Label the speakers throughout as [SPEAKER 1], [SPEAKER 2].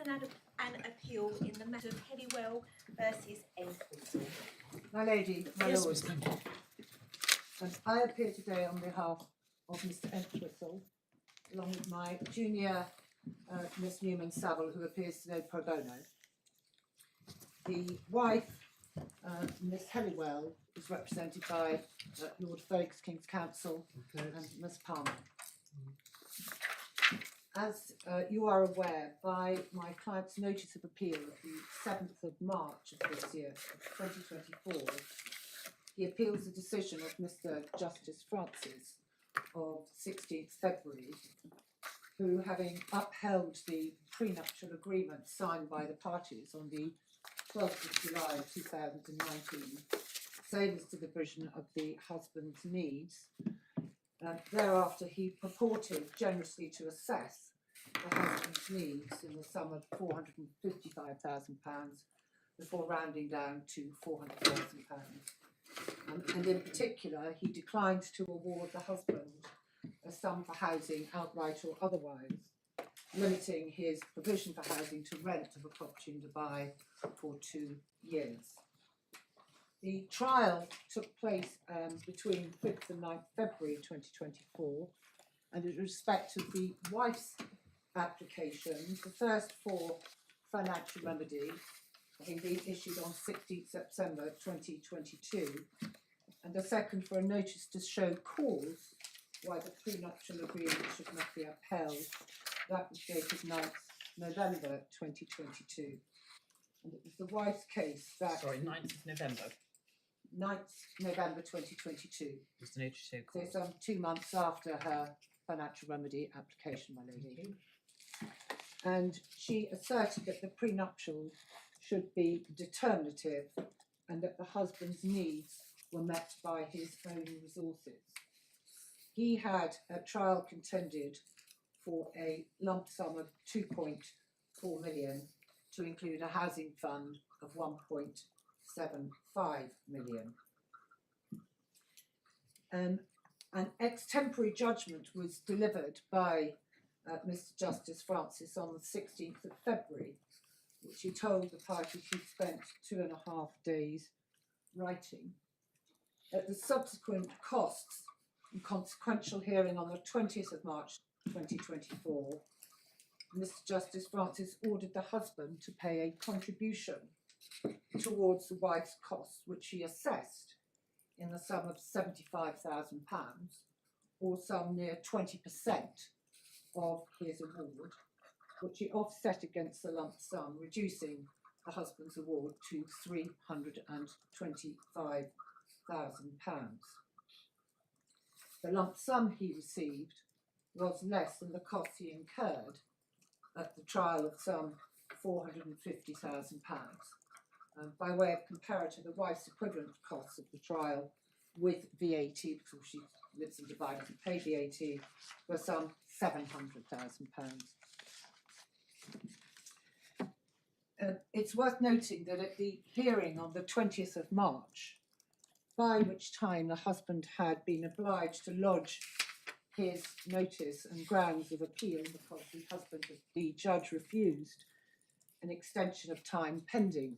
[SPEAKER 1] an appeal in the matter of Helliwell versus Entwistle.
[SPEAKER 2] My lady, my
[SPEAKER 3] Yes,
[SPEAKER 2] lord,
[SPEAKER 3] Miss Clinton.
[SPEAKER 2] I appear today on behalf of Mr. Entwistle, along with my junior Miss Newman Saville, who appears today pro bono. The wife, Miss Helliwell, is represented by Lord Fergus, King's Counsel, and Miss Palmer. As you are aware, by my client's notice of appeal of the 7th of March of this year, 2024, he appeals the decision of Mr. Justice Francis of 16th February, who, having upheld the prenuptial agreement signed by the parties on the 12th of July 2019, save as to the provision of the husband's needs. Thereafter, he purported generously to assess the husband's needs in the sum of £455,000 before rounding down to £400,000. And in particular, he declined to award the husband a sum for housing outright or otherwise, limiting his provision for housing to rent of a property in Dubai for 2 years. The trial took place between 5th and 9th February 2024, and in respect of the wife's application, the first for financial remedy having been issued on 16th September 2022, and the second for a notice to show cause why the prenuptial agreement should not be upheld. That was dated 9th November 2022. And it was the wife's case that...
[SPEAKER 3] Sorry, 9th of November
[SPEAKER 2] 9th November 2022.
[SPEAKER 3] was the notice to show
[SPEAKER 2] So
[SPEAKER 3] cause.
[SPEAKER 2] some 2 months after her financial remedy application, my lady. And she asserted that the prenuptial should be determinative and that the husband's needs were met by his own resources. He had at trial contended for a lump sum of 2.4 million to include a housing fund of 1.75 million. An extempore judgment was delivered by Mr. Justice Francis on the 16th of February, which he told the parties he'd spent 2.5 days writing. At the subsequent costs and consequential hearing on the 20th of March 2024, Mr. Justice Francis ordered the husband to pay a contribution towards the wife's costs, which he assessed in the sum of £75,000, or some near 20% of his award, which he offset against the lump sum, reducing the husband's award to £325,000. The lump sum he received was less than the costs he incurred at the trial of some £450,000. By way of comparator, the wife's equivalent costs of the trial with VAT, because she lives in Dubai, doesn't pay VAT, were some £700,000. It's worth noting that at the hearing on the 20th of March, by which time the husband had been obliged to lodge his notice and grounds of appeal because the judge refused an extension of time pending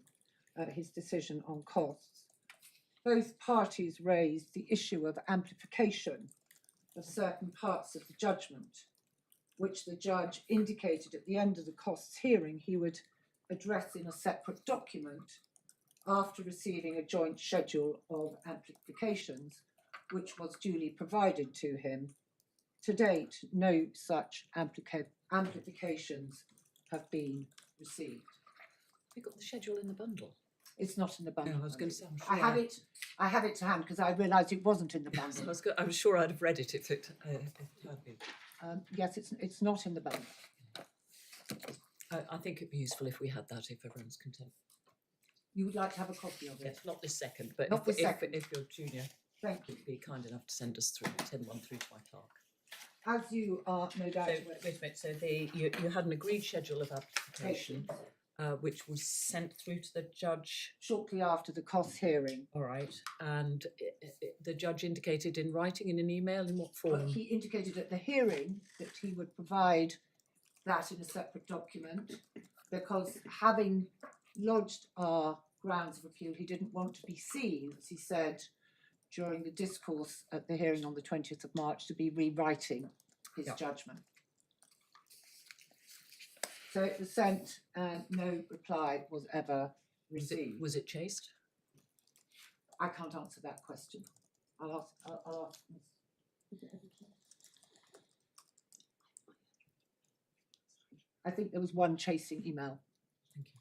[SPEAKER 2] his decision on costs, both parties raised the issue of amplification of certain parts of the judgment, which the judge indicated at the end of the costs hearing he would address in a separate document after receiving a joint schedule of amplifications, which was duly provided to him. To date, no such amplifications have been received.
[SPEAKER 3] You got the schedule in the bundle?
[SPEAKER 2] It's not in the bundle.
[SPEAKER 3] No, I was going to say, I'm
[SPEAKER 2] I
[SPEAKER 3] sure
[SPEAKER 2] have it to hand because I realised it wasn't in the
[SPEAKER 3] Yes,
[SPEAKER 2] bundle.
[SPEAKER 3] I was sure I'd have read it if it had been.
[SPEAKER 2] Yes, it's not in the bundle.
[SPEAKER 3] I think it'd be useful if we had that, if everyone's content.
[SPEAKER 2] You would like to have a copy of it?
[SPEAKER 3] Yes, not this second, but
[SPEAKER 2] Not this second.
[SPEAKER 3] if your junior
[SPEAKER 2] Thank you.
[SPEAKER 3] would be kind enough to send one through to my clerk.
[SPEAKER 2] As you are no doubt
[SPEAKER 3] So,
[SPEAKER 2] aware,
[SPEAKER 3] wait a minute, so you had an agreed schedule of application, which was sent through to the judge.
[SPEAKER 2] shortly after the costs hearing,
[SPEAKER 3] All right, and the judge indicated in writing, in an email, in what form?
[SPEAKER 2] he indicated at the hearing that he would provide that in a separate document, because having lodged our grounds of appeal, he didn't want to be seen, as he said during the discourse at the hearing on the 20th of March, to be rewriting his judgment. So it was sent and no reply was ever received.
[SPEAKER 3] Was it chased?
[SPEAKER 2] I can't answer that question. I'll ask Ms. Is it ever chased? I think there was one chasing email.
[SPEAKER 3] Thank you.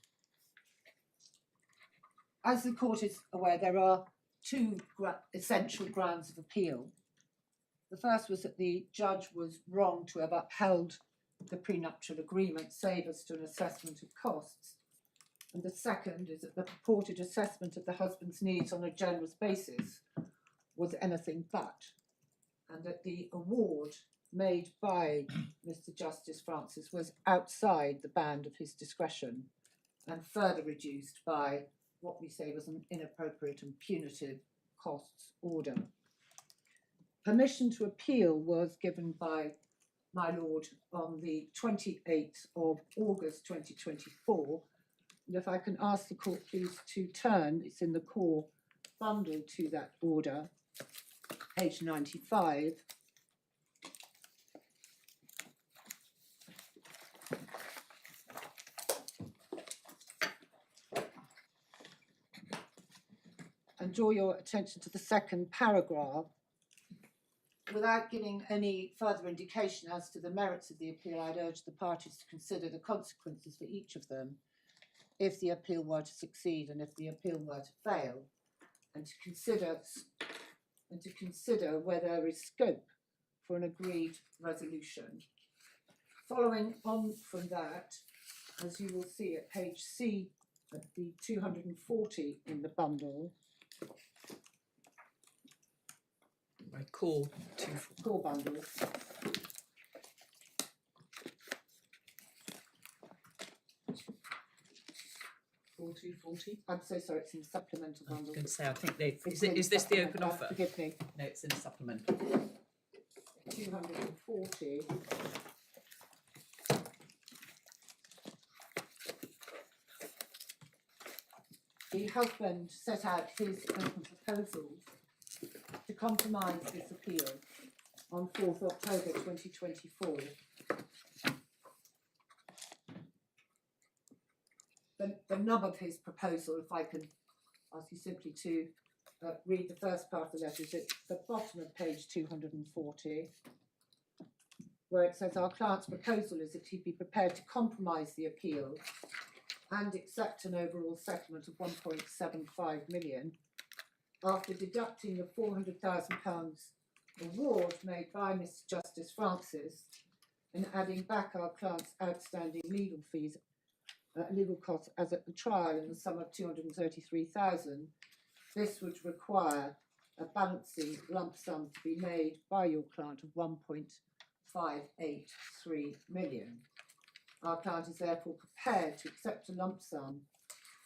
[SPEAKER 2] As the court is aware, there are two essential grounds of appeal. The first was that the judge was wrong to have upheld the prenuptial agreement, save as to an assessment of costs. And the second is that the purported assessment of the husband's needs on a generous basis was anything but, and that the award made by Mr. Justice Francis was outside the band of his discretion and further reduced by what we say was an inappropriate and punitive costs order. Permission to appeal was given by my lord on the 28th of August 2024. And if I can ask the court please to turn, it's in the core bundle to that order, page 95. And draw your attention to the second paragraph. Without giving any further indication as to the merits of the appeal, I'd urge the parties to consider the consequences for each of them if the appeal were to succeed and if the appeal were to fail, and to consider whether there is scope for an agreed resolution. Following on from that, as you will see at page C of the 240 in the bundle,
[SPEAKER 3] By core
[SPEAKER 2] bundle. I'm so sorry, it's in the supplemental
[SPEAKER 3] I was
[SPEAKER 2] bundle.
[SPEAKER 3] going to say, I think they. Is this the open offer?
[SPEAKER 2] Forgive me.
[SPEAKER 3] No, it's in the supplemental.
[SPEAKER 2] 240. The husband set out his open proposals to compromise this appeal on 4th October 2024. The nub of his proposal, if I can ask you simply to read the first part of the letter, is at the bottom of page 240, where it says our client's proposal is that he be prepared to compromise the appeal and accept an overall settlement of 1.75 million after deducting the £400,000 award made by Mr. Justice Francis and adding back our client's outstanding legal fees, legal costs as at the trial in the sum of 233,000. This would require a balancing lump sum to be made by your client of 1.583 million. Our client is therefore prepared to accept a lump sum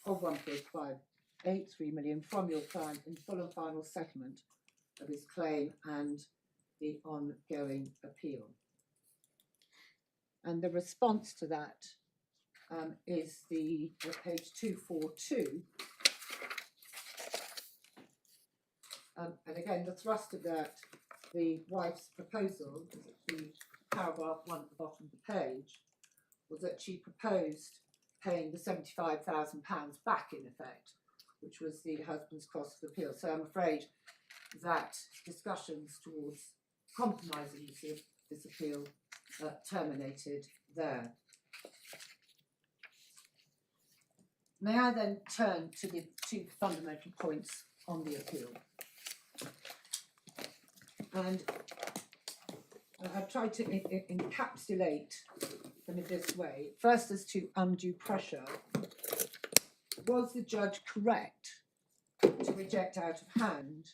[SPEAKER 2] of 1.583 million from your client in full and final settlement of his claim and the ongoing appeal. And the response to that is the page 242. And again, the thrust of that, the wife's proposal, the paragraph 1 at the bottom of the page, was that she proposed paying the £75,000 back in effect, which was the husband's cost of appeal. So I'm afraid that discussions towards compromising this appeal terminated there. May I then turn to the two fundamental points on the appeal? And I've tried to encapsulate them in this way. First, as to undue pressure. Was the judge correct to reject out of hand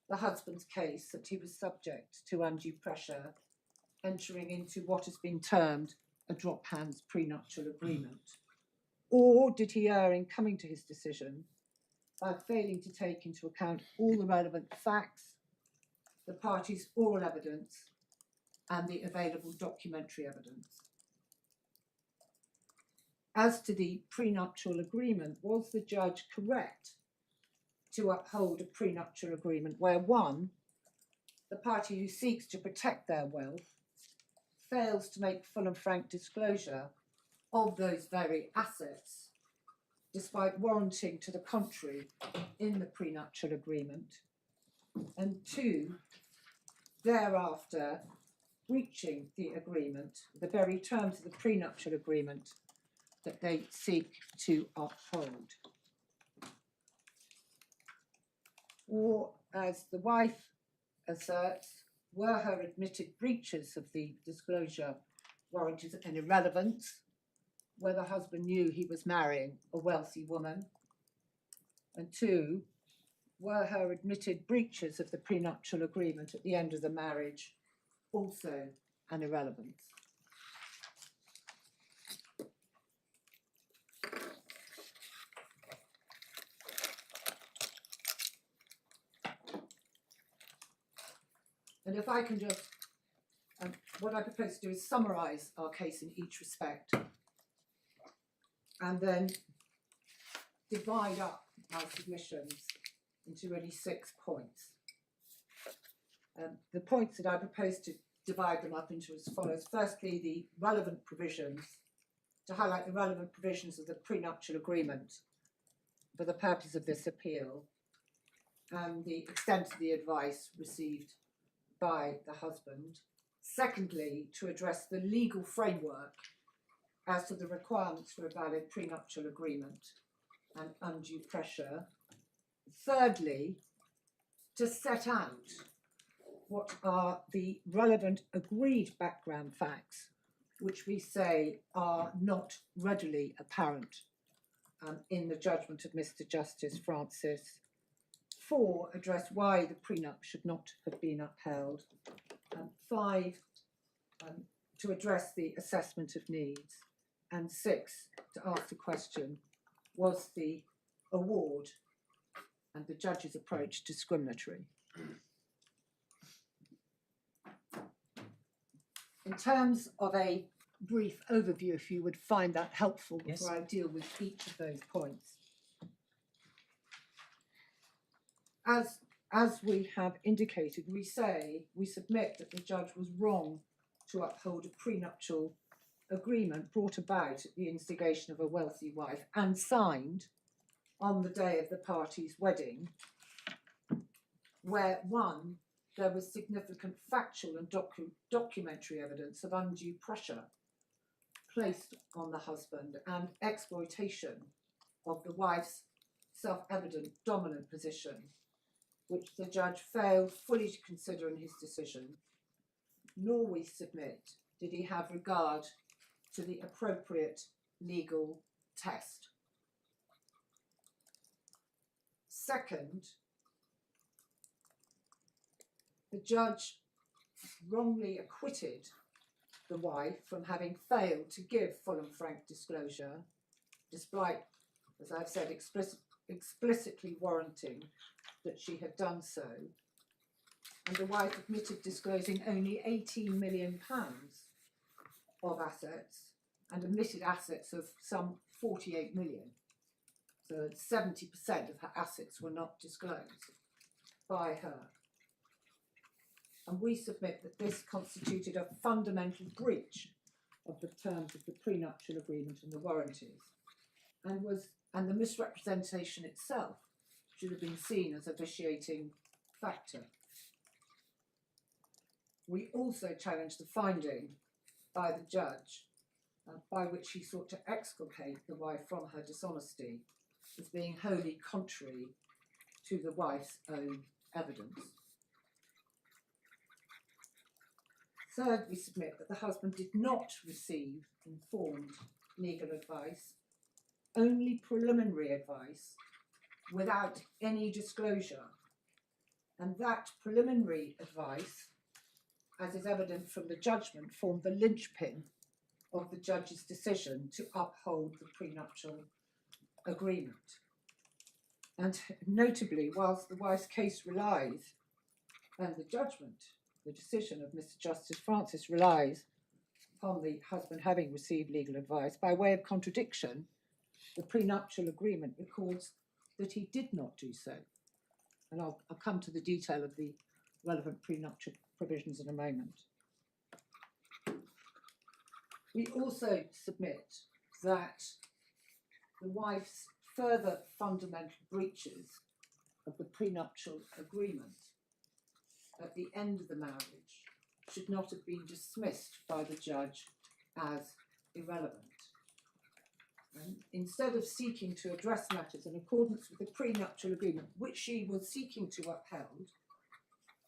[SPEAKER 2] the husband's case that he was subject to undue pressure, entering into what has been termed a drop hands prenuptial agreement? Or did he err in coming to his decision by failing to take into account all the relevant facts, the parties' oral evidence, and the available documentary evidence? as to the prenuptial agreement, was the judge correct to uphold a prenuptial agreement where one, the party who seeks to protect their wealth, fails to make full and frank disclosure of those very assets, despite warranting to the contrary in the prenuptial agreement, and two, thereafter breaching the agreement, the very terms of the prenuptial agreement that they seek to uphold. Or, as the wife asserts, were her admitted breaches of the disclosure warranted an irrelevance, where the husband knew he was marrying a wealthy woman, and two, were her admitted breaches of the prenuptial agreement at the end of the marriage also an irrelevance. And if I can just, what I propose to do is summarise our case in each respect and then divide up our submissions into really 6 points. The points that I propose to divide them up into as follows. Firstly, the relevant provisions, to highlight the relevant provisions of the prenuptial agreement for the purpose of this appeal and the extent of the advice received by the husband. Secondly, to address the legal framework as to the requirements for a valid prenuptial agreement and undue pressure. Thirdly, to set out what are the relevant agreed background facts which we say are not readily apparent in the judgment of Mr. Justice Francis. 4, address why the prenup should not have been upheld. 5, to address the assessment of needs. And 6, to ask the question, was the award and the judge's approach discriminatory? In terms of a brief overview, if you would find that helpful before
[SPEAKER 3] Yes.
[SPEAKER 2] I deal with each of those points. As we have indicated, we submit that the judge was wrong to uphold a prenuptial agreement brought about at the instigation of a wealthy wife and signed on the day of the party's wedding, where one, there was significant factual and documentary evidence of undue pressure placed on the husband and exploitation of the wife's self-evident dominant position, which the judge failed fully to consider in his decision, nor, we submit, did he have regard to the appropriate legal test. Second, the judge wrongly acquitted the wife from having failed to give full and frank disclosure, despite, as I've said, explicitly warranting that she had done so. And the wife admitted disclosing only £18 million of assets and admitted assets of some 48 million. So 70% of her assets were not disclosed by her. And we submit that this constituted a fundamental breach of the terms of the prenuptial agreement and the warranties, and the misrepresentation itself should have been seen as a vitiating factor. We also challenge the finding by the judge by which he sought to exculpate the wife from her dishonesty as being wholly contrary to the wife's own evidence. Third, we submit that the husband did not receive informed legal advice, only preliminary advice without any disclosure, and that preliminary advice, as is evident from the judgment, formed the linchpin of the judge's decision to uphold the prenuptial agreement. And notably, whilst the wife's case relies, and the judgment, the decision of Mr. Justice Francis relies upon the husband having received legal advice. By way of contradiction, the prenuptial agreement records that he did not do so. And I'll come to the detail of the relevant prenuptial provisions in a moment. We also submit that the wife's further fundamental breaches of the prenuptial agreement at the end of the marriage should not have been dismissed by the judge as irrelevant. And instead of seeking to address matters in accordance with the prenuptial agreement, which she was seeking to uphold,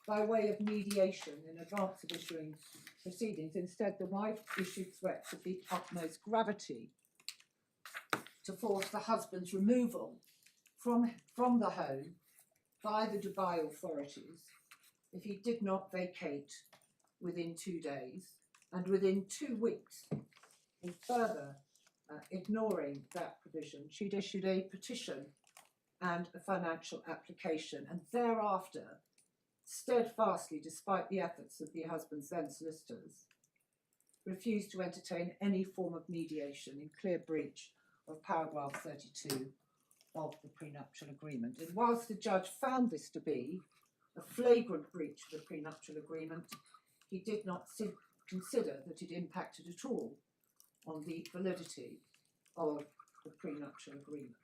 [SPEAKER 2] by way of mediation in advance of issuing proceedings, instead the wife issued threats of the utmost gravity to force the husband's removal from the home by the Dubai authorities if he did not vacate within 2 days, and within 2 weeks, in further ignoring that provision, she'd issued a petition and a financial application, and thereafter, steadfastly, despite the efforts of the husband's then solicitors, refused to entertain any form of mediation in clear breach of paragraph 32 of the prenuptial agreement. And whilst the judge found this to be a flagrant breach of the prenuptial agreement, he did not consider that it impacted at all on the validity of the prenuptial agreement.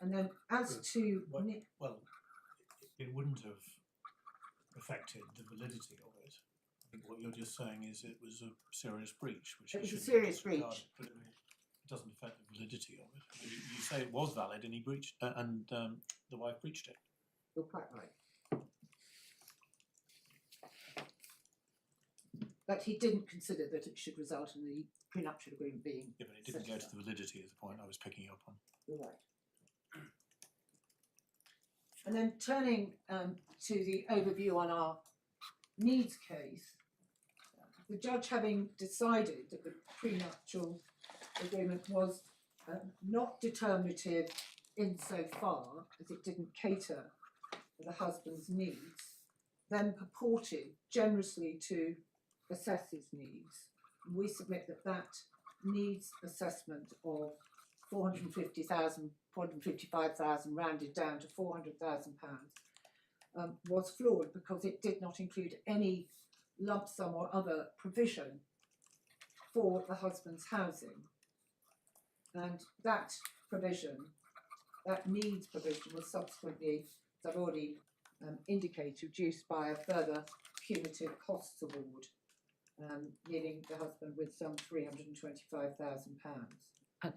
[SPEAKER 2] And then as to...
[SPEAKER 4] Well, it wouldn't have affected the validity of it. I think what you're just saying is it was a serious breach. Which
[SPEAKER 2] It was a
[SPEAKER 4] shouldn't be
[SPEAKER 2] serious
[SPEAKER 4] disregarded,
[SPEAKER 2] breach.
[SPEAKER 4] But it doesn't affect the validity of it. You say it was valid and he breached, and the wife breached it.
[SPEAKER 2] You're quite right. But he didn't consider that it should result in the prenuptial agreement being...
[SPEAKER 4] Yeah, but it didn't go to the validity is the point I was picking up on.
[SPEAKER 2] You're right. And then turning to the overview on our needs case, the judge, having decided that the prenuptial agreement was not determinative insofar as it didn't cater for the husband's needs, then purported generously to assess his needs. We submit that that needs assessment of 450,000, 455,000 rounded down to £400,000 was flawed because it did not include any lump sum or other provision for the husband's housing. And that provision, that needs provision, was subsequently, as I've already indicated, reduced by a further punitive costs award, leaving the husband with some £325,000.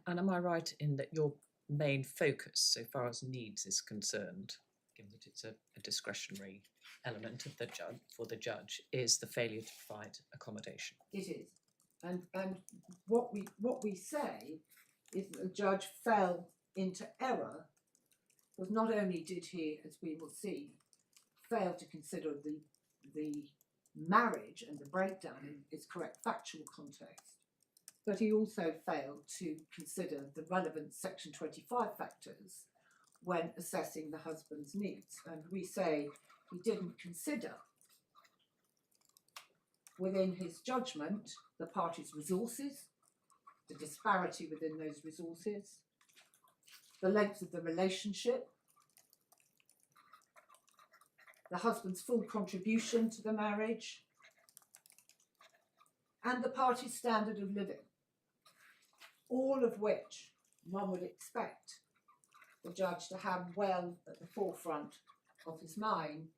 [SPEAKER 3] And am I right in that your main focus, so far as needs is concerned, given that it's a discretionary element of the judge for the judge, is the failure to provide accommodation?
[SPEAKER 2] It is, and what we say is that the judge fell into error because not only did he, as we will see, fail to consider the marriage and the breakdown in its correct factual context, but he also failed to consider the relevant Section 25 factors when assessing the husband's needs. And we say he didn't consider, within his judgment, the parties' resources, the disparity within those resources, the length of the relationship, the husband's full contribution to the marriage, and the parties' standard of living, all of which one would expect the judge to have well at the forefront of his mind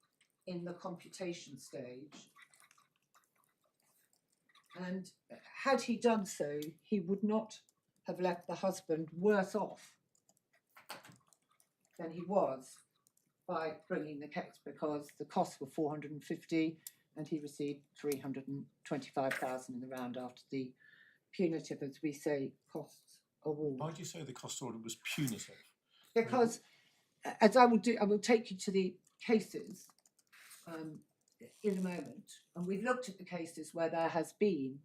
[SPEAKER 2] in the computation stage. And had he done so, he would not have left the husband worse off than he was by bringing the case, because the costs were 450 and he received 325,000 in the round after the punitive, as we say, costs award.
[SPEAKER 4] Why do you say the cost order was punitive?
[SPEAKER 2] Because, as I will do, I will take you to the cases in a moment, and we've looked at the cases where there has been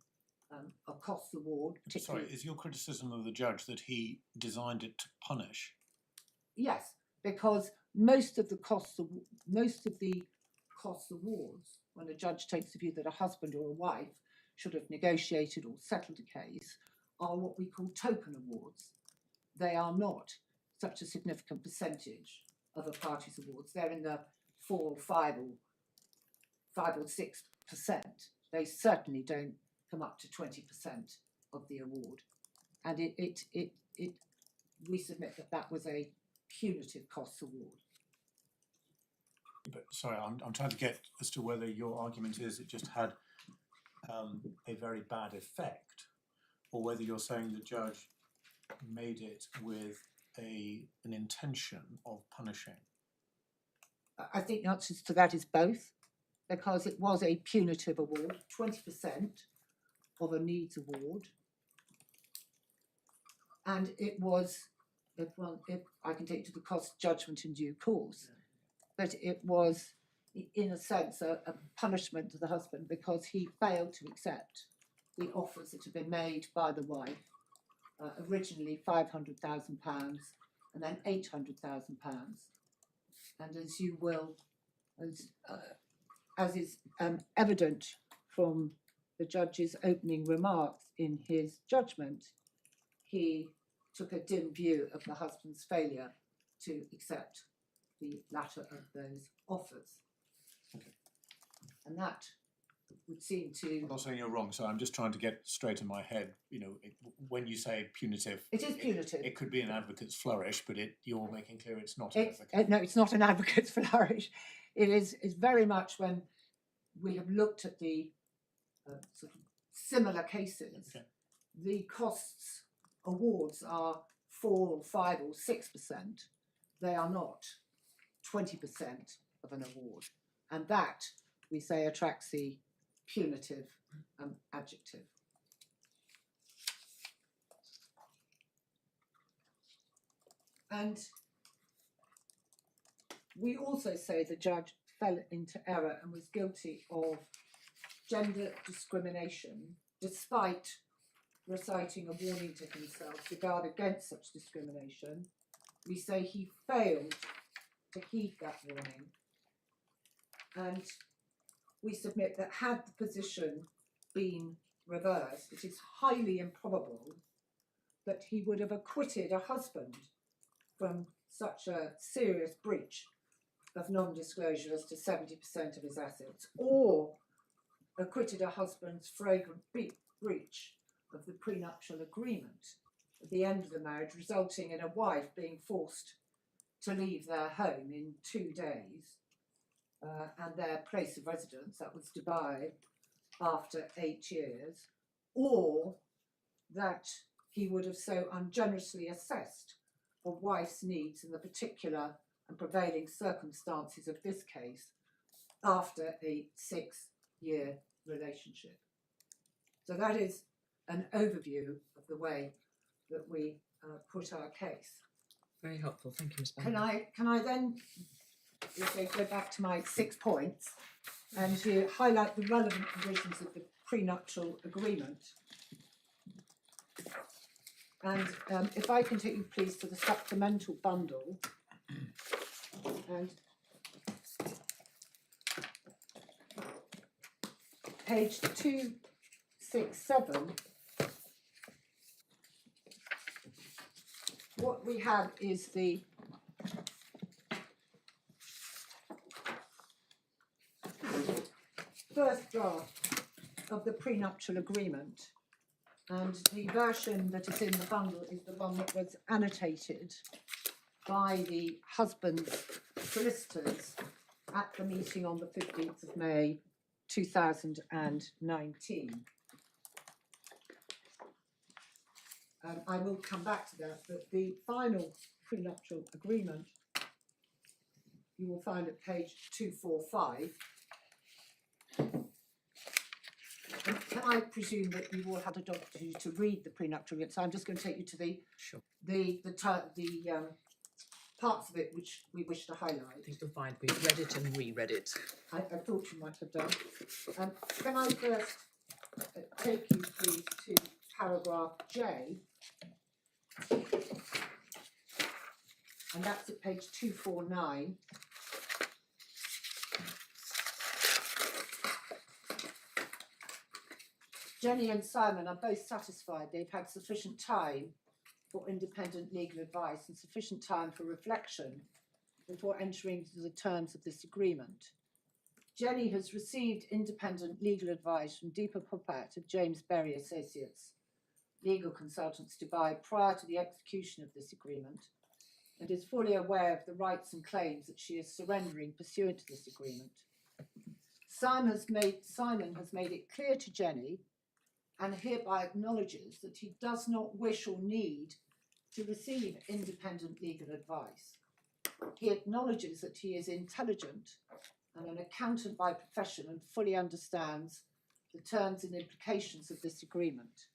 [SPEAKER 2] a cost award.
[SPEAKER 4] Sorry, is your criticism of the judge that he designed it to punish?
[SPEAKER 2] Yes, because most of the cost awards when a judge takes the view that a husband or a wife should have negotiated or settled a case, are what we call token awards. They are not such a significant percentage of a party's awards. They're in the 4 or 5 or 6%. They certainly don't come up to 20% of the award. And we submit that that was a punitive costs award.
[SPEAKER 4] But sorry, I'm trying to get as to whether your argument is it just had a very bad effect, or whether you're saying the judge made it with an intention of punishing.
[SPEAKER 2] I think the answer to that is both, because it was a punitive award, 20% of a needs award, and it was, if I can take to the cost judgment in due course, but it was, in a sense, a punishment to the husband because he failed to accept the offers that had been made by the wife, originally £500,000 and then £800,000. And as you will, as is evident from the judge's opening remarks in his judgment, he took a dim view of the husband's failure to accept the latter of those offers.
[SPEAKER 4] Okay.
[SPEAKER 2] And that would seem to...
[SPEAKER 4] I'm not saying you're wrong, so I'm just trying to get straight in my head, you know, when you say punitive...
[SPEAKER 2] It is punitive.
[SPEAKER 4] It could be an advocate's flourish, but you're making clear it's not an advocate.
[SPEAKER 2] No, it's not an advocate's flourish. It is very much when we have looked at the sort of similar cases,
[SPEAKER 4] Okay.
[SPEAKER 2] the costs awards are 4 or 5 or 6%. They are not 20% of an award. And that, we say, attracts the punitive adjective. And we also say the judge fell into error and was guilty of gender discrimination, despite reciting a warning to himself to guard against such discrimination. We say he failed to heed that warning. And we submit that had the position been reversed, it is highly improbable that he would have acquitted a husband from such a serious breach of non-disclosure as to 70% of his assets, or acquitted a husband's flagrant breach of the prenuptial agreement at the end of the marriage, resulting in a wife being forced to leave their home in 2 days and their place of residence, that was Dubai, after 8 years, or that he would have so ungenerously assessed a wife's needs in the particular and prevailing circumstances of this case after a 6-year relationship. So that is an overview of the way that we put our case.
[SPEAKER 3] Very helpful, thank you, Ms. Bowden.
[SPEAKER 2] Can I then go back to my 6 points and to highlight the relevant provisions of the prenuptial agreement? And if I can take you please to the supplemental bundle, and page 267, what we have is the first draft of the prenuptial agreement, and the version that is in the bundle is the one that was annotated by the husband's solicitors at the meeting on the 15th of May 2019. I will come back to that, but the final prenuptial agreement you will find at page 245. And can I presume that you all had an opportunity to read the prenuptial agreement? So I'm just going to take you to the parts of it which we wish to highlight.
[SPEAKER 3] I think you'll find we've read it and reread it.
[SPEAKER 2] I thought you might have done. Can I first take you please to paragraph J, and that's at page 249. Jenny and Simon are both satisfied they've had sufficient time for independent legal advice and sufficient time for reflection before entering into the terms of this agreement. Jenny has received independent legal advice from Deepa Popat of James Berry Associates, legal consultants Dubai, prior to the execution of this agreement, and is fully aware of the rights and claims that she is surrendering pursuant to this agreement. Simon has made it clear to Jenny and hereby acknowledges that he does not wish or need to receive independent legal advice. He acknowledges that he is intelligent and an accountant by profession and fully understands the terms and implications of this agreement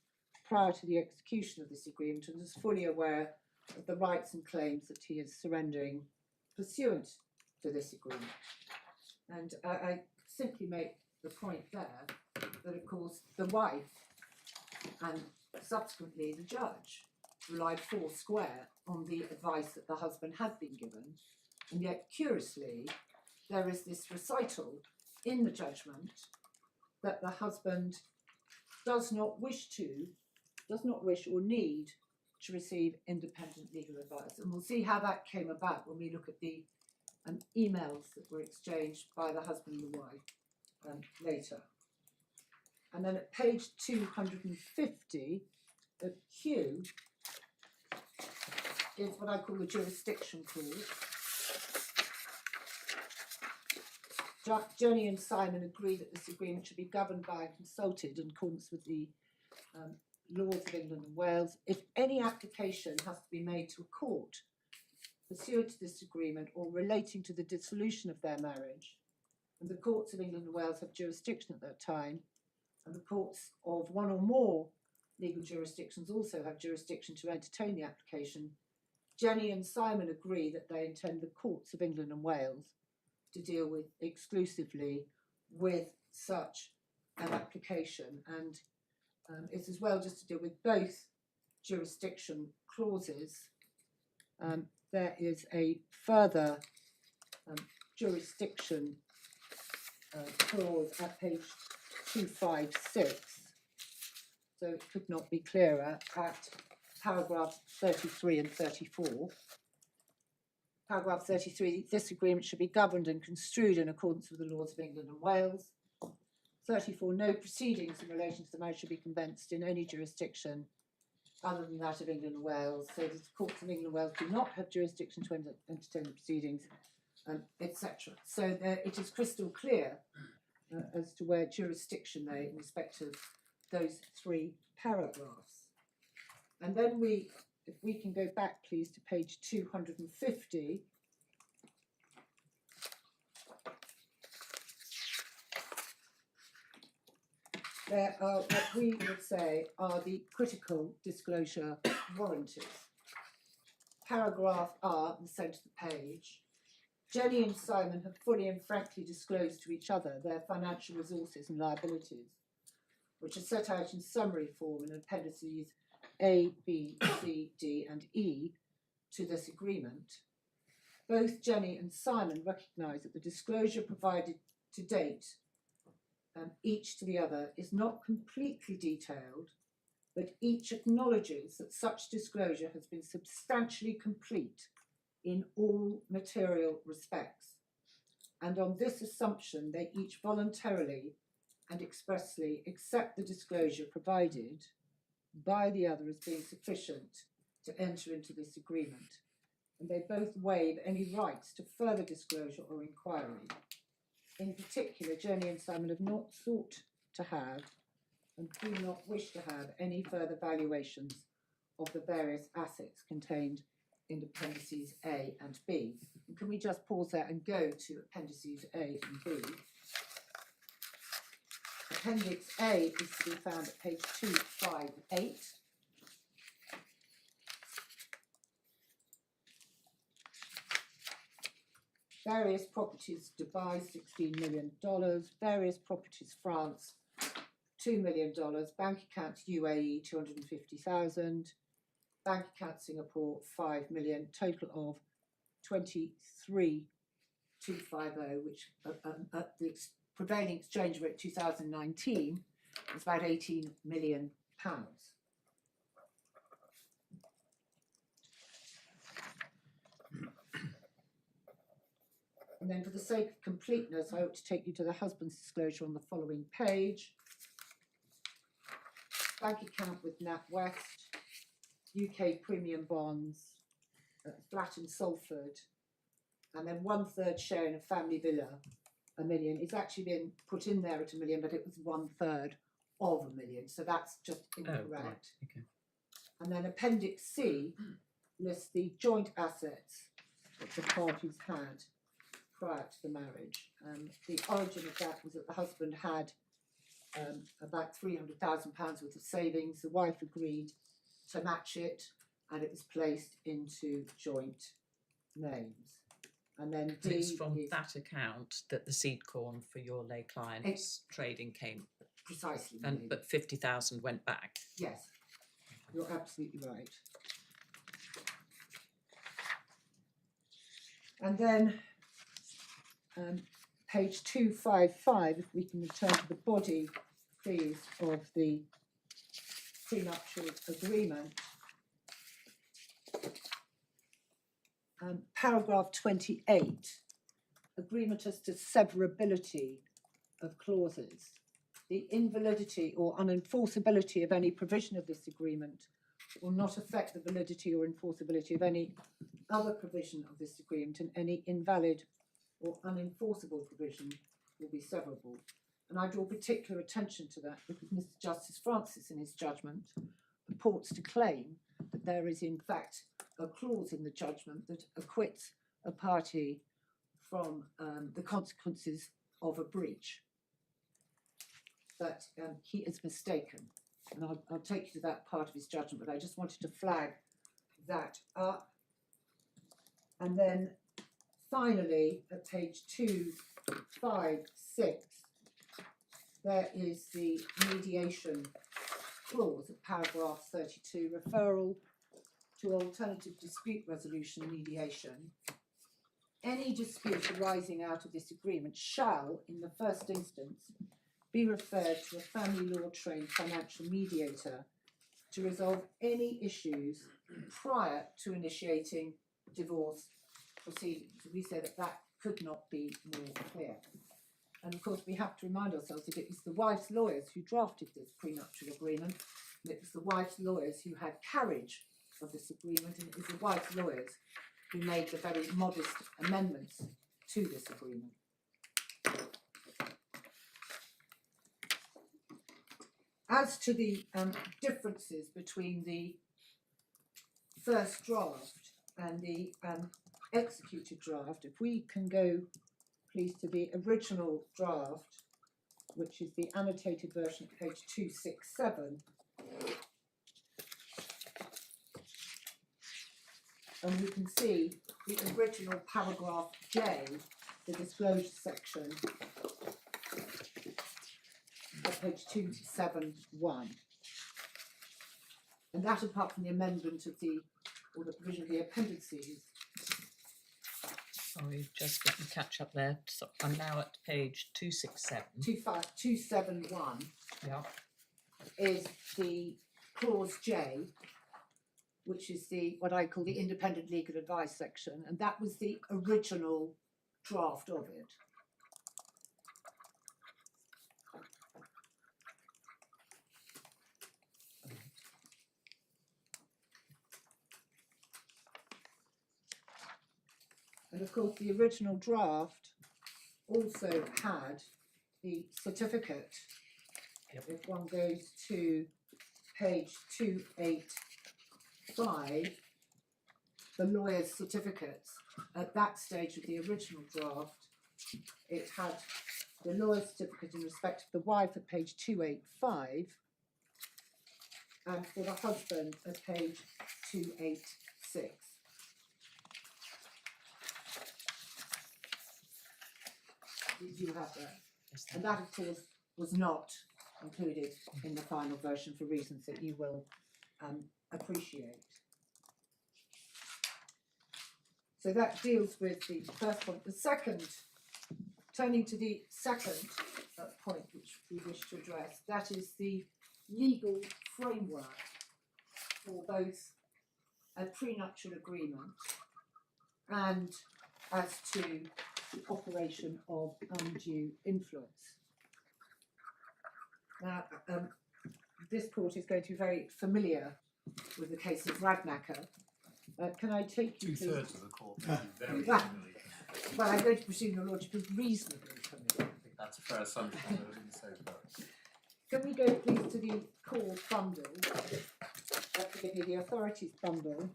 [SPEAKER 2] prior to the execution of this agreement, and is fully aware of the rights and claims that he is surrendering pursuant to this agreement. And I simply make the point there that, of course, the wife and subsequently the judge relied foursquare on the advice that the husband had been given, and yet curiously there is this recital in the judgment that the husband does not wish or need to receive independent legal advice. And we'll see how that came about when we look at the emails that were exchanged by the husband and the wife later. And then at page 250, the Q is what I call the jurisdiction clause. Jenny and Simon agree that this agreement should be governed by and consulted in accordance with the laws of England and Wales. If any application has to be made to a court pursuant to this agreement or relating to the dissolution of their marriage, and the courts of England and Wales have jurisdiction at that time, and the courts of one or more legal jurisdictions also have jurisdiction to entertain the application, Jenny and Simon agree that they intend the courts of England and Wales to deal with exclusively with such an application. And it's as well just to deal with both jurisdiction clauses. There is a further jurisdiction clause at page 256, so it could not be clearer, at paragraphs 33 and 34. Paragraph 33, this agreement should be governed and construed in accordance with the laws of England and Wales. 34, no proceedings in relation to the marriage should be commenced in any jurisdiction other than that of England and Wales. So the courts of England and Wales do not have jurisdiction to entertain the proceedings, etc. So it is crystal clear as to where jurisdiction lay in respect of those three paragraphs. And then if we can go back please to page 250, there are what we would say are the critical disclosure warranties. Paragraph R, the centre of the page. Jenny and Simon have fully and frankly disclosed to each other their financial resources and liabilities, which are set out in summary form in appendices A, B, C, D and E to this agreement. Both Jenny and Simon recognise that the disclosure provided to date, each to the other, is not completely detailed, but each acknowledges that such disclosure has been substantially complete in all material respects. And on this assumption, they each voluntarily and expressly accept the disclosure provided by the other as being sufficient to enter into this agreement. And they both waive any rights to further disclosure or inquiry. In particular, Jenny and Simon have not sought to have and do not wish to have any further valuations of the various assets contained in appendices A and B. And can we just pause there and go to appendices A and B? Appendix A is to be found at page 258. Various properties Dubai, $16 million. Various properties France, $2 million. Bank accounts UAE, 250,000. Bank account Singapore, 5 million. Total of 23,250, which at the prevailing exchange rate 2019 It's about £18 million. And then for the sake of completeness, I ought to take you to the husband's disclosure on the following page. Bank account with NatWest, UK premium bonds, flat in Salford, and then 1/3 share in a family villa, £1 million. It's actually been put in there at £1 million, but it was 1/3 of £1 million, so that's just incorrect.
[SPEAKER 3] Oh, right, okay.
[SPEAKER 2] And then Appendix C lists the joint assets that the parties had prior to the marriage. The origin of that was that the husband had about £300,000 worth of savings. The wife agreed to match it, and it was placed into joint names. And then D
[SPEAKER 3] It's from
[SPEAKER 2] is
[SPEAKER 3] that account that the seed corn for your lay clients trading came,
[SPEAKER 2] precisely.
[SPEAKER 3] and but 50,000 went back.
[SPEAKER 2] Yes, you're absolutely right. And then page 255, if we can return to the body, please, of the prenuptial agreement. Paragraph 28, agreement as to severability of clauses. The invalidity or unenforceability of any provision of this agreement will not affect the validity or enforceability of any other provision of this agreement, and any invalid or unenforceable provision will be severable. And I draw particular attention to that because Mr. Justice Francis, in his judgment, purports to claim that there is in fact a clause in the judgment that acquits a party from the consequences of a breach. But he is mistaken, and I'll take you to that part of his judgment, but I just wanted to flag that up. And then finally, at page 256, there is the mediation clause of paragraph 32, referral to alternative dispute resolution mediation. Any dispute arising out of this agreement shall, in the first instance, be referred to a family law trained financial mediator to resolve any issues prior to initiating divorce proceedings. We say that that could not be more clear. And of course, we have to remind ourselves that it was the wife's lawyers who drafted this prenuptial agreement, and it was the wife's lawyers who had carriage of this agreement, and it was the wife's lawyers who made the very modest amendments to this agreement. As to the differences between the first draft and the executed draft, if we can go, please, to the original draft, which is the annotated version at page 267, and we can see the original paragraph J, the disclosure section, at page 271. And that, apart from the amendment of the, or the provision of the appendices.
[SPEAKER 3] Sorry, just let me catch up there. So I'm now at page 267.
[SPEAKER 2] 271
[SPEAKER 3] Yeah.
[SPEAKER 2] is the clause J, which is the what I call the independent legal advice section, and that was the original draft of it. And of course, the original draft also had the certificate.
[SPEAKER 3] Yep.
[SPEAKER 2] If one goes to page 285, the lawyer's certificates, at that stage of the original draft, it had the lawyer's certificate in respect of the wife at page 285, and for the husband at page 286. You have that.
[SPEAKER 3] Yes,
[SPEAKER 2] And that, of course, was not included in the final version for reasons that you will appreciate. So that deals with the first point. The second, turning to the second point which we wish to address. That is the legal framework for both a prenuptial agreement and as to the operation of undue influence. Now, this court is going to be very familiar with the case of Radmacher. Can I take you, please?
[SPEAKER 4] 2/3 of the court. Very
[SPEAKER 2] Well,
[SPEAKER 4] familiar.
[SPEAKER 2] well, I'm going to presume your lordship is reasonably familiar.
[SPEAKER 4] I think that's a fair assumption. I wouldn't say so.
[SPEAKER 2] Can we go please to the core bundle? Forgive me, the authorities bundle.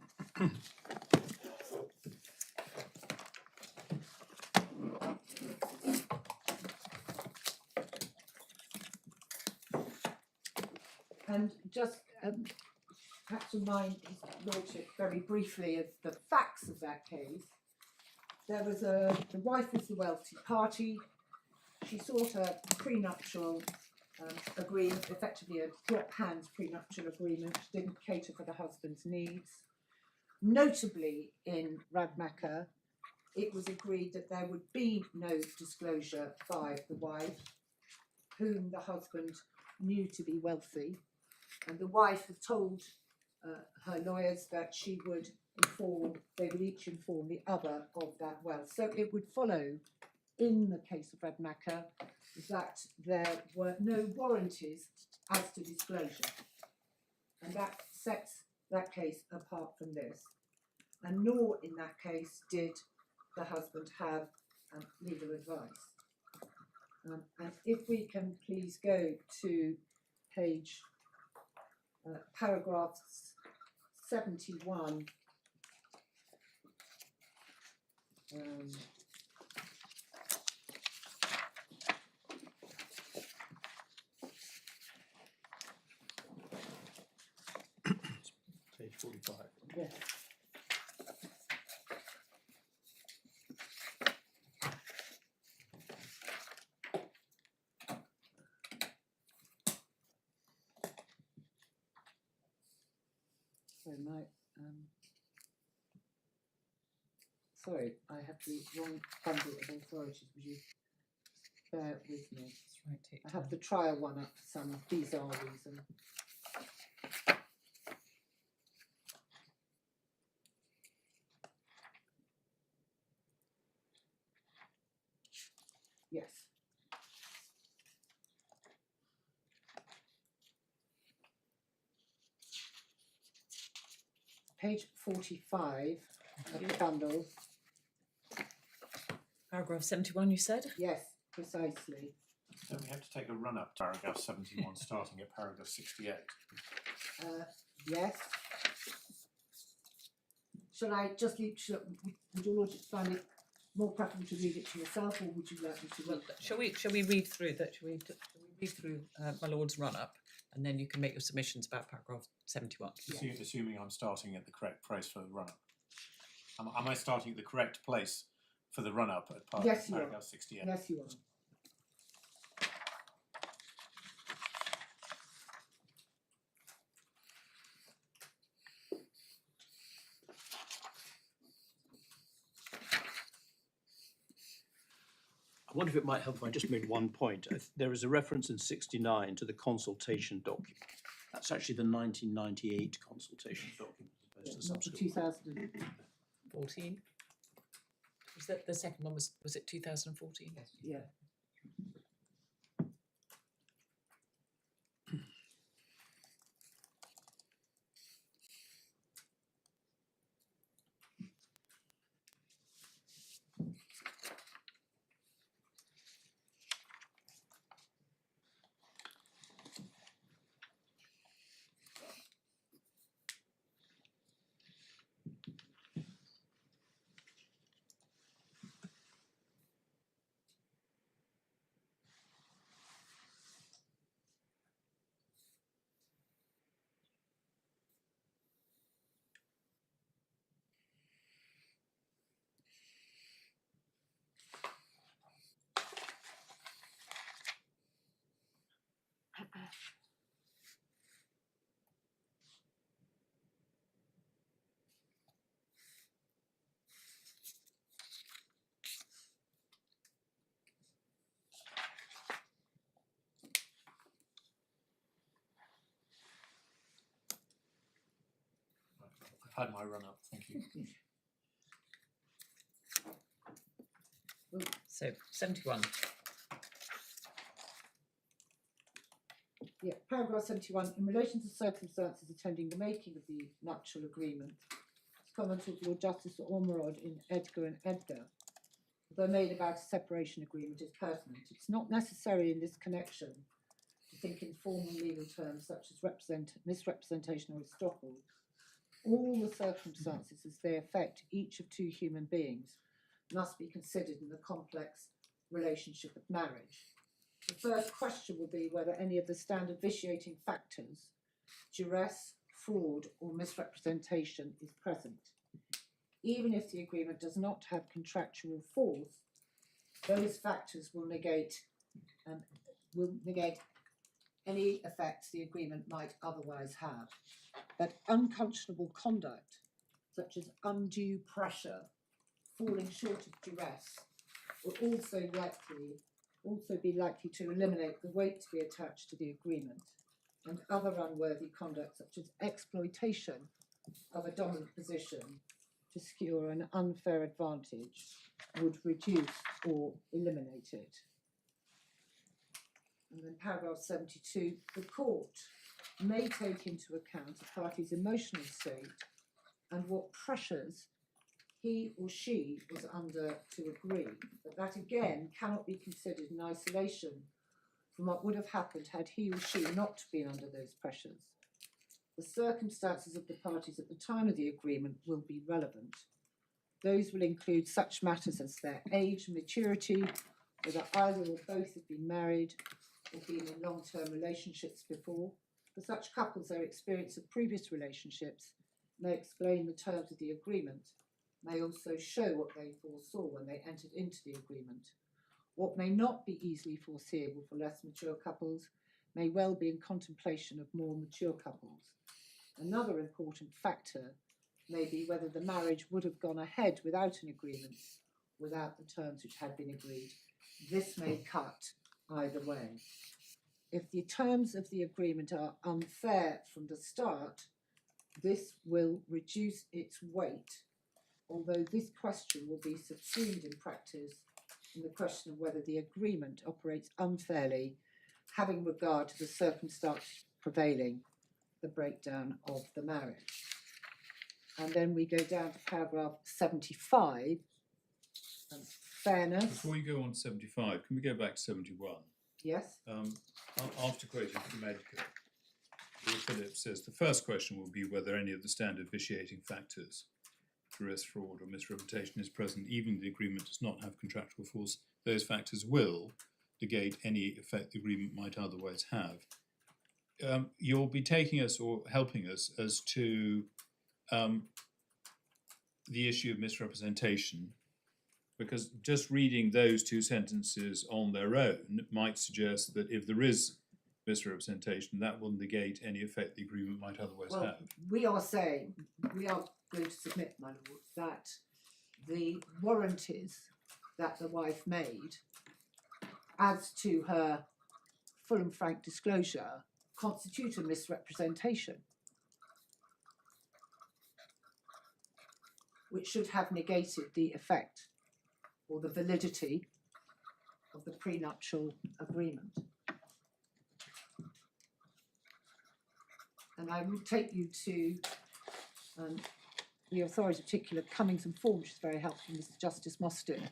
[SPEAKER 2] And just perhaps remind his lordship very briefly of the facts of that case. There was the wife was the wealthy party. She sought a prenuptial agreement, effectively a drop hands prenuptial agreement, didn't cater for the husband's needs. Notably in Radmacher, it was agreed that there would be no disclosure by the wife, whom the husband knew to be wealthy, and the wife had told her lawyers that she would they would each inform the other of that wealth. So it would follow in the case of Radmacher that there were no warranties as to disclosure, and that sets that case apart from this. And nor in that case did the husband have legal advice. And if we can please go to page paragraph 71.
[SPEAKER 4] Page 45.
[SPEAKER 2] Yes. So my sorry, I have the wrong bundle of authorities. Would you bear with me?
[SPEAKER 3] That's right, take
[SPEAKER 2] I have
[SPEAKER 3] time.
[SPEAKER 2] the trial one up for some bizarre reason. Yes. Page 45 of the bundle.
[SPEAKER 3] Paragraph 71, you said?
[SPEAKER 2] Yes, precisely.
[SPEAKER 4] Don't we have to take a run up to paragraph 71, starting at paragraph 68?
[SPEAKER 2] Yes. Shall I just leave? Would your lordship find it more preferable to read it to yourself, or would you like me to read it?
[SPEAKER 3] Shall we read through that? Shall we read through my lord's run up, and then you can make your submissions about paragraph 71.
[SPEAKER 4] Assuming I'm starting at the correct place for the run up. Am I starting at the correct place for the run up at
[SPEAKER 2] Yes, you are.
[SPEAKER 4] paragraph 68?
[SPEAKER 2] Yes, you are.
[SPEAKER 5] I wonder if it might help if I just made one point. There is a reference in 69 to the consultation document. That's actually the 1998 consultation document, as opposed to the
[SPEAKER 2] Not the
[SPEAKER 5] subsequent.
[SPEAKER 3] 14. Was that the second one? Was it 2014?
[SPEAKER 2] Yeah.
[SPEAKER 4] had my run up, thank you.
[SPEAKER 3] So 71.
[SPEAKER 2] Yeah, paragraph 71, in relation to circumstances attending the making of the nuptial agreement, it's commented Lord Justice Ormerod in Edgar and Edgar, though made about a separation agreement is pertinent. It's not necessary in this connection to think in formal legal terms such as misrepresentation or estoppel. All the circumstances as they affect each of two human beings must be considered in the complex relationship of marriage. The first question will be whether any of the standard vitiating factors, duress, fraud, or misrepresentation is present. Even if the agreement does not have contractual force, those factors will negate any effects the agreement might otherwise have. But unconscionable conduct, such as undue pressure, falling short of duress, will also be likely to eliminate the weight to be attached to the agreement, and other unworthy conduct such as exploitation of a dominant position to secure an unfair advantage would reduce or eliminate it. And then paragraph 72, the court may take into account a party's emotional state and what pressures he or she was under to agree, but that again cannot be considered in isolation from what would have happened had he or she not been under those pressures. The circumstances of the parties at the time of the agreement will be relevant. Those will include such matters as their age and maturity, whether either or both have been married or been in long-term relationships before. For such couples, their experience of previous relationships may explain the terms of the agreement, may also show what they foresaw when they entered into the agreement. What may not be easily foreseeable for less mature couples may well be in contemplation of more mature couples. Another important factor may be whether the marriage would have gone ahead without an agreement, without the terms which had been agreed. This may cut either way. If the terms of the agreement are unfair from the start, this will reduce its weight, although this question will be subsumed in practice in the question of whether the agreement operates unfairly, having regard to the circumstance prevailing, the breakdown of the marriage. And then we go down to paragraph 75, fairness.
[SPEAKER 6] Before you go on to 75, can we go back to 71?
[SPEAKER 2] Yes.
[SPEAKER 6] After quoting from Edgar, Lord Phillips says the first question will be whether any of the standard vitiating factors, duress, fraud, or misrepresentation is present, even if the agreement does not have contractual force. Those factors will negate any effect the agreement might otherwise have. You'll be taking us or helping us as to the issue of misrepresentation, because just reading those two sentences on their own might suggest that if there is misrepresentation, that will negate any effect the agreement might otherwise have.
[SPEAKER 2] We are saying, we are going to submit, my lord, that the warranties that the wife made as to her full and frank disclosure constitute a misrepresentation, which should have negated the effect or the validity of the prenuptial agreement. And I will take you to the authority, particular Cummings and Form, which is very helpful. Mr. Justice Mostyn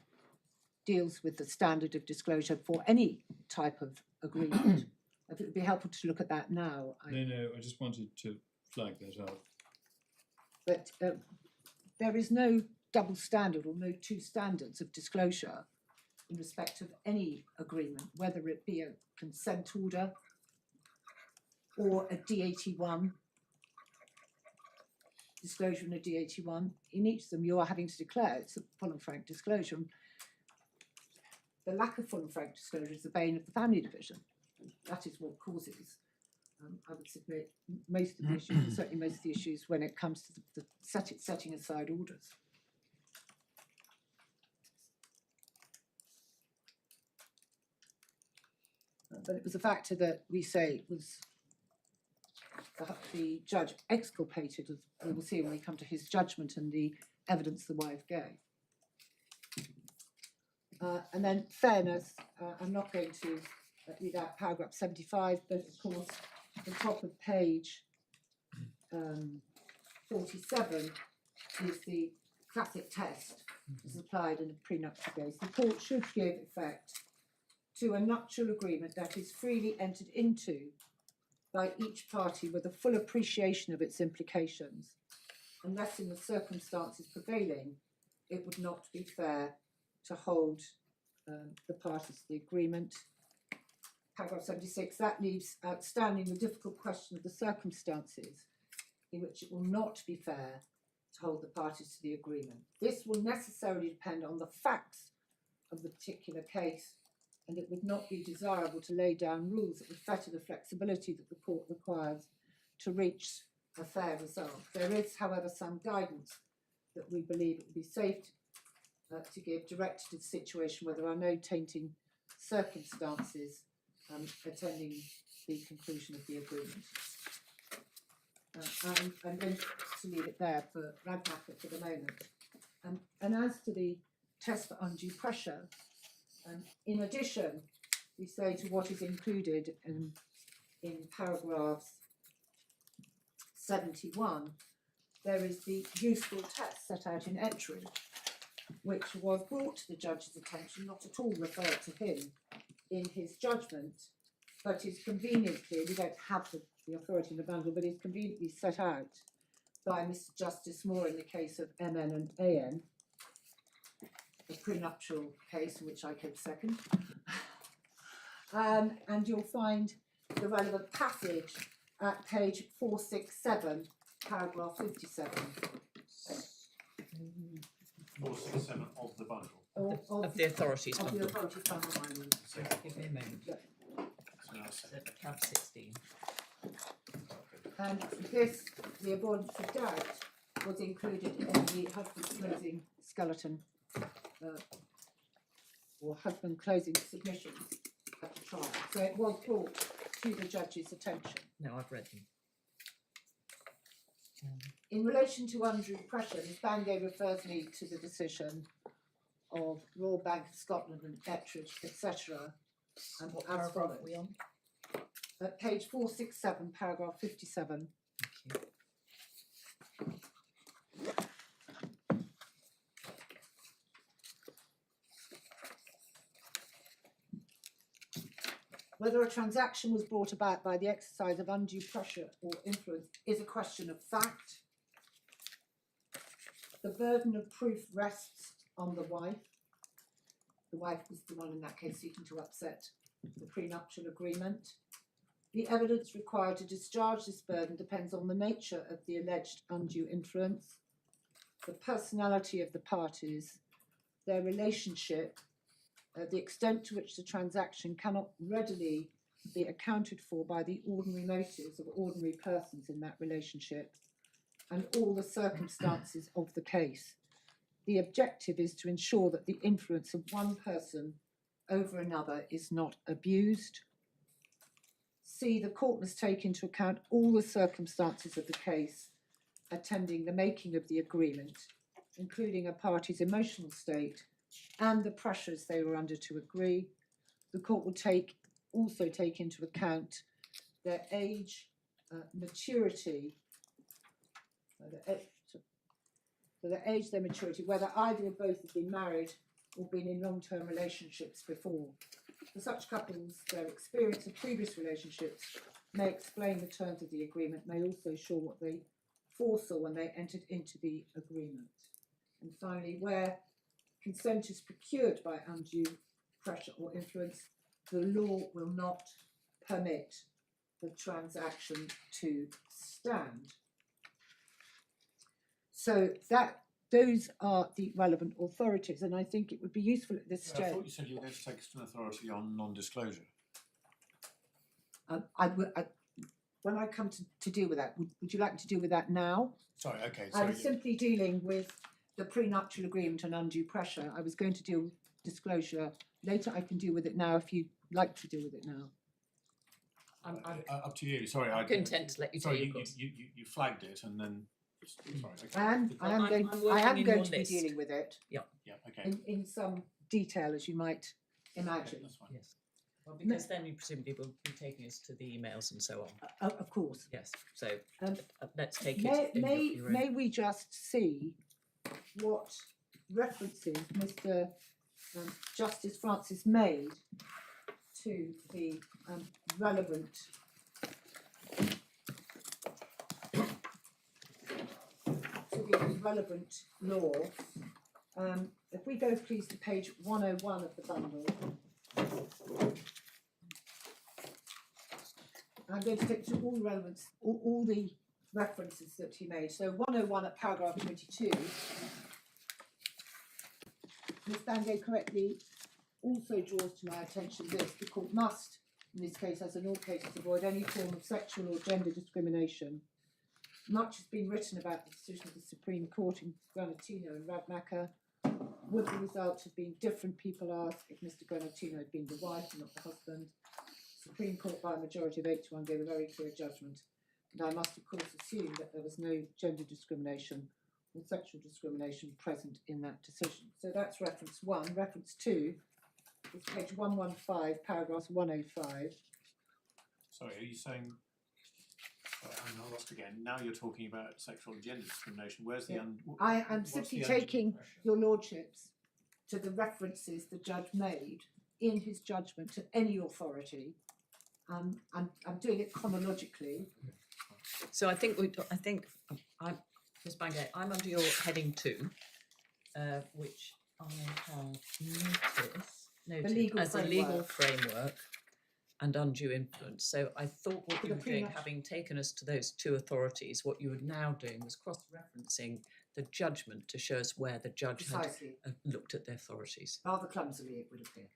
[SPEAKER 2] deals with the standard of disclosure for any type of agreement. I think it would be helpful to look at that now.
[SPEAKER 6] No, I just wanted to flag that up.
[SPEAKER 2] But there is no double standard or no two standards of disclosure in respect of any agreement, whether it be a consent order or a D81, disclosure in a D81. In each of them, you are having to declare it's a full and frank disclosure. The lack of full and frank disclosure is the bane of the family division. That is what causes, I would submit, most of the issues, and certainly most of the issues when it comes to the setting aside orders. But it was a factor that we say was the judge exculpated, as we will see when we come to his judgment and the evidence the wife gave. And then fairness, I'm not going to read out paragraph 75, but of course the top of page 47 is the classic test as applied in a prenuptial case. The court should give effect to a nuptial agreement that is freely entered into by each party with a full appreciation of its implications, unless in the circumstances prevailing it would not be fair to hold the parties to the agreement. Paragraph 76, that leaves outstanding the difficult question of the circumstances in which it will not be fair to hold the parties to the agreement. This will necessarily depend on the facts of the particular case, and it would not be desirable to lay down rules that would fetter the flexibility that the court requires to reach a fair result. There is, however, some guidance that we believe it would be safe to give directed to the situation where there are no tainting circumstances attending the conclusion of the agreement. I'm going to leave it there for Radmacher for the moment. And as to the test for undue pressure, in addition, we say to what is included in paragraphs 71, there is the useful test set out in Ettridge, which was brought to the judge's attention, not at all referred to him in his judgment, but is conveniently, we don't have the authority in the bundle, but is conveniently set out by Mr. Justice Moore in the case of MN and AN, a prenuptial case in which I came second. And you'll find the relevant passage at page 467, paragraph 57.
[SPEAKER 4] 467 of the bundle.
[SPEAKER 3] Of the authorities
[SPEAKER 2] Of the
[SPEAKER 3] bundle.
[SPEAKER 2] authority bundle, I mean.
[SPEAKER 3] So give me a moment.
[SPEAKER 2] Yeah.
[SPEAKER 3] So tab 16.
[SPEAKER 2] And this, the avoidance of doubt, was included in the husband closing skeleton or husband closing submissions at the trial. So it was brought to the judge's attention.
[SPEAKER 3] No, I've read them.
[SPEAKER 2] In relation to undue pressure, Ms Bangay refers me to the decision of Royal Bank of Scotland and Ettridge, etc. And
[SPEAKER 3] What
[SPEAKER 2] as
[SPEAKER 3] paragraph
[SPEAKER 2] follows.
[SPEAKER 3] are we on?
[SPEAKER 2] At page 467, paragraph 57.
[SPEAKER 3] Thank you.
[SPEAKER 2] Whether a transaction was brought about by the exercise of undue pressure or influence is a question of fact. The burden of proof rests on the wife. The wife was the one in that case seeking to upset the prenuptial agreement. The evidence required to discharge this burden depends on the nature of the alleged undue influence, the personality of the parties, their relationship, the extent to which the transaction cannot readily be accounted for by the ordinary motives of ordinary persons in that relationship, and all the circumstances of the case. The objective is to ensure that the influence of one person over another is not abused. C, the court must take into account all the circumstances of the case attending the making of the agreement, including a party's emotional state and the pressures they were under to agree. The court will also take into account their age, maturity, their age, their maturity, whether either or both have been married or been in long-term relationships before. For such couples, their experience of previous relationships may explain the terms of the agreement, may also show what they foresaw when they entered into the agreement. And finally, where consent is procured by undue pressure or influence, the law will not permit the transaction to stand. So those are the relevant authorities, and I think it would be useful at this
[SPEAKER 4] I
[SPEAKER 2] stage.
[SPEAKER 4] thought you said you were going to take us to an authority on non-disclosure.
[SPEAKER 2] When I come to deal with that, would you like me to deal with that now?
[SPEAKER 4] Sorry, okay.
[SPEAKER 2] I was simply dealing with the prenuptial agreement and undue pressure. I was going to deal with disclosure later. I can deal with it now if you'd like to deal with it now.
[SPEAKER 3] I'm
[SPEAKER 4] Up to you, sorry, I.
[SPEAKER 3] content to let you
[SPEAKER 4] Sorry,
[SPEAKER 3] take
[SPEAKER 4] you,
[SPEAKER 3] your
[SPEAKER 4] you, you, you flagged it and then, sorry, okay.
[SPEAKER 2] I am
[SPEAKER 3] I'm working in
[SPEAKER 2] going
[SPEAKER 3] your
[SPEAKER 2] to be
[SPEAKER 3] list.
[SPEAKER 2] dealing with it
[SPEAKER 4] Yeah, okay.
[SPEAKER 2] in some detail, as you might imagine.
[SPEAKER 4] That's fine.
[SPEAKER 3] Yes. Well, because then you presumably will be taking us to the emails and so on.
[SPEAKER 2] Of course.
[SPEAKER 3] Yes. So
[SPEAKER 2] Um,
[SPEAKER 3] let's take it.
[SPEAKER 2] May we just see what references Mr. Justice Francis made to the relevant law. If we go please to page 101 of the bundle. I'm going to take to all relevance, all the references that he made. So 101 at paragraph 22. Ms. Bangay correctly also draws to my attention this: the court must, in this case as in all cases, avoid any form of sexual or gender discrimination. Much has been written about the decision of the Supreme Court in Granatino and Radmacher. Would the result have been different, people ask, if Mr. Granatino had been the wife and not the husband? Supreme Court by a majority of 8-1 gave a very clear judgment, and I must of course assume that there was no gender discrimination or sexual discrimination present in that decision. So that's reference 1. Reference 2 is page 115, paragraph 105.
[SPEAKER 4] Sorry, are you saying, I'm lost again, now you're talking about sexual and gender discrimination, where's the,
[SPEAKER 2] I am
[SPEAKER 4] what's
[SPEAKER 2] simply
[SPEAKER 4] the
[SPEAKER 2] taking your lordships to the references the judge made in his judgment to any authority. I'm doing it chronologically.
[SPEAKER 3] So I think I'm Ms. Bangay, I'm under your heading 2, which I have noted
[SPEAKER 2] legal
[SPEAKER 3] as a legal
[SPEAKER 2] framework.
[SPEAKER 3] framework and undue influence. So I thought what
[SPEAKER 2] For
[SPEAKER 3] you
[SPEAKER 2] the
[SPEAKER 3] were doing,
[SPEAKER 2] prenup-
[SPEAKER 3] having taken us to those 2 authorities, what you were now doing was cross-referencing the judgment to show us where the judge
[SPEAKER 2] Precisely.
[SPEAKER 3] had looked at the authorities.
[SPEAKER 2] Rather clumsily, it would appear.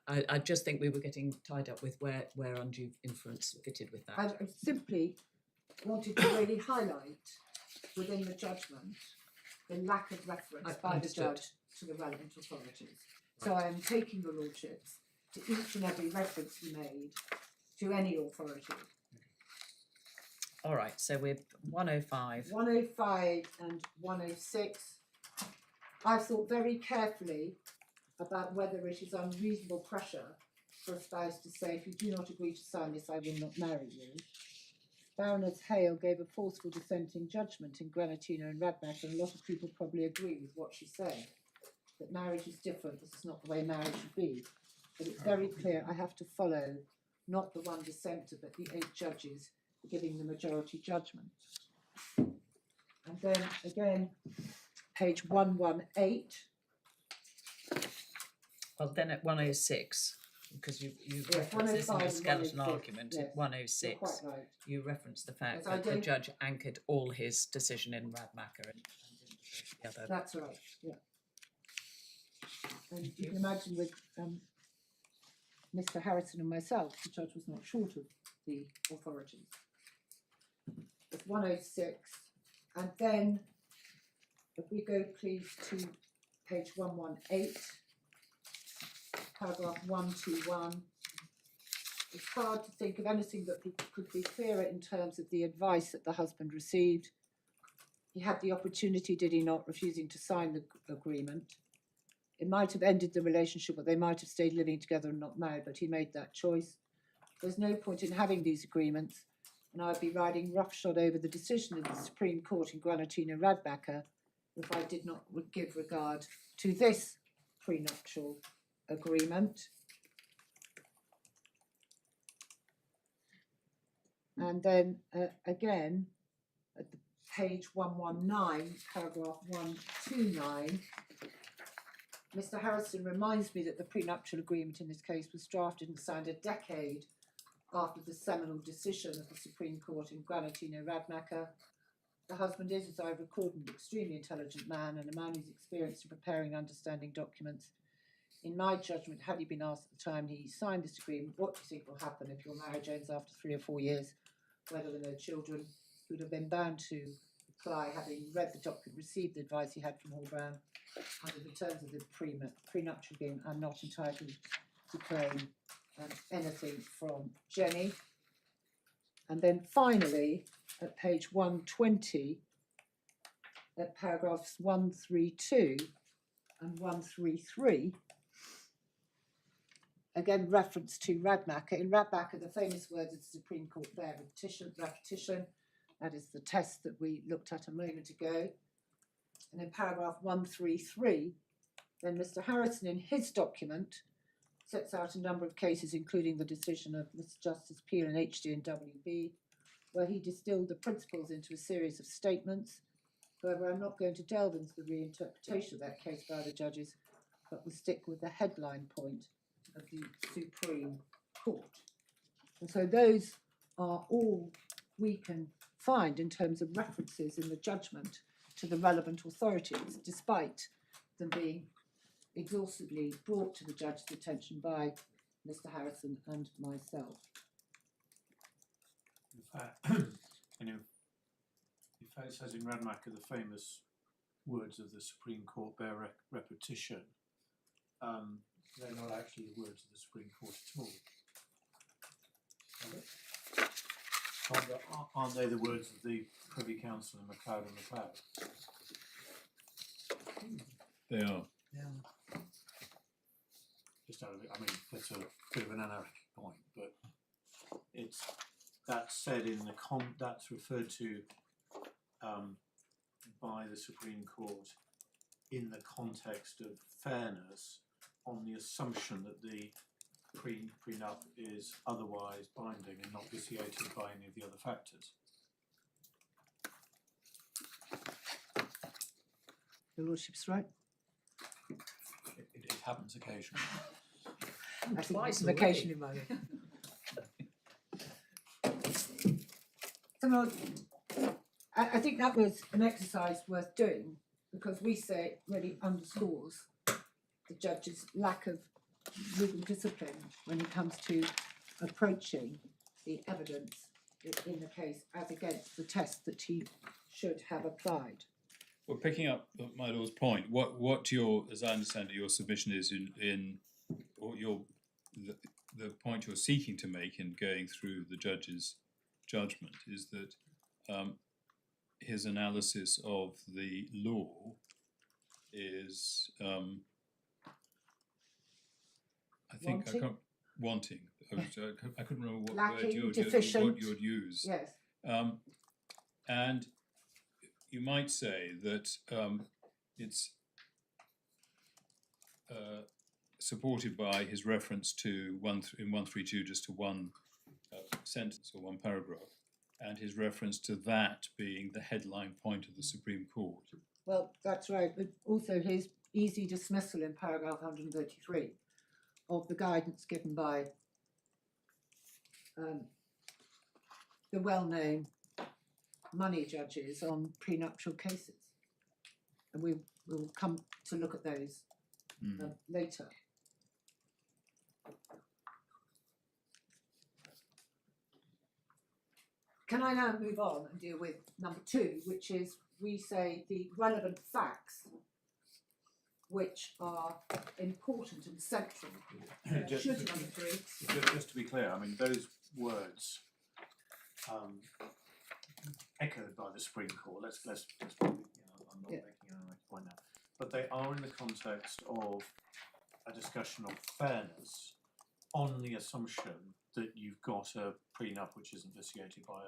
[SPEAKER 3] I just think we were getting tied up with where undue influence fitted with that.
[SPEAKER 2] I simply wanted to really highlight within the judgment the lack of reference by the
[SPEAKER 3] Understood.
[SPEAKER 2] judge to the relevant authorities. So I am taking your lordships to each and every reference he made to any authority.
[SPEAKER 3] All right, so we're 105.
[SPEAKER 2] 105 and 106. I've thought very carefully about whether it is unreasonable pressure for a spouse to say, if you do not agree to sign this, I will not marry you. Baroness Hale gave a forceful dissenting judgment in Granatino and Radmacher, and a lot of people probably agree with what she said, that marriage is different, this is not the way marriage should be. But it's very clear I have to follow not the one dissenter, but the 8 judges giving the majority judgment. And then again, page 118.
[SPEAKER 3] Well, then at 106, because you
[SPEAKER 2] Yes,
[SPEAKER 3] referenced this in
[SPEAKER 2] 105
[SPEAKER 3] your
[SPEAKER 2] and
[SPEAKER 3] skeleton
[SPEAKER 2] 106,
[SPEAKER 3] argument,
[SPEAKER 2] yes,
[SPEAKER 3] at 106,
[SPEAKER 2] You're quite right.
[SPEAKER 3] you referenced the fact
[SPEAKER 2] Yes, I
[SPEAKER 3] that the
[SPEAKER 2] don't-
[SPEAKER 3] judge anchored all his decision in Radmacher and didn't go to the other.
[SPEAKER 2] That's right, yeah. And you can imagine with Mr. Harrison and myself, the judge was not short of the authorities. It's 106, and then if we go please to page 118, paragraph 121. It's hard to think of anything that could be clearer in terms of the advice that the husband received. He had the opportunity, did he not, refusing to sign the agreement. It might have ended the relationship, or they might have stayed living together and not married, but he made that choice. There's no point in having these agreements, and I'd be riding roughshod over the decision of the Supreme Court in Granatino Radmacher if I did not give regard to this prenuptial agreement. And then again, at the page 119, paragraph 129, Mr. Harrison reminds me that the prenuptial agreement in this case was drafted and signed a decade after the seminal decision of the Supreme Court in Granatino Radmacher. The husband is, as I record, an extremely intelligent man and a man who's experienced in preparing and understanding documents. In my judgment, had he been asked at the time he signed this agreement, what do you think will happen if your marriage ends after 3 or 4 years, whether with no children, he would have been bound to reply, having read the document, received the advice he had from Hall Brown, under the terms of the prenuptial agreement, I'm not entitled to claim anything from Jenny. And then finally, at page 120, at paragraphs 132 and 133, again reference to Radmacher. In Radmacher, the famous words of the Supreme Court there, repetition, that is the test that we looked at a moment ago. And in paragraph 133, then Mr. Harrison in his document sets out a number of cases, including the decision of Mr. Justice Peel and HD and WB, where he distilled the principles into a series of statements. However, I'm not going to delve into the reinterpretation of that case by the judges, but will stick with the headline point of the Supreme Court. And so those are all we can find in terms of references in the judgment to the relevant authorities, despite them being exhaustively brought to the judge's attention by Mr. Harrison and myself.
[SPEAKER 4] In fact, it says in Radmacher the famous words of the Supreme Court bear repetition. They're not actually the words of the Supreme Court at all. Aren't they the words of the Privy Council and MacLeod and MacLeod?
[SPEAKER 6] They are.
[SPEAKER 3] Yeah.
[SPEAKER 4] Just out of it, I mean, that's a bit of an anarchic point, but that's said in the that's referred to by the Supreme Court in the context of fairness, on the assumption that the prenup is otherwise binding and not vitiated by any of the other factors.
[SPEAKER 2] Your Lordship's right.
[SPEAKER 4] It happens occasionally.
[SPEAKER 2] I think
[SPEAKER 3] Twice
[SPEAKER 2] it's an
[SPEAKER 3] already.
[SPEAKER 2] occasion in my life. So, I think that was an exercise worth doing, because we say it really underscores the judge's lack of legal discipline when it comes to approaching the evidence in the case as against the test that he should have applied.
[SPEAKER 6] Well, picking up my Lord's point, what your, as I understand it, your submission is or the point you're seeking to make in going through the judge's judgment is that his analysis of the law is, I think, wanting. I couldn't remember what
[SPEAKER 2] Lacking,
[SPEAKER 6] word what
[SPEAKER 2] deficient.
[SPEAKER 6] you'd use.
[SPEAKER 2] Yes.
[SPEAKER 6] And you might say that it's supported by his reference to in 132 just to one sentence or one paragraph, and his reference to that being the headline point of the Supreme Court.
[SPEAKER 2] Well, that's right, but also his easy dismissal in paragraph 133 of the guidance given by the well-known money judges on prenuptial cases. And we will come to look at those later. Can I now move on and deal with number 2, which is, we say, the relevant facts which are important and central. Should number 3.
[SPEAKER 4] Just to be clear, I mean, those words echoed by the Supreme Court. Let's I'm not making a point now, but they are in the context of a discussion of fairness on the assumption that you've got a prenup which isn't vitiated by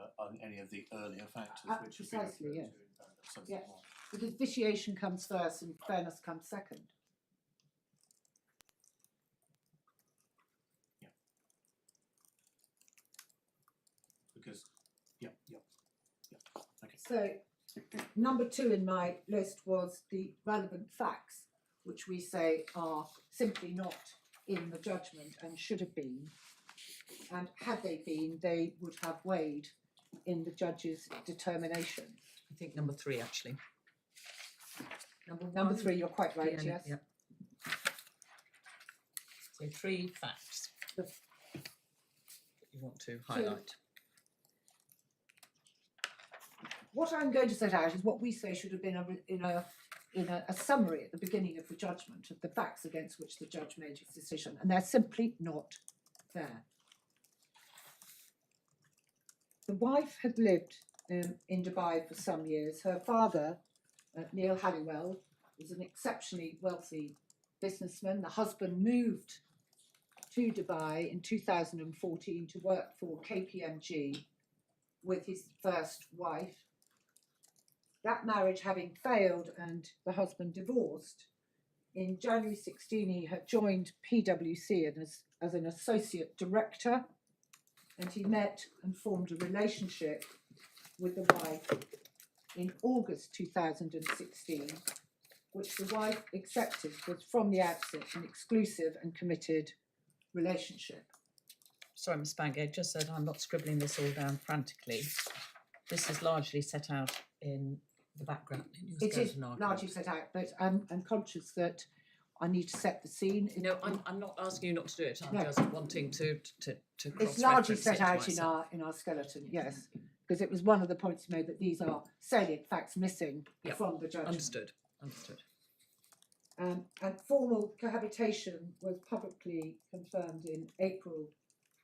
[SPEAKER 4] any of the earlier factors, which have been
[SPEAKER 2] precisely,
[SPEAKER 4] referred
[SPEAKER 2] yeah.
[SPEAKER 4] to in
[SPEAKER 2] Yeah.
[SPEAKER 4] more.
[SPEAKER 2] Because vitiation comes first and fairness comes second.
[SPEAKER 4] Yeah. Because, yeah. Okay.
[SPEAKER 2] So, number 2 in my list was the relevant facts, which we say are simply not in the judgment and should have been. And had they been, they would have weighed in the judge's determination.
[SPEAKER 3] I think number 3 actually.
[SPEAKER 2] Number 3, you're quite right,
[SPEAKER 3] Yeah,
[SPEAKER 2] yes.
[SPEAKER 3] yeah. So 3 facts that you want to highlight.
[SPEAKER 2] What I'm going to set out is what we say should have been in a summary at the beginning of the judgment of the facts against which the judge made his decision, and they're simply not affair. The wife had lived in Dubai for some years. Her father, Neil Helliwell, was an exceptionally wealthy businessman. The husband moved to Dubai in 2014 to work for KPMG with his first wife. That marriage having failed and the husband divorced, in January 16 he had joined PwC as an associate director, and he met and formed a relationship with the wife in August 2016, which the wife accepted was from the outset an exclusive and committed relationship.
[SPEAKER 3] Sorry, Miss Bangate, just so that I'm not scribbling this all down frantically. This is largely set out in the background. In your
[SPEAKER 2] It is
[SPEAKER 3] skeleton argument.
[SPEAKER 2] largely set out, but I'm conscious that I need to set the scene.
[SPEAKER 3] No, I'm not asking you not to do it. I'm
[SPEAKER 2] No.
[SPEAKER 3] just wanting to
[SPEAKER 2] It's largely
[SPEAKER 3] cross-reference
[SPEAKER 2] set
[SPEAKER 3] it to
[SPEAKER 2] out
[SPEAKER 3] myself.
[SPEAKER 2] in our skeleton, yes, because it was one of the points made that these are salient facts missing
[SPEAKER 3] Yep.
[SPEAKER 2] from the judgment.
[SPEAKER 3] Understood.
[SPEAKER 2] And formal cohabitation was publicly confirmed in April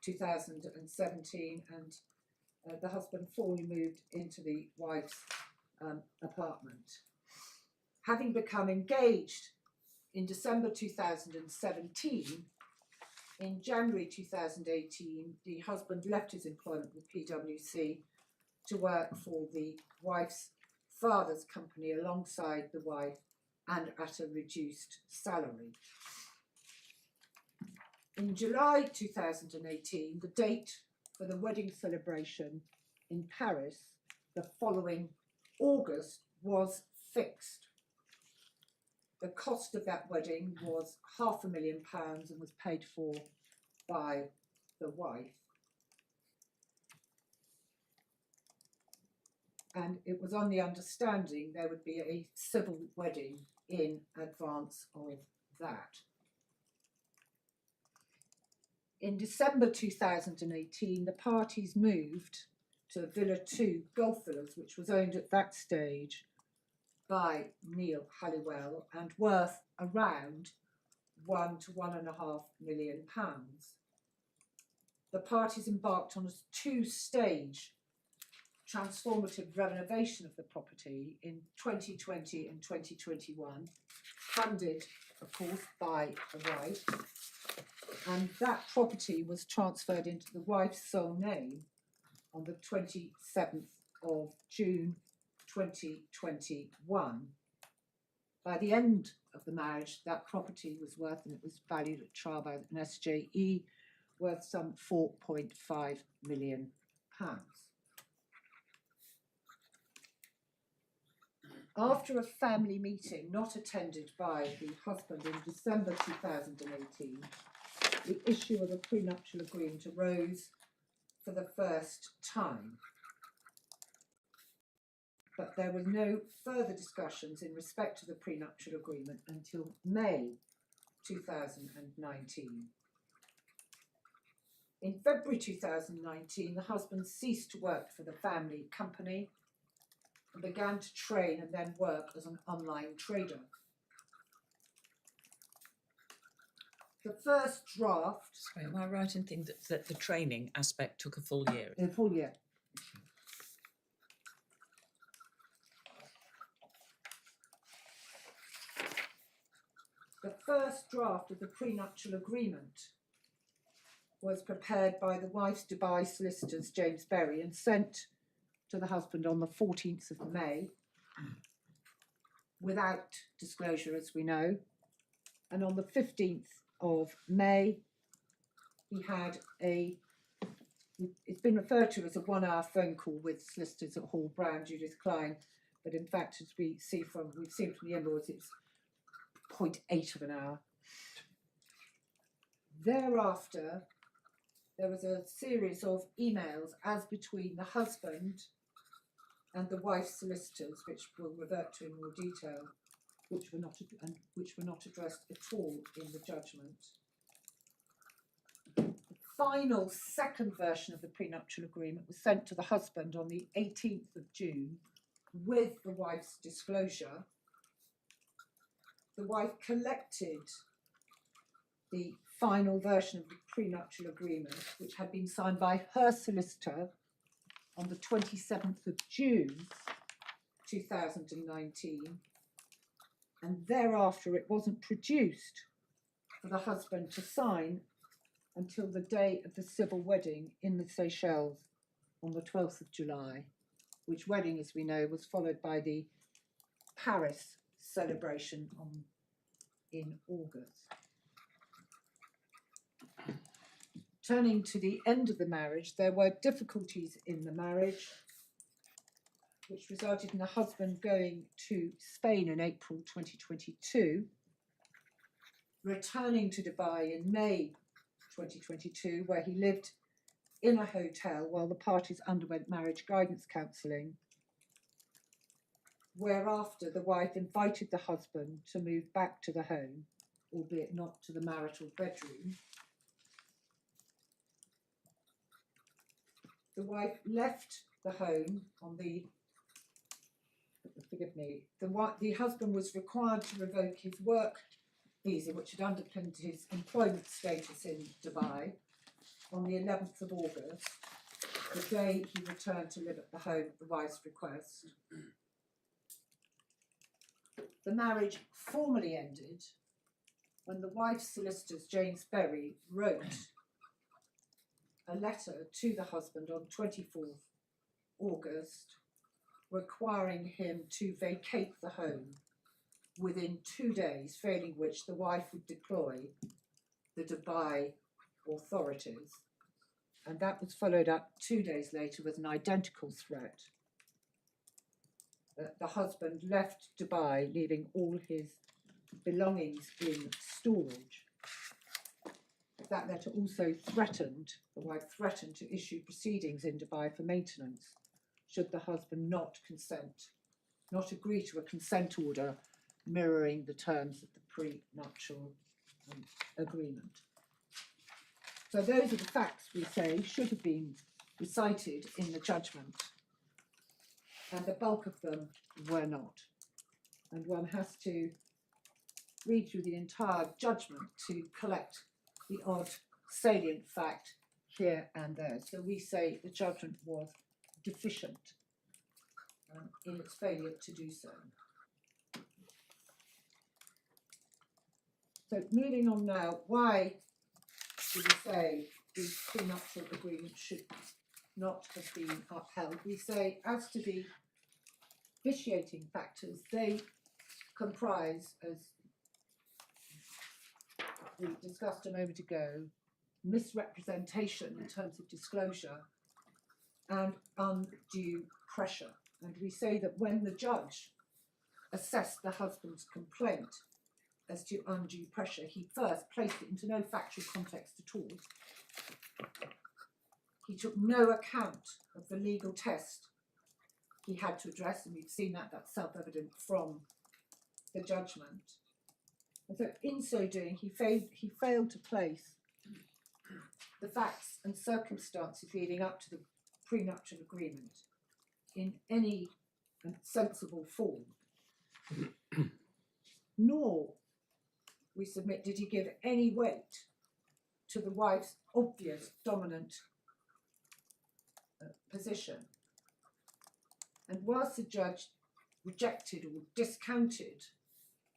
[SPEAKER 2] 2017, and the husband formally moved into the wife's apartment. Having become engaged in December 2017, in January 2018, the husband left his employment with PwC to work for the wife's father's company alongside the wife and at a reduced salary. In July 2018, the date for the wedding celebration in Paris, the following August, was fixed. The cost of that wedding was £500,000 and was paid for by the wife. And it was on the understanding there would be a civil wedding in advance of that. In December 2018, the parties moved to Villa 2 Golf Villas, which was owned at that stage by Neil Helliwell and worth around £1 to £1.5 million. The parties embarked on a two-stage transformative renovation of the property in 2020 and 2021, funded, of course, by the wife, and that property was transferred into the wife's sole name on the 27th of June 2021. By the end of the marriage, that property was worth, and it was valued at trial by an SJE, worth some £4.5 million. After a family meeting not attended by the husband in December 2018, the issue of a prenuptial agreement arose for the first time. But there were no further discussions in respect to the prenuptial agreement until May 2019. In February 2019, the husband ceased to work for the family company and began to train and then work as an online trader. The first draft...
[SPEAKER 3] Sorry, am I right in thinking that the training aspect took a full year?
[SPEAKER 2] A full year. The first draft of the prenuptial agreement was prepared by the wife's Dubai solicitors, James Berry, and sent to the husband on the 14th of May, without disclosure, as we know. And on the 15th of May, he had it's been referred to as a 1-hour phone call with solicitors at Hall Brown, Judith Klein, but in fact, as we've seen from the invoice, it's 0.8 of an hour. Thereafter, there was a series of emails as between the husband and the wife's solicitors, which we'll revert to in more detail, which were not addressed at all in the judgment. The final second version of the prenuptial agreement was sent to the husband on the 18th of June with the wife's disclosure. The wife collected the final version of the prenuptial agreement, which had been signed by her solicitor on the 27th of June 2019, and thereafter it wasn't produced for the husband to sign until the day of the civil wedding in the Seychelles on the 12th of July, which wedding, as we know, was followed by the Paris celebration in August. Turning to the end of the marriage, there were difficulties in the marriage, which resulted in the husband going to Spain in April 2022, returning to Dubai in May 2022, where he lived in a hotel while the parties underwent marriage guidance counselling, whereafter the wife invited the husband to move back to the home, albeit not to the marital bedroom. The wife left the home on the, the husband was required to revoke his work visa, which had underpinned his employment status in Dubai, on the 11th of August, the day he returned to live at the home at the wife's request. The marriage formally ended when the wife's solicitors, James Berry, wrote a letter to the husband on 24th August requiring him to vacate the home within 2 days, failing which the wife would deploy the Dubai authorities. And that was followed up 2 days later with an identical threat. The husband left Dubai, leaving all his belongings in storage. That letter also threatened, the wife threatened to issue proceedings in Dubai for maintenance should the husband not agree to a consent order mirroring the terms of the prenuptial agreement. So those are the facts we say should have been recited in the judgment, and the bulk of them were not. And one has to read through the entire judgment to collect the odd salient fact here and there. So we say the judgment was deficient in its failure to do so. So moving on now, why do we say the prenuptial agreement should not have been upheld? We say as to the vitiating factors, they comprise, as we discussed a moment ago, misrepresentation in terms of disclosure and undue pressure. And we say that when the judge assessed the husband's complaint as to undue pressure, he first placed it into no factual context at all. He took no account of the legal test he had to address, and we've seen that that's self-evident from the judgment. And so in so doing, he failed to place the facts and circumstances leading up to the prenuptial agreement in any sensible form. Nor, we submit, did he give any weight to the wife's obvious dominant position. And whilst the judge rejected or discounted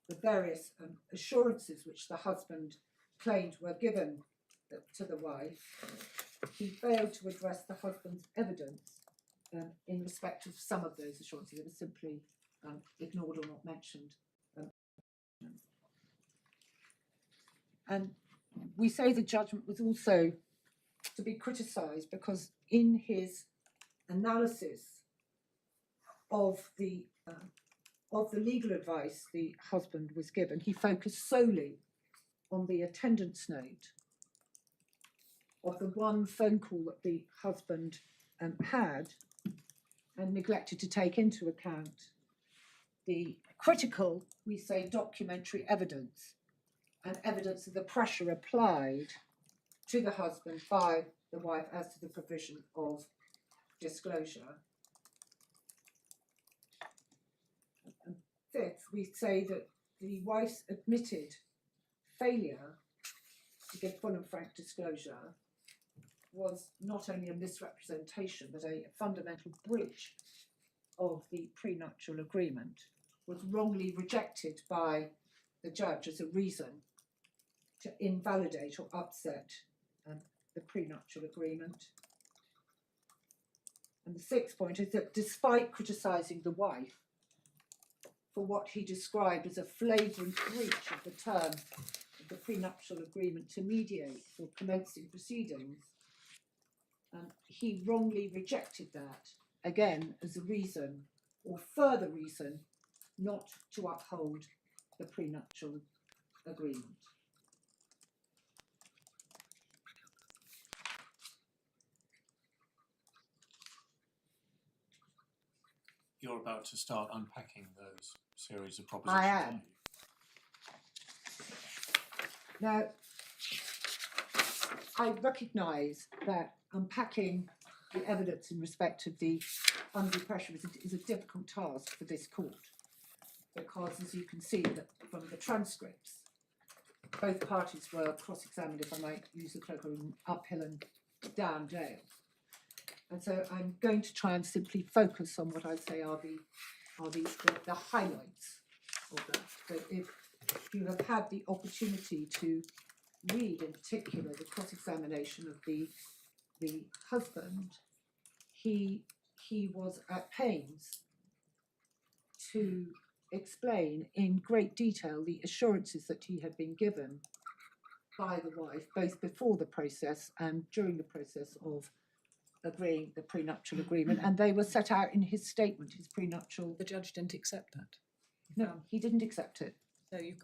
[SPEAKER 2] the various assurances which the husband claimed were given to the wife, he failed to address the husband's evidence in respect of some of those assurances. It was simply ignored or not mentioned. And we say the judgment was also to be criticised because in his analysis of the legal advice the husband was given, he focused solely on the attendance note of the one phone call that the husband had, and neglected to take into account the critical, we say, documentary evidence and evidence of the pressure applied to the husband by the wife as to the provision of disclosure. And fifth, we say that the wife's admitted failure to give full and frank disclosure, was not only a misrepresentation but a fundamental breach of the prenuptial agreement, was wrongly rejected by the judge as a reason to invalidate or upset the prenuptial agreement. And the sixth point is that despite criticising the wife for what he described as a flagrant breach of the terms of the prenuptial agreement to mediate for commencing proceedings, he wrongly rejected that, again, as a reason or further reason not to uphold the prenuptial agreement.
[SPEAKER 4] You're about to start unpacking those series of propositions.
[SPEAKER 2] I am.
[SPEAKER 4] aren't you?
[SPEAKER 2] Now, I recognise that unpacking the evidence in respect of the undue pressure is a difficult task for this court, because, as you can see that from the transcripts, both parties were cross-examined, if I might use the colloquial, uphill and down dale. And so I'm going to try and simply focus on what I say are the highlights of that. So if you have had the opportunity to read in particular the cross-examination of the husband, he was at pains to explain in great detail the assurances that he had been given by the wife, both before the process and during the process of agreeing the prenuptial agreement, and they were set out in his statement, his prenuptial.
[SPEAKER 3] The judge didn't accept that.
[SPEAKER 2] No, he didn't accept it.
[SPEAKER 3] No, you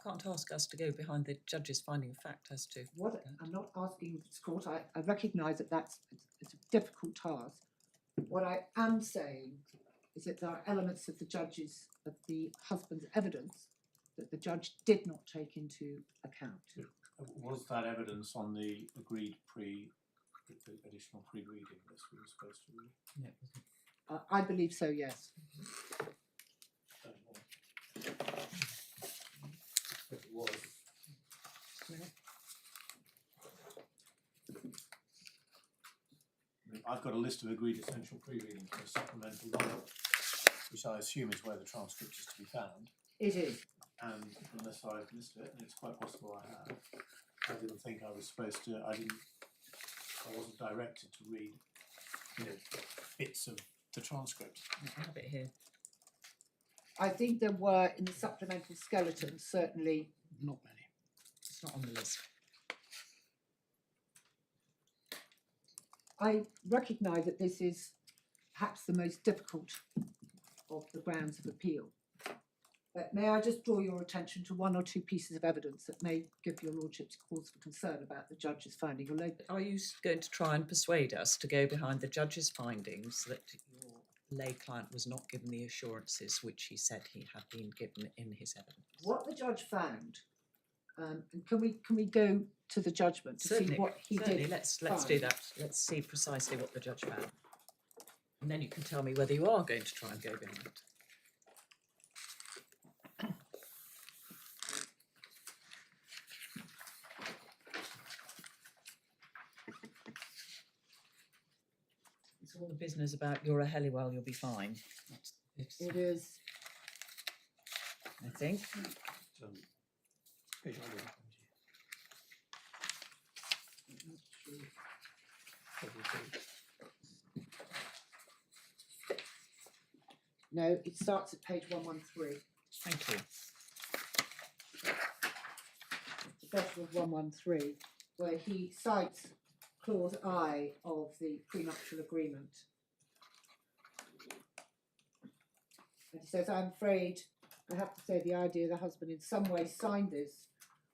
[SPEAKER 3] can't ask us to go behind the judge's finding of fact as to
[SPEAKER 2] What I'm not asking this court, I recognise that it's a difficult task. What I am saying is that there are elements of the husband's evidence that the judge did not take into account.
[SPEAKER 4] Was that evidence on the agreed the additional pre-reading list we were supposed to read?
[SPEAKER 3] Yeah.
[SPEAKER 2] I believe so, yes.
[SPEAKER 4] Don't know. If it was. I mean, I've got a list of agreed essential pre-readings for a supplemental novel, which I assume is where the transcript is to be found.
[SPEAKER 2] It is.
[SPEAKER 4] And unless I've missed it, and it's quite possible I have, I didn't think I was supposed to. I wasn't directed to read, bits of the transcript.
[SPEAKER 3] I have it here.
[SPEAKER 2] I think there were in the supplemental skeleton, certainly.
[SPEAKER 5] Not many.
[SPEAKER 3] It's not on the list.
[SPEAKER 2] I recognise that this is perhaps the most difficult of the grounds of appeal. But may I just draw your attention to one or two pieces of evidence that may give your lordships cause for concern about the judge's finding?
[SPEAKER 3] Are you going to try and persuade us to go behind the judge's findings that your lay client was not given the assurances which he said he had been given in his evidence?
[SPEAKER 2] What the judge found, and can we go to the judgment to see what he did?
[SPEAKER 3] Let's
[SPEAKER 2] find?
[SPEAKER 3] do that. Let's see precisely what the judge found, and then you can tell me whether you are going to try and go behind it. It's all the business about you're a Helliwell, you'll be fine.
[SPEAKER 2] It is.
[SPEAKER 3] I think.
[SPEAKER 5] Page 120.
[SPEAKER 2] No, it starts at page 113.
[SPEAKER 3] Thank you.
[SPEAKER 2] The bottom of 113, where he cites clause I of the prenuptial agreement. And he says, I'm afraid, I have to say, the idea the husband in some way signed this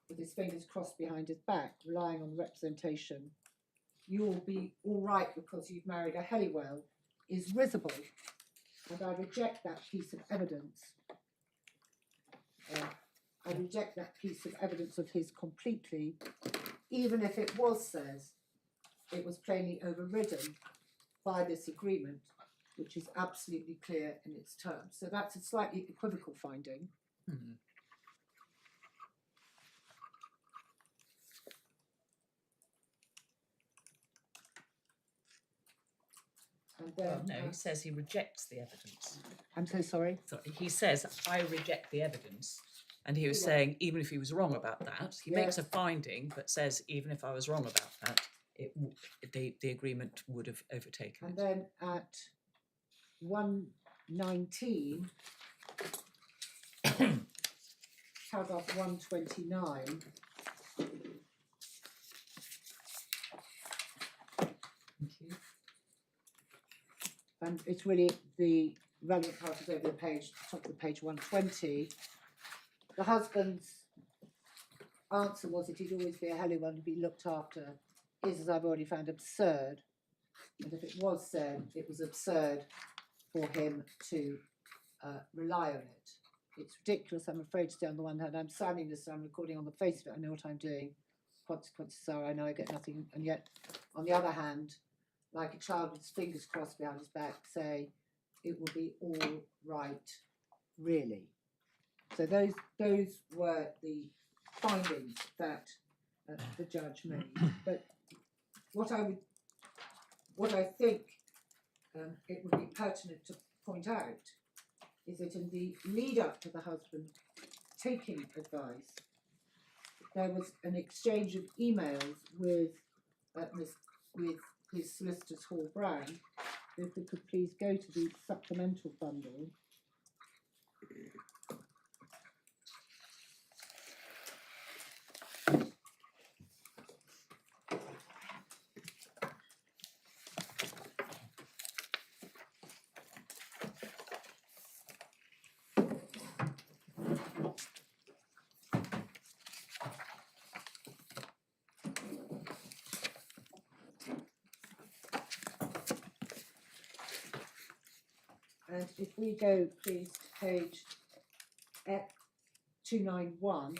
[SPEAKER 2] with his fingers crossed behind his back, relying on the representation, you'll be all right because you've married a Helliwell, is risible, and I reject that piece of evidence. I reject that piece of evidence of his completely, even if it says it was plainly overridden by this agreement, which is absolutely clear in its terms. So that's a slightly equivocal finding.
[SPEAKER 3] Mm-hmm.
[SPEAKER 2] And
[SPEAKER 3] Well,
[SPEAKER 2] then,
[SPEAKER 3] no, he says he rejects the evidence.
[SPEAKER 2] I'm so sorry.
[SPEAKER 3] Sorry, he says, I reject the evidence. And he was
[SPEAKER 2] Yeah.
[SPEAKER 3] saying, even if he was wrong about that, he makes a
[SPEAKER 2] Yes.
[SPEAKER 3] finding, but says, even if I was wrong about that, the agreement would have overtaken
[SPEAKER 2] And
[SPEAKER 3] it.
[SPEAKER 2] then at 119, paragraph 129,
[SPEAKER 3] Thank you.
[SPEAKER 2] and it's really the relevant part is over the page, top of the page 120. The husband's answer was that he'd always be a Helliwell to be looked after, is, as I've already found, absurd. And if it was said, it was absurd for him to rely on it. It's ridiculous, I'm afraid to say, on the one hand. I'm signing this, I'm recording on the face of it, I know what I'm doing. Consequences are, I know I get nothing, and yet, on the other hand, like a child with his fingers crossed behind his back, say, it will be all right, really. So those were the findings that the judge made. But what I think it would be pertinent to point out is that in the lead up to the husband taking advice, there was an exchange of emails with his solicitors Hall Brown. If we could please go to the supplemental bundle. And if we go, please, to page 291.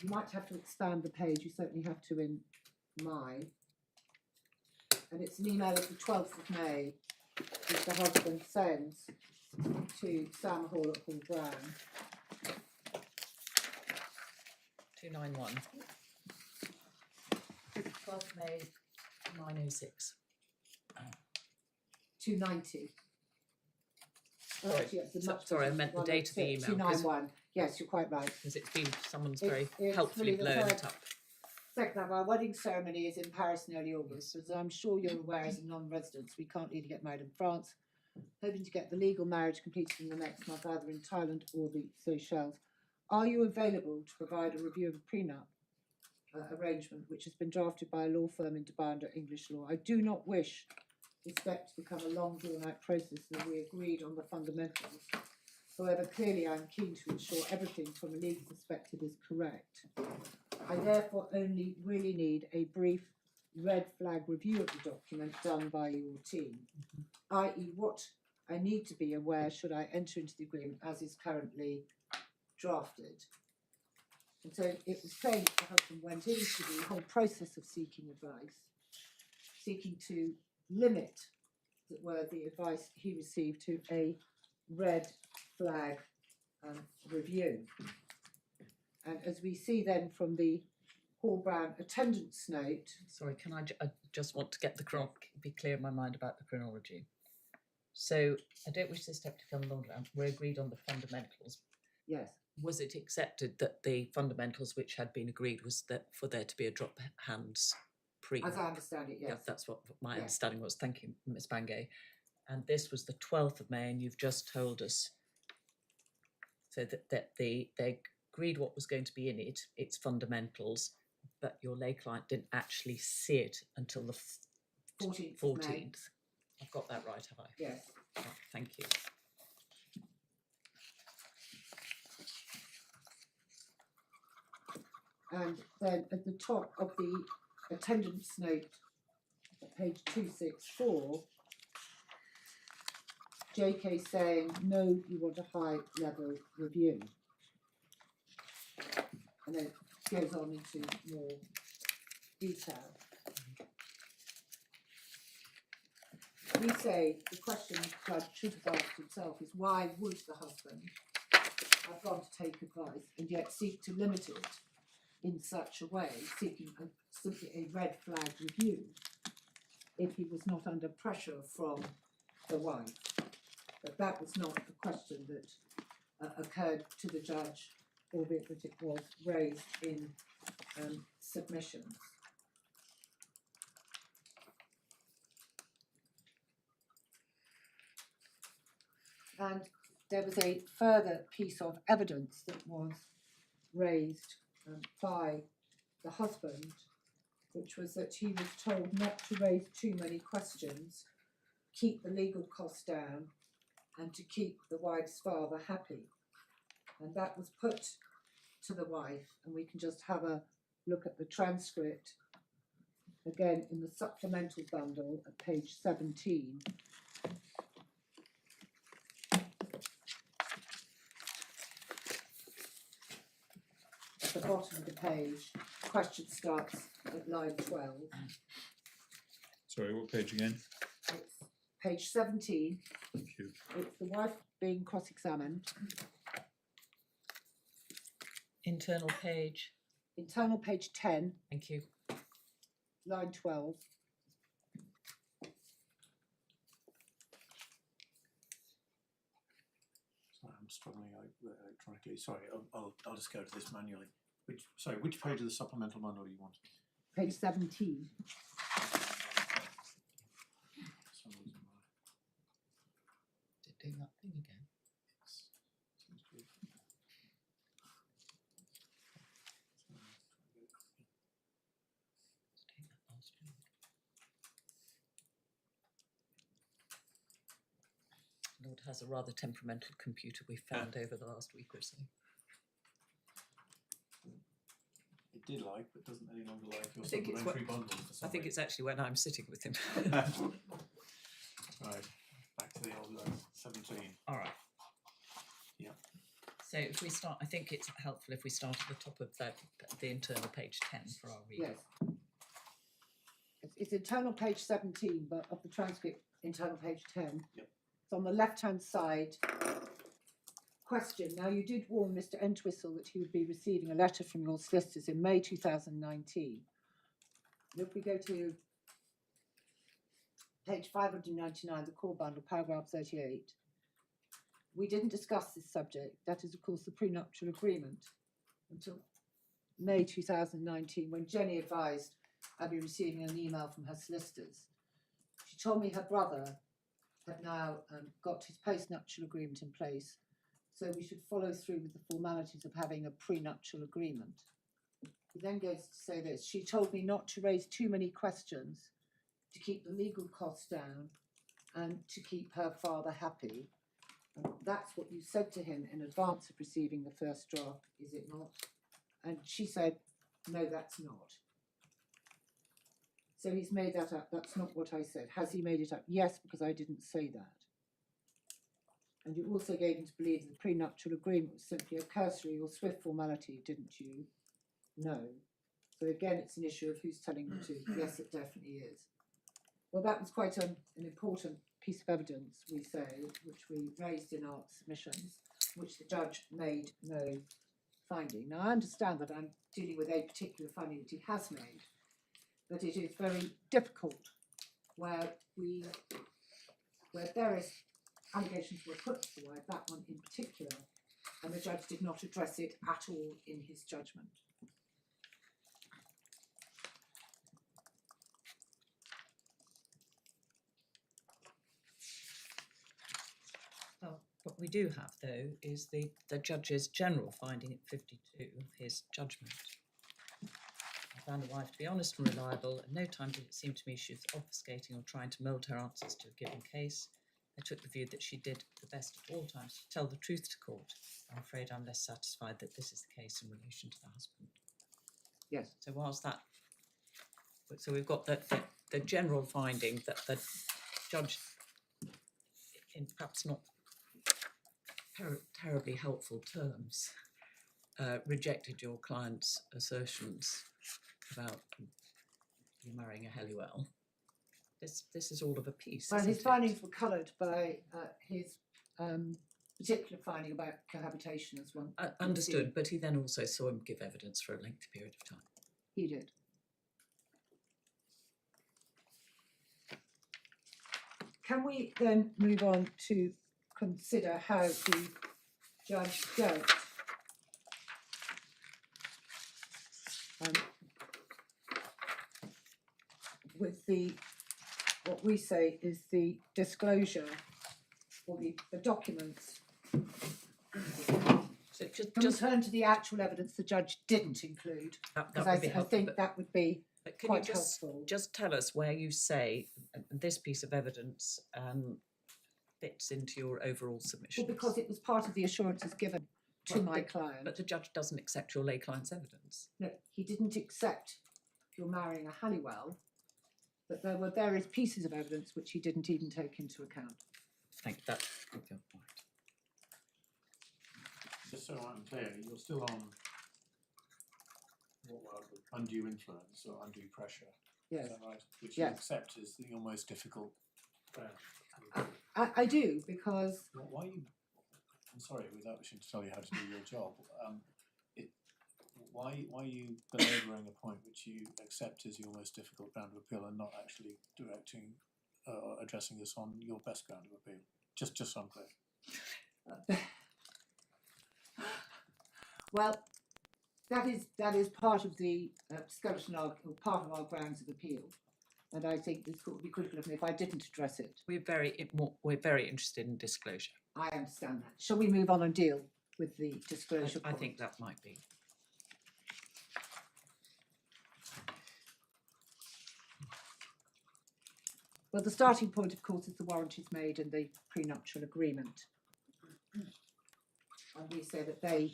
[SPEAKER 2] You might have to expand the page, you certainly have to in mine. And it's an email of the 12th of May, which the husband sends to Sam Hall at Hall Brown.
[SPEAKER 3] 291. 12th May 906.
[SPEAKER 2] 290. Oh,
[SPEAKER 3] Sorry,
[SPEAKER 2] actually, it's a much
[SPEAKER 3] sorry, I
[SPEAKER 2] different
[SPEAKER 3] meant the
[SPEAKER 2] one.
[SPEAKER 3] date of the
[SPEAKER 2] It's
[SPEAKER 3] email, 'cause-
[SPEAKER 2] 291. Yes, you're quite right.
[SPEAKER 3] Because it's been, someone's
[SPEAKER 2] It's-
[SPEAKER 3] very
[SPEAKER 2] it's
[SPEAKER 3] helpfully
[SPEAKER 2] really the
[SPEAKER 3] blown
[SPEAKER 2] third-
[SPEAKER 3] it up.
[SPEAKER 2] Second of our wedding ceremony is in Paris in early August. As I'm sure you're aware, as non-residents, we can't really get married in France. Hoping to get the legal marriage completed in the next month, either in Thailand or the Seychelles. Are you available to provide a review of a prenup arrangement which has been drafted by a law firm in Dubai under English law? I do not wish this step to become a long drawn-out process, and we agreed on the fundamentals. However, clearly I'm keen to ensure everything from a legal perspective is correct. I therefore only really need a brief red flag review of the document done by your team, i.e. what I need to be aware should I enter into the agreement as is currently drafted. And so it was saying that the husband went into the whole process of seeking advice, seeking to limit, as it were, the advice he received to a red flag review. And as we see then from the Hall Brown attendance note,
[SPEAKER 3] Sorry, can I just want to get be clear in my mind about the chronology. So I don't wish this step to become longer. We're agreed on the fundamentals.
[SPEAKER 2] yes,
[SPEAKER 3] Was it accepted that the fundamentals which had been agreed was that for there to be a drop hands pre?
[SPEAKER 2] as I understand it, yes.
[SPEAKER 3] Yeah, that's what my
[SPEAKER 2] Yeah.
[SPEAKER 3] understanding was. Thank you, Ms. Bangay. And this was the 12th of May, and you've just told us so that they agreed what was going to be in it, its fundamentals, but your lay client didn't actually see it until the
[SPEAKER 2] 14th.
[SPEAKER 3] 14th. I've got that right, have I?
[SPEAKER 2] Yes.
[SPEAKER 3] Right, thank you.
[SPEAKER 2] And then at the top of the attendance note, at page 264, JK saying, no, you want a high level review. And then it goes on into more detail. We say the question the judge should have asked himself is, why would the husband have gone to take advice and yet seek to limit it in such a way, seeking simply a red flag review, if he was not under pressure from the wife. But that was not a question that occurred to the judge, albeit that it was raised in submissions. And there was a further piece of evidence that was raised by the husband, which was that he was told not to raise too many questions, keep the legal costs down, and to keep the wife's father happy. And that was put to the wife, and we can just have a look at the transcript again in the supplemental bundle at page 17. At the bottom of the page, the question starts at line 12.
[SPEAKER 6] Sorry, what page again?
[SPEAKER 2] It's page 17.
[SPEAKER 6] Thank you.
[SPEAKER 2] It's the wife being cross-examined.
[SPEAKER 3] Internal page.
[SPEAKER 2] Internal page 10,
[SPEAKER 3] Thank you.
[SPEAKER 2] line 12.
[SPEAKER 4] Sorry, I'm struggling electronically. Sorry, I'll just go to this manually. Which page of the supplemental bundle do you want?
[SPEAKER 2] Page 17.
[SPEAKER 4] For some reason,
[SPEAKER 3] Did it do that thing again?
[SPEAKER 4] seems to be.
[SPEAKER 3] Let's take that last one. Lord has a rather temperamental computer we found over the last week or so.
[SPEAKER 4] It did like, but doesn't any longer like your
[SPEAKER 3] I think it's
[SPEAKER 4] supplementary bundles for some
[SPEAKER 3] I think it's actually when I'm sitting with him.
[SPEAKER 4] reason. Right, back to the old 17.
[SPEAKER 3] All right.
[SPEAKER 4] Yeah.
[SPEAKER 3] So if we start, I think it's helpful if we start at the top of the internal page 10 for our reading.
[SPEAKER 2] Yes. It's internal page 17, but of the transcript, internal page 10.
[SPEAKER 4] Yep.
[SPEAKER 2] It's on the left-hand side. Question. Now, you did warn Mr. Entwistle that he would be receiving a letter from your solicitors in May 2019. If we go to page 599, the core bundle, paragraph 38, we didn't discuss this subject, that is, of course, the prenuptial agreement, until May 2019, when Jenny advised I'd be receiving an email from her solicitors. She told me her brother had now got his postnuptial agreement in place, so we should follow through with the formalities of having a prenuptial agreement. He then goes to say this: she told me not to raise too many questions, to keep the legal costs down, and to keep her father happy. And that's what you said to him in advance of receiving the first draft, is it not? And she said, no, that's not. So he's made that up. That's not what I said. Has he made it up? Yes, because I didn't say that. And you also gave him to believe that the prenuptial agreement was simply a cursory or swift formality, didn't you? No. So again, it's an issue of who's telling the truth. Yes, it definitely is. Well, that was quite an important piece of evidence, we say, which we raised in our submissions, which the judge made no finding. Now, I understand that I'm dealing with a particular finding that he has made, but it is very difficult where various allegations were put forward, that one in particular, and the judge did not address it at all in his judgment.
[SPEAKER 3] Well, what we do have, though, is the judge's general finding at 52 of his judgment. I found the wife to be honest and reliable. At no time did it seem to me she was obfuscating or trying to mould her answers to a given case. I took the view that she did the best at all times to tell the truth to court. I'm afraid I'm less satisfied that this is the case in relation to the husband.
[SPEAKER 2] Yes.
[SPEAKER 3] So whilst that, so we've got the general finding that the judge, in perhaps not terribly helpful terms, rejected your client's assertions about you marrying a Helliwell. This is all of a piece.
[SPEAKER 2] Well,
[SPEAKER 3] isn't
[SPEAKER 2] his
[SPEAKER 3] it?
[SPEAKER 2] findings were coloured by his particular finding about cohabitation as one.
[SPEAKER 3] Understood, but he then also saw him give evidence for a lengthy period of time.
[SPEAKER 2] He did. Can we then move on to consider how the judge dealt with what we say is the disclosure or the documents?
[SPEAKER 3] So
[SPEAKER 2] Can we
[SPEAKER 3] just
[SPEAKER 2] turn to the actual evidence the judge didn't include?
[SPEAKER 3] that
[SPEAKER 2] Because
[SPEAKER 3] would be
[SPEAKER 2] I
[SPEAKER 3] helpful.
[SPEAKER 2] think that would be
[SPEAKER 3] But can
[SPEAKER 2] quite
[SPEAKER 3] you just
[SPEAKER 2] helpful.
[SPEAKER 3] tell us where you say this piece of evidence fits into your overall submission?
[SPEAKER 2] Well, because it was part of the assurances given to my client.
[SPEAKER 3] But the judge doesn't accept your lay client's evidence.
[SPEAKER 2] No, he didn't accept you're marrying a Helliwell, but there were various pieces of evidence which he didn't even take into account.
[SPEAKER 3] Thank you. That's a good point.
[SPEAKER 4] Just so I'm clear, you're still on what word, undue influence or undue pressure,
[SPEAKER 2] Yes,
[SPEAKER 4] is that right? Which you
[SPEAKER 2] Yes.
[SPEAKER 4] accept is your most difficult ground.
[SPEAKER 2] I do, because
[SPEAKER 4] Why you, I'm sorry, without wishing to tell you how to do your job, why are you belabouring a point which you accept as your most difficult ground of appeal and not actually directing, addressing this on your best ground of appeal? Just so I'm clear.
[SPEAKER 2] well, that is part of the discussion or part of our grounds of appeal, and I think this court would be critical of me if I didn't address it.
[SPEAKER 3] We're very interested in disclosure.
[SPEAKER 2] I understand that. Shall we move on and deal with the disclosure
[SPEAKER 3] I
[SPEAKER 2] point?
[SPEAKER 3] think that might be.
[SPEAKER 2] Well, the starting point, of course, is the warranties made in the prenuptial agreement. And we say that they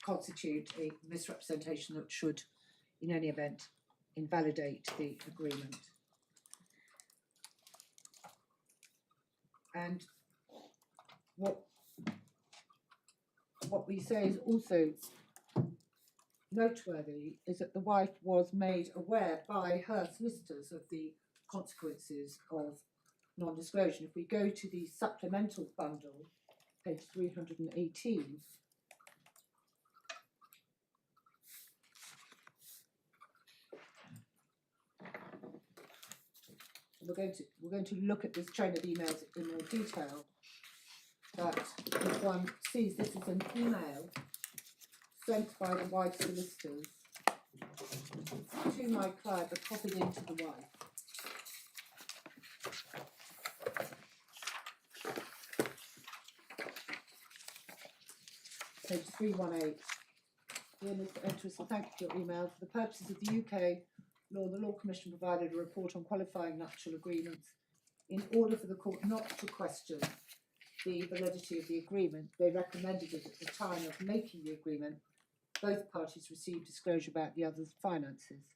[SPEAKER 2] constitute a misrepresentation that should, in any event, invalidate the agreement. And what we say is also noteworthy is that the wife was made aware by her solicitors of the consequences of non-disclosure. If we go to the supplemental bundle, page 318, we're going to look at this chain of emails in more detail. But if one sees, this is an email sent by the wife's solicitors to my client, but copied into the wife. Page 318. Dear Mr. Entwistle, thank you for your email. For the purposes of the UK law, the Law Commission provided a report on qualifying nuptial agreements. In order for the court not to question the validity of the agreement, they recommended that at the time of making the agreement, both parties receive disclosure about the other's finances.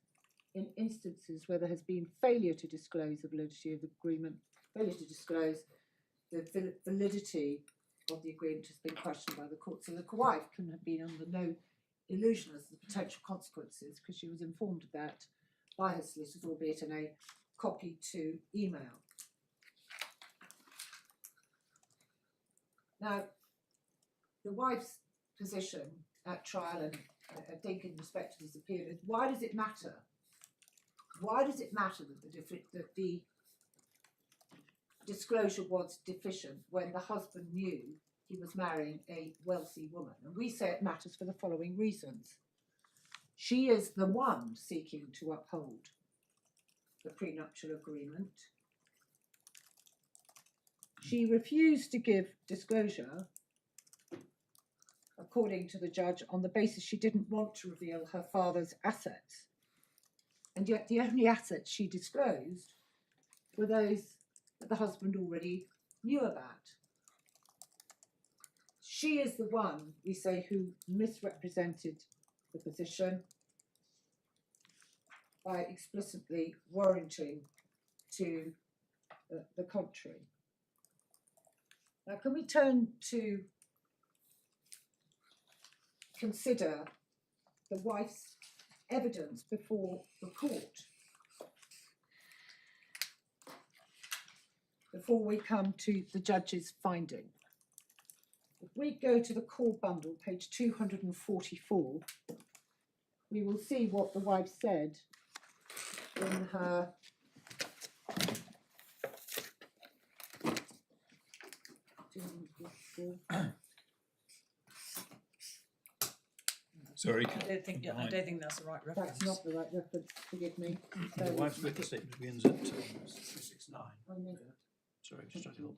[SPEAKER 2] In instances where there has been failure to disclose the validity of the agreement, failure to disclose the validity of the agreement has been questioned by the court. So the wife can have been under no illusion as to the potential consequences because she was informed of that by her solicitors, albeit in a copy to email. Now, the wife's position at trial, and I think in respect to this appeal, is why does it matter? Why does it matter that the disclosure was deficient when the husband knew he was marrying a wealthy woman? And we say it matters for the following reasons. She is the one seeking to uphold the prenuptial agreement. She refused to give disclosure, according to the judge, on the basis she didn't want to reveal her father's assets. And yet the only assets she disclosed were those that the husband already knew about. She is the one, we say, who misrepresented the position by explicitly warranting to the contrary. Now, can we turn to consider the wife's evidence before the court before we come to the judge's finding? we go to the core bundle, page 244, we will see what the wife said in her
[SPEAKER 6] Sorry.
[SPEAKER 3] I don't think that's the right reference.
[SPEAKER 2] That's not the right reference, forgive me.
[SPEAKER 5] The
[SPEAKER 2] Bear
[SPEAKER 5] wife's
[SPEAKER 2] with me.
[SPEAKER 5] witness statement begins at 369.
[SPEAKER 2] I know.
[SPEAKER 5] Sorry, just trying to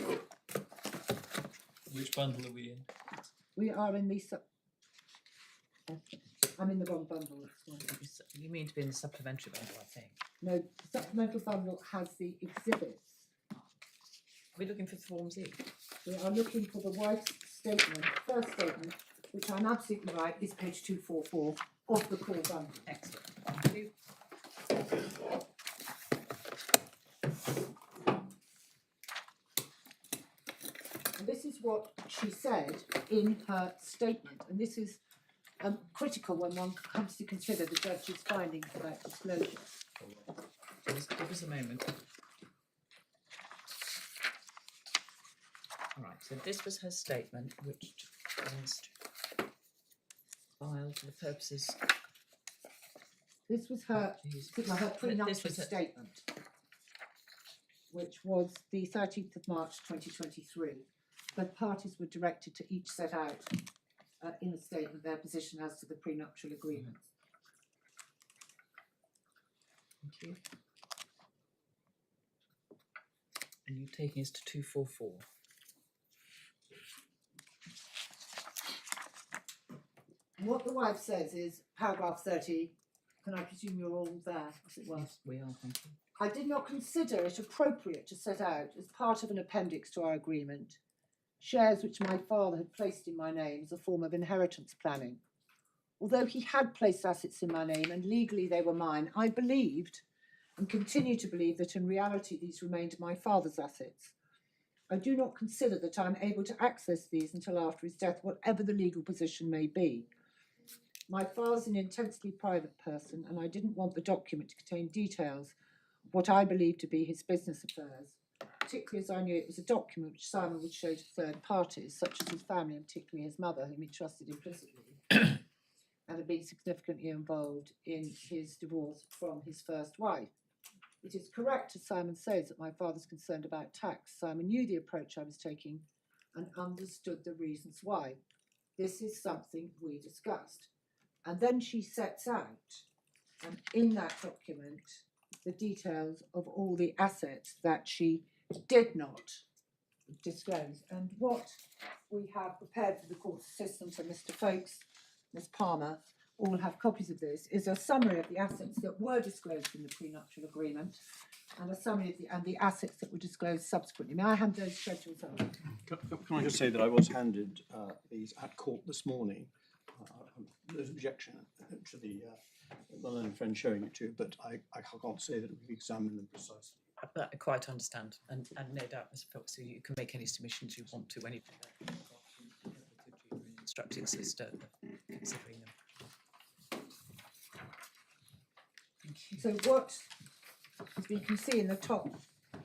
[SPEAKER 5] help.
[SPEAKER 6] Which bundle are we in?
[SPEAKER 2] We are in the I'm in the wrong bundle. That's why.
[SPEAKER 3] You mean to be in the supplementary bundle, I think.
[SPEAKER 2] No, the supplemental bundle has the exhibits.
[SPEAKER 3] Are we looking for Form Z?
[SPEAKER 2] We are looking for the wife's statement, first statement, which I'm absolutely right, is page 244 of the core bundle.
[SPEAKER 3] Excellent. Thank you.
[SPEAKER 2] And this is what she said in her statement, and this is critical when one comes to consider the judge's findings about disclosure.
[SPEAKER 3] Give us a moment. All right, so this was her statement, which was filed for the purposes.
[SPEAKER 2] This was her, her prenuptial
[SPEAKER 3] This was her-
[SPEAKER 2] statement, which was the 13th of March 2023. The parties were directed to each set out in a statement their position as to the prenuptial agreement.
[SPEAKER 3] Thank you. And you're taking us to 244.
[SPEAKER 2] What the wife says is, paragraph 30, and I presume you're all there, as it were.
[SPEAKER 3] Yes, we are, thank you.
[SPEAKER 2] I did not consider it appropriate to set out, as part of an appendix to our agreement, shares which my father had placed in my name as a form of inheritance planning. Although he had placed assets in my name and legally they were mine, I believed and continue to believe that in reality these remained my father's assets. I do not consider that I am able to access these until after his death, whatever the legal position may be. My father's an intensely private person, and I didn't want the document to contain details of what I believed to be his business affairs, particularly as I knew it was a document which Simon would show to third parties, such as his family and particularly his mother, whom he trusted implicitly, and had been significantly involved in his divorce from his first wife. It is correct, as Simon says, that my father's concerned about tax. Simon knew the approach I was taking and understood the reasons why. This is something we discussed. And then she sets out, in that document, the details of all the assets that she did not disclose. And what we have prepared for the court system, for Mr. Folkes, Ms. Palmer, all have copies of this, is a summary of the assets that were disclosed in the prenuptial agreement and a summary of the assets that were disclosed subsequently. May I hand those schedules over?
[SPEAKER 5] Can I just say that I was handed these at court this morning. There's objection to the learned friend showing it to you, but I can't say that we've examined them precisely.
[SPEAKER 3] But I quite understand, and no doubt, Mr. Fox, you can make any submissions you want to anything. Instructed sister considering them. Thank you.
[SPEAKER 2] So what, as we can see in the top,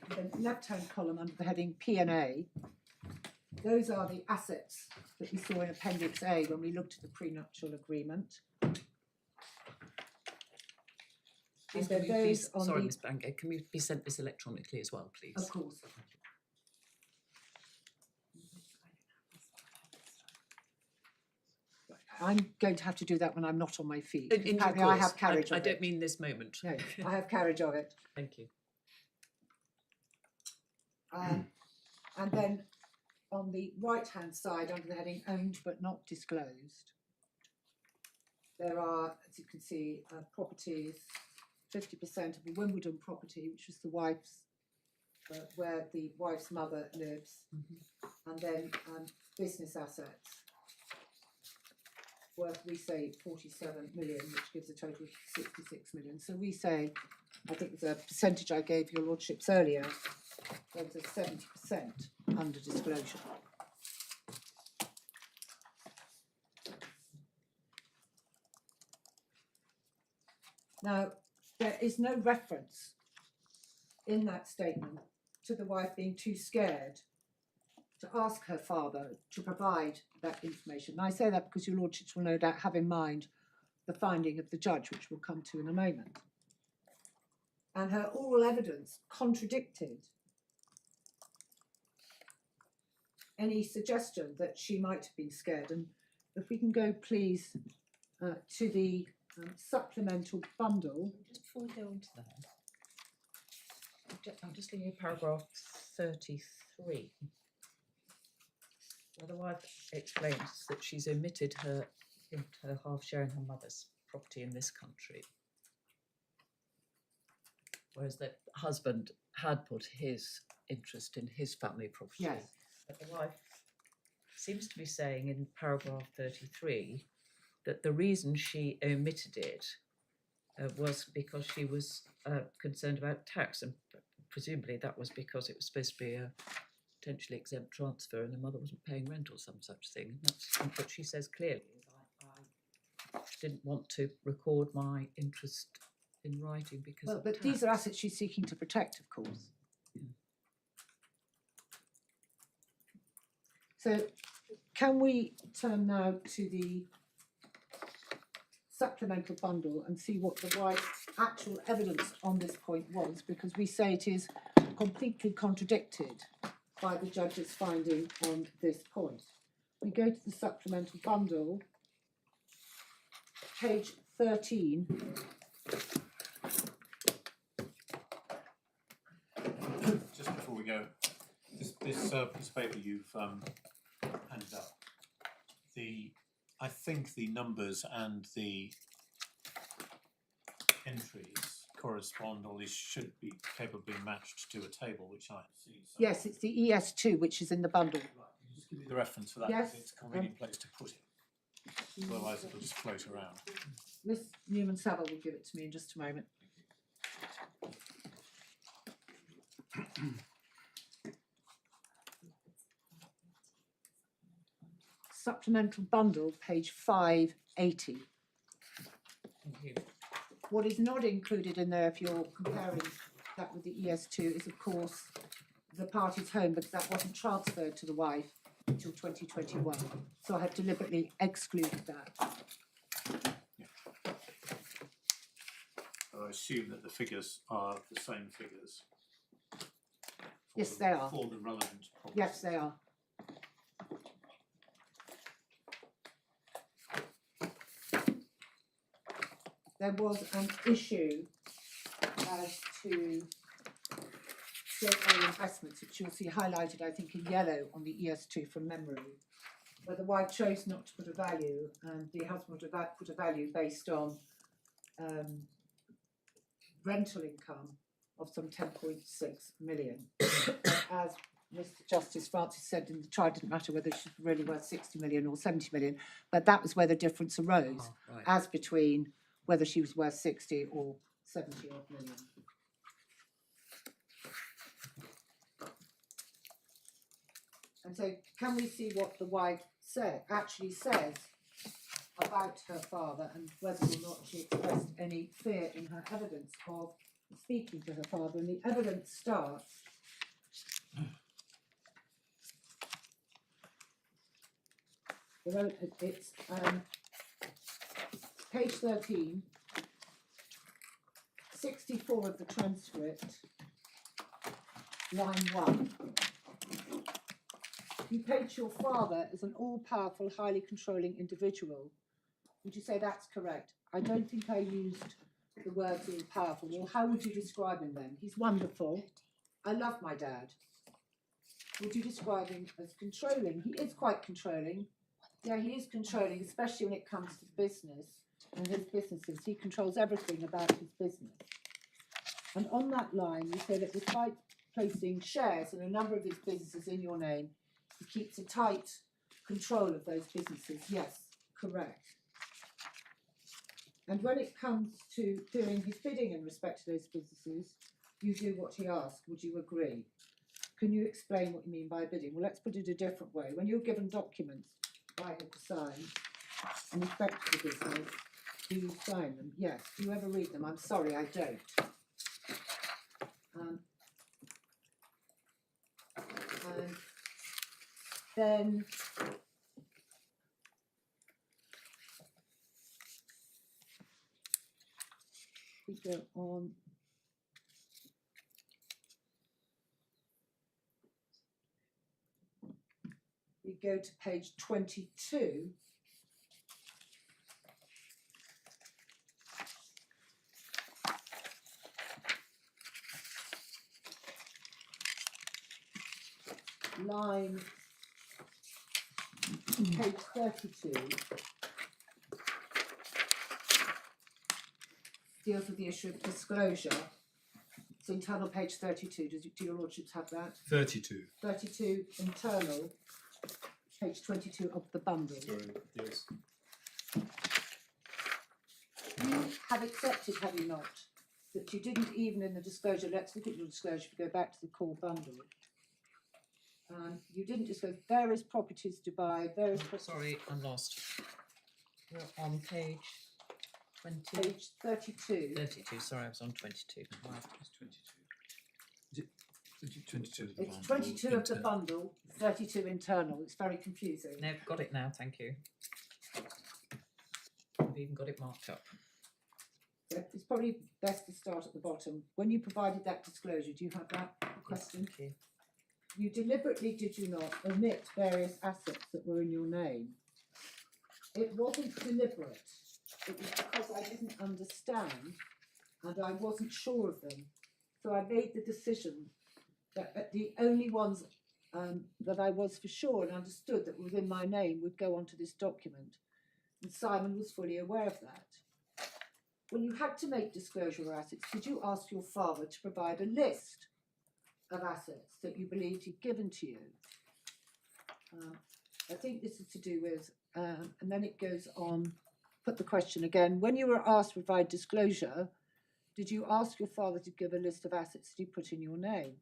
[SPEAKER 2] the left-hand column under the heading P&A, those are the assets that we saw in Appendix A when we looked at the prenuptial agreement.
[SPEAKER 3] Please,
[SPEAKER 2] And then
[SPEAKER 3] can you
[SPEAKER 2] those
[SPEAKER 3] please,
[SPEAKER 2] on
[SPEAKER 3] sorry,
[SPEAKER 2] the-
[SPEAKER 3] Ms. Bangor, can we be sent this electronically as well, please?
[SPEAKER 2] Of course. I'm going to have to do that when I'm not on my feet.
[SPEAKER 3] In due
[SPEAKER 2] Apparently I have
[SPEAKER 3] course.
[SPEAKER 2] carriage
[SPEAKER 3] I
[SPEAKER 2] of
[SPEAKER 3] don't
[SPEAKER 2] it.
[SPEAKER 3] mean this moment.
[SPEAKER 2] No, I have carriage of it.
[SPEAKER 3] Thank you.
[SPEAKER 2] And then on the right-hand side, under the heading owned but not disclosed, there are, as you can see, properties, 50% of the Wimbledon property, which was the wife's, where the wife's mother lives, and then business assets worth, we say, 47 million, which gives a total of 66 million. So we say, I think the percentage I gave your lordships earlier, there was a 70% under disclosure. Now, there is no reference in that statement to the wife being too scared to ask her father to provide that information. And I say that because your lordships will no doubt have in mind the finding of the judge, which we'll come to in a moment. And her oral evidence contradicted any suggestion that she might have been scared. And if we can go, please, to the supplemental bundle.
[SPEAKER 3] Just before we go on to that, I'm just looking at paragraph 33, where the wife explains that she's omitted her half share in her mother's property in this country, whereas the husband had put his interest in his family property.
[SPEAKER 2] Yes.
[SPEAKER 3] But the wife seems to be saying in paragraph 33 that the reason she omitted it was because she was concerned about tax, and presumably that was because it was supposed to be a potentially exempt transfer and the mother wasn't paying rent or some such thing. And that's what she says clearly. I didn't want to record my interest in writing because
[SPEAKER 2] Well,
[SPEAKER 3] of
[SPEAKER 2] but
[SPEAKER 3] tax.
[SPEAKER 2] these are assets she's seeking to protect, of course. So can we turn now to the supplemental bundle and see what the wife's actual evidence on this point was, because we say it is completely contradicted by the judge's finding on this point. We go to the supplemental bundle, page 13.
[SPEAKER 4] Just before we go, this piece of paper you've handed up, I think the numbers and the entries correspond, or they should be capable of being matched to a table, which I see.
[SPEAKER 2] Yes, it's the ES2 which is in the bundle.
[SPEAKER 4] Right, can you just give me the reference for that?
[SPEAKER 2] Yes,
[SPEAKER 4] It's a convenient place to put it. Otherwise it'll just float around.
[SPEAKER 2] Miss Newman Saville will give it to me in just a moment. Supplemental bundle, page 580.
[SPEAKER 3] Thank you.
[SPEAKER 2] What is not included in there, if you're comparing that with the ES2, is of course the party's home, because that wasn't transferred to the wife until 2021. So I have deliberately excluded that.
[SPEAKER 4] I assume that the figures are the same figures.
[SPEAKER 2] Yes, they are.
[SPEAKER 4] For the relevant properties.
[SPEAKER 2] Yes, they are. There was an issue as to JA investments, which you'll see highlighted, I think, in yellow on the ES2 from memory, where the wife chose not to put a value and the husband put a value based on rental income of some 10.6 million. As Mr. Justice Francis said in the trial, it didn't matter whether she's really worth 60 million or 70 million, but that was where the difference arose,
[SPEAKER 3] Oh, right.
[SPEAKER 2] as between whether she was worth 60 or 70 odd million. And so can we see what the wife actually says about her father, and whether or not she expressed any fear in her evidence of speaking to her father? And the evidence starts it's page 13, 64 of the transcript, line 1. You paint your father as an all-powerful, highly controlling individual. Would you say that's correct? I don't think I used the words all-powerful. Well, how would you describe him then? He's wonderful. I love my dad. Would you describe him as controlling? He is quite controlling. Yeah, he is controlling, especially when it comes to business and his businesses. He controls everything about his business. And on that line, you say that despite placing shares in a number of his businesses in your name, he keeps a tight control of those businesses. Yes, correct. And when it comes to doing his bidding in respect to those businesses, you do what he asks. Would you agree? Can you explain what you mean by bidding? Well, let's put it a different way. When you're given documents by him to sign in respect to the business, do you sign them? Yes. Do you ever read them? I'm sorry, I don't. And then we go on. We go to page 22. Line, page 32, deals with the issue of disclosure. It's internal, page 32. Do your lordships have that?
[SPEAKER 6] 32.
[SPEAKER 2] 32, internal, page 22 of the bundle.
[SPEAKER 6] Sorry, yes.
[SPEAKER 2] You have accepted, have you not, that you didn't even in the disclosure, let's look at your disclosure, if we go back to the core bundle. You didn't disclose various properties to buy, various
[SPEAKER 3] Sorry, I'm lost. We're on page 20.
[SPEAKER 2] page 32.
[SPEAKER 3] 32, sorry, I was on 22.
[SPEAKER 6] It's 22. Is it 22 of the
[SPEAKER 2] It's
[SPEAKER 6] bundle?
[SPEAKER 2] 22 of the
[SPEAKER 6] Inter-
[SPEAKER 2] bundle, 32 internal. It's very confusing.
[SPEAKER 3] No, got it now, thank you. I've even got it marked up.
[SPEAKER 2] So it's probably best to start at the bottom. When you provided that disclosure, do you have that question?
[SPEAKER 3] Thank you.
[SPEAKER 2] You deliberately, did you not, omit various assets that were in your name? It wasn't deliberate. It was because I didn't understand and I wasn't sure of them. So I made the decision that the only ones that I was for sure and understood that were within my name would go onto this document. And Simon was fully aware of that. When you had to make disclosure of assets, did you ask your father to provide a list of assets that you believed he'd given to you? I think this is to do with, and then it goes on, put the question again, when you were asked to provide disclosure, did you ask your father to give a list of assets that he put in your name?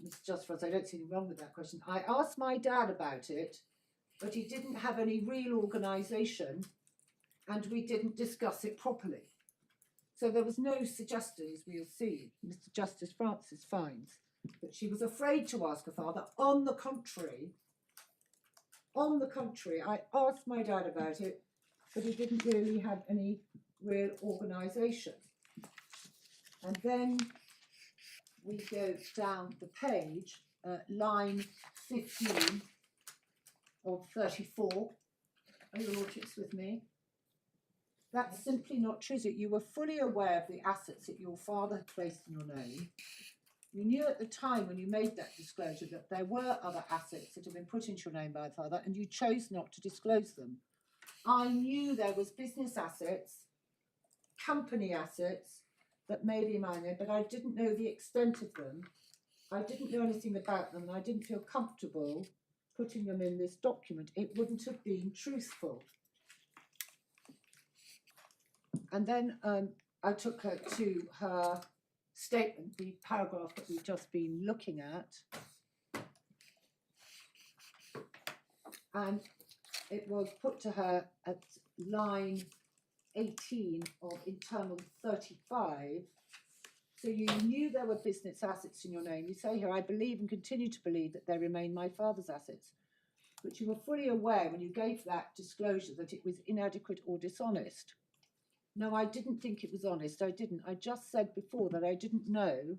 [SPEAKER 2] It's just for us, I don't see anything wrong with that question. I asked my dad about it, but he didn't have any real organisation and we didn't discuss it properly. So there was no suggestion, as we'll see, Mr. Justice Francis finds, that she was afraid to ask her father. On the contrary, I asked my dad about it, but he didn't really have any real organisation. And then we go down the page, line 15 of 34. Are your lordships with me? That's simply not true. You were fully aware of the assets that your father had placed in your name. You knew at the time when you made that disclosure that there were other assets that had been put into your name by the father and you chose not to disclose them. I knew there was business assets, company assets that may be my name, but I didn't know the extent of them. I didn't know anything about them and I didn't feel comfortable putting them in this document. It wouldn't have been truthful. And then I took her to her statement, the paragraph that we've just been looking at. And it was put to her at line 18 of internal 35. So you knew there were business assets in your name. You say here, I believe and continue to believe that they remain my father's assets. But you were fully aware when you gave that disclosure that it was inadequate or dishonest. No, I didn't think it was honest. I didn't. I just said before that I didn't know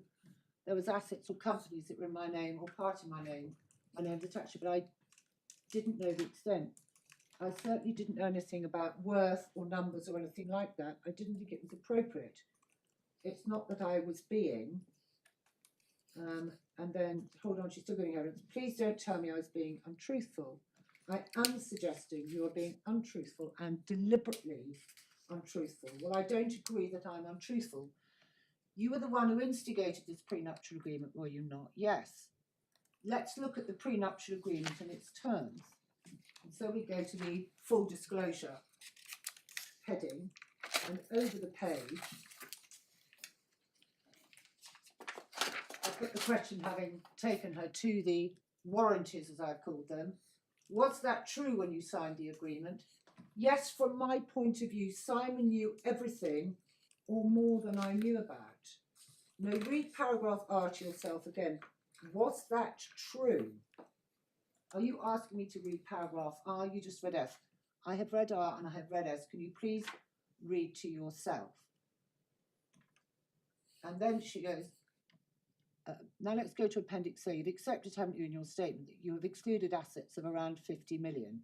[SPEAKER 2] there was assets or companies that were in my name or part of my name attached, but I didn't know the extent. I certainly didn't know anything about worth or numbers or anything like that. I didn't think it was appropriate. It's not that I was being, and then, hold on, she's still getting evidence. Please don't tell me I was being untruthful. I am suggesting you are being untruthful and deliberately untruthful. Well, I don't agree that I'm untruthful. You were the one who instigated this prenuptial agreement, were you not? Yes. Let's look at the prenuptial agreement and its terms. And so we go to the full disclosure heading, and over the page, I put the question, having taken her to the warranties, as I've called them. Was that true when you signed the agreement? Yes, from my point of view, Simon knew everything or more than I knew about. Now read paragraph R to yourself again. Was that true? Are you asking me to read paragraph R? You just read F. I have read R and I have read S. Can you please read to yourself? And then she goes, now let's go to Appendix A. You've accepted, haven't you, in your statement that you have excluded assets of around 50 million.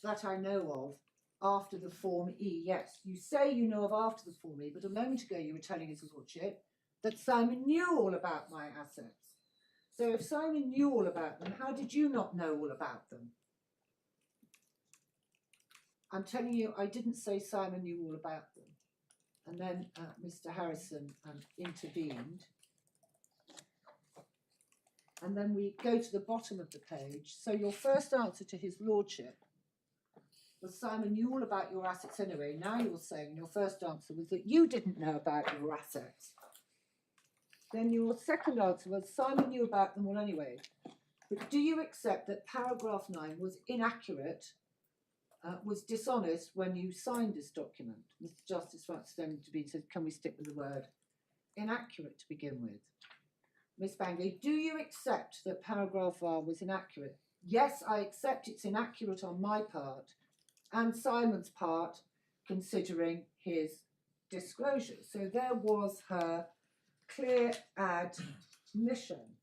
[SPEAKER 2] That I know of after the Form E. Yes, you say you know of after the Form E, but a moment ago you were telling his lordship that Simon knew all about my assets. So if Simon knew all about them, how did you not know all about them? I'm telling you, I didn't say Simon knew all about them. And then Mr. Harrison intervened. And then we go to the bottom of the page. So your first answer to his lordship was Simon knew all about your assets anyway. Now you're saying your first answer was that you didn't know about your assets. Then your second answer was Simon knew about them all anyway. But do you accept that paragraph 9 was inaccurate, was dishonest when you signed this document? Mr. Justice Francis Devine said, can we stick with the word inaccurate to begin with? Miss Bangley, do you accept that paragraph R was inaccurate? Yes, I accept it's inaccurate on my part and Simon's part, considering his disclosure. So there was her clear admission.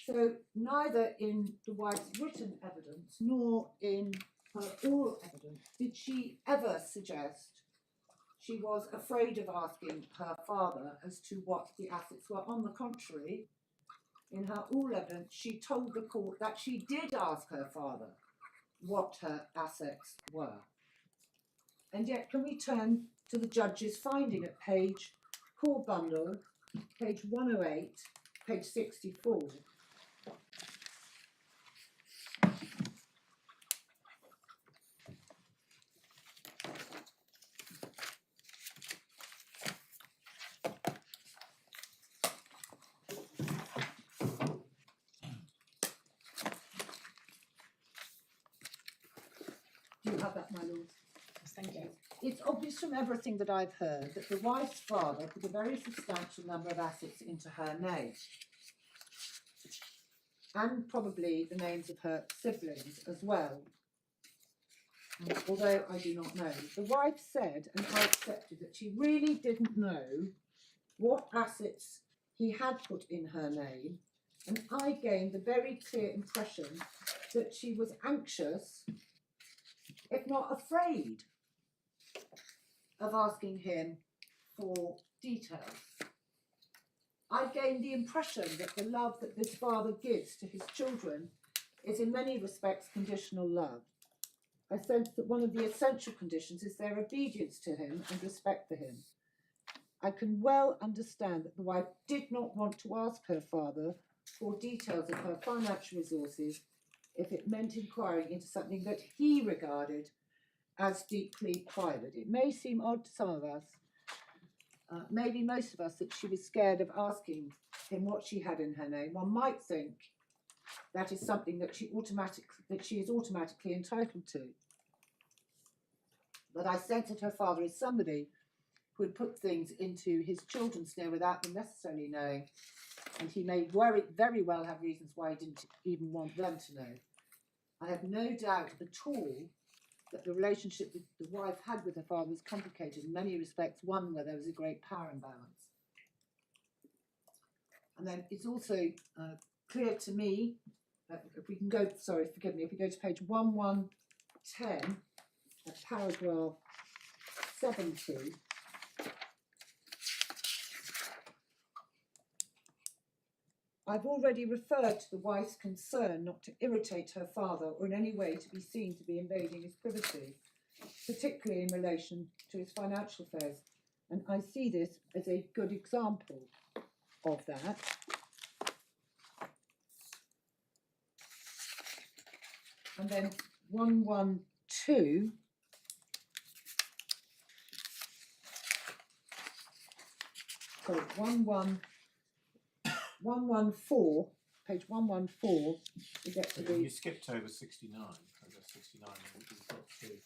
[SPEAKER 2] So neither in the wife's written evidence nor in her oral evidence did she ever suggest she was afraid of asking her father as to what the assets were. On the contrary, in her oral evidence, she told the court that she did ask her father what her assets were. And yet, can we turn to the judge's finding at page core bundle, page 108, page 64. Do you have that, my lord?
[SPEAKER 3] Yes, thank you.
[SPEAKER 2] It's obvious from everything that I've heard that the wife's father put a very substantial number of assets into her name, and probably the names of her siblings as well. Although I do not know. The wife said, and I accepted, that she really didn't know what assets he had put in her name, and I gained the very clear impression that she was anxious, if not afraid, of asking him for details. I gained the impression that the love that this father gives to his children is in many respects conditional love. I sense that one of the essential conditions is their obedience to him and respect for him. I can well understand that the wife did not want to ask her father for details of her financial resources if it meant inquiring into something that he regarded as deeply private. It may seem odd to some of us, maybe most of us, that she was scared of asking him what she had in her name. One might think that is something that she is automatically entitled to. But I sense that her father is somebody who would put things into his children's name without them necessarily knowing, and he may very well have reasons why he didn't even want them to know. I have no doubt at all that the relationship that the wife had with her father was complicated in many respects, one where there was a great power imbalance. And then it's also clear to me, if we can go, sorry, forgive me, if we go to page 1110, paragraph 70, I've already referred to the wife's concern not to irritate her father or in any way to be seen to be invading his privacy, particularly in relation to his financial affairs. And I see this as a good example of that. And then 112. Sorry, 114, page 114, we get to
[SPEAKER 4] You
[SPEAKER 2] the
[SPEAKER 4] skipped over 69, paragraph 69, which we've got through.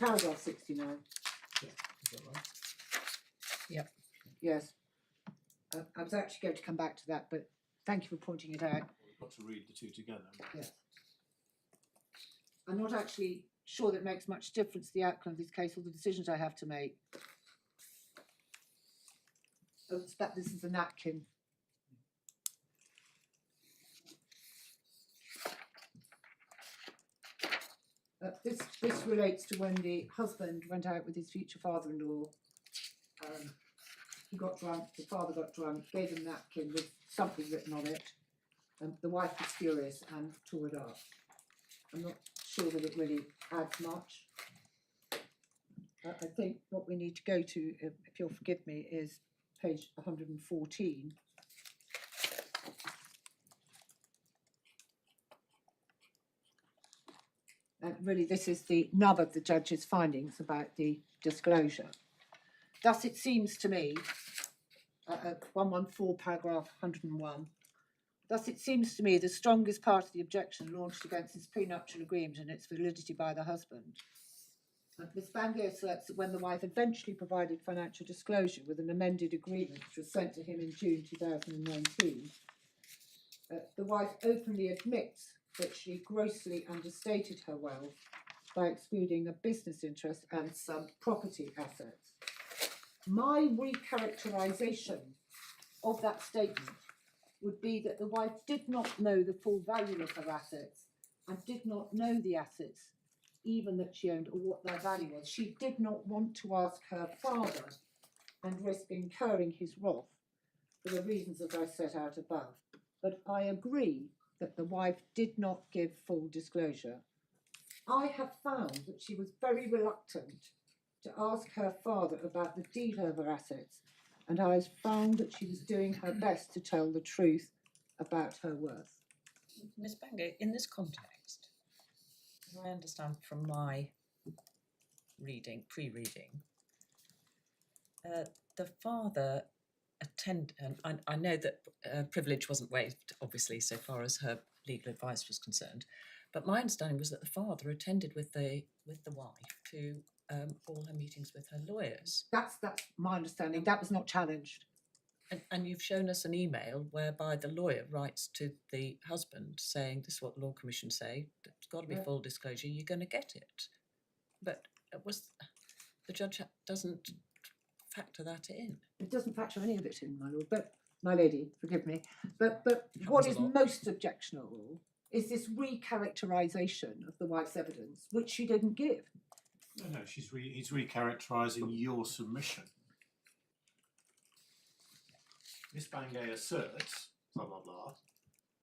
[SPEAKER 2] paragraph 69.
[SPEAKER 4] Is that right?
[SPEAKER 3] Yep.
[SPEAKER 2] Yes. I was actually going to come back to that, but thank you for pointing it out.
[SPEAKER 4] We've got to read the two together.
[SPEAKER 2] Yes. I'm not actually sure that it makes much difference to the outcome of this case or the decisions I have to make. Oh, it's that this is a napkin. This relates to when the husband went out with his future father-in-law. He got drunk, the father got drunk, gave him a napkin with something written on it. The wife was furious and tore it up. I'm not sure that it really adds much. I think what we need to go to, if you'll forgive me, is page 114. And really this is the nub of the judge's findings about the disclosure. Thus it seems to me, 114 paragraph 101, thus it seems to me the strongest part of the objection launched against this prenuptial agreement and its validity by the husband. Ms. Bangor asserts that when the wife eventually provided financial disclosure with an amended agreement which was sent to him in June 2019, the wife openly admits that she grossly understated her wealth by excluding a business interest and some property assets. My recharacterisation of that statement would be that the wife did not know the full value of her assets and did not know the assets even that she owned or what their value was. She did not want to ask her father and risk incurring his wrath for the reasons that I set out above. But I agree that the wife did not give full disclosure. I have found that she was very reluctant to ask her father about the detail of her assets, and I have found that she was doing her best to tell the truth about her worth.
[SPEAKER 3] Ms. Bangor, in this context, as I understand from my pre-reading, the father and I know that privilege wasn't waived, obviously, so far as her legal advice was concerned, but my understanding was that the father attended with the wife to all her meetings with her lawyers.
[SPEAKER 2] That's my understanding. That was not challenged.
[SPEAKER 3] And you've shown us an email whereby the lawyer writes to the husband saying, this is what the Law Commission say, it's got to be full disclosure, you're going to get it. But the judge doesn't factor that in.
[SPEAKER 2] It doesn't factor any of it in, my lord, but my lady, forgive me. But what is
[SPEAKER 3] a lot.
[SPEAKER 2] most objectionable is this recharacterisation of the wife's evidence, which she didn't give.
[SPEAKER 4] No, he's recharacterising your submission. Miss Bangay asserts, blah, blah, blah.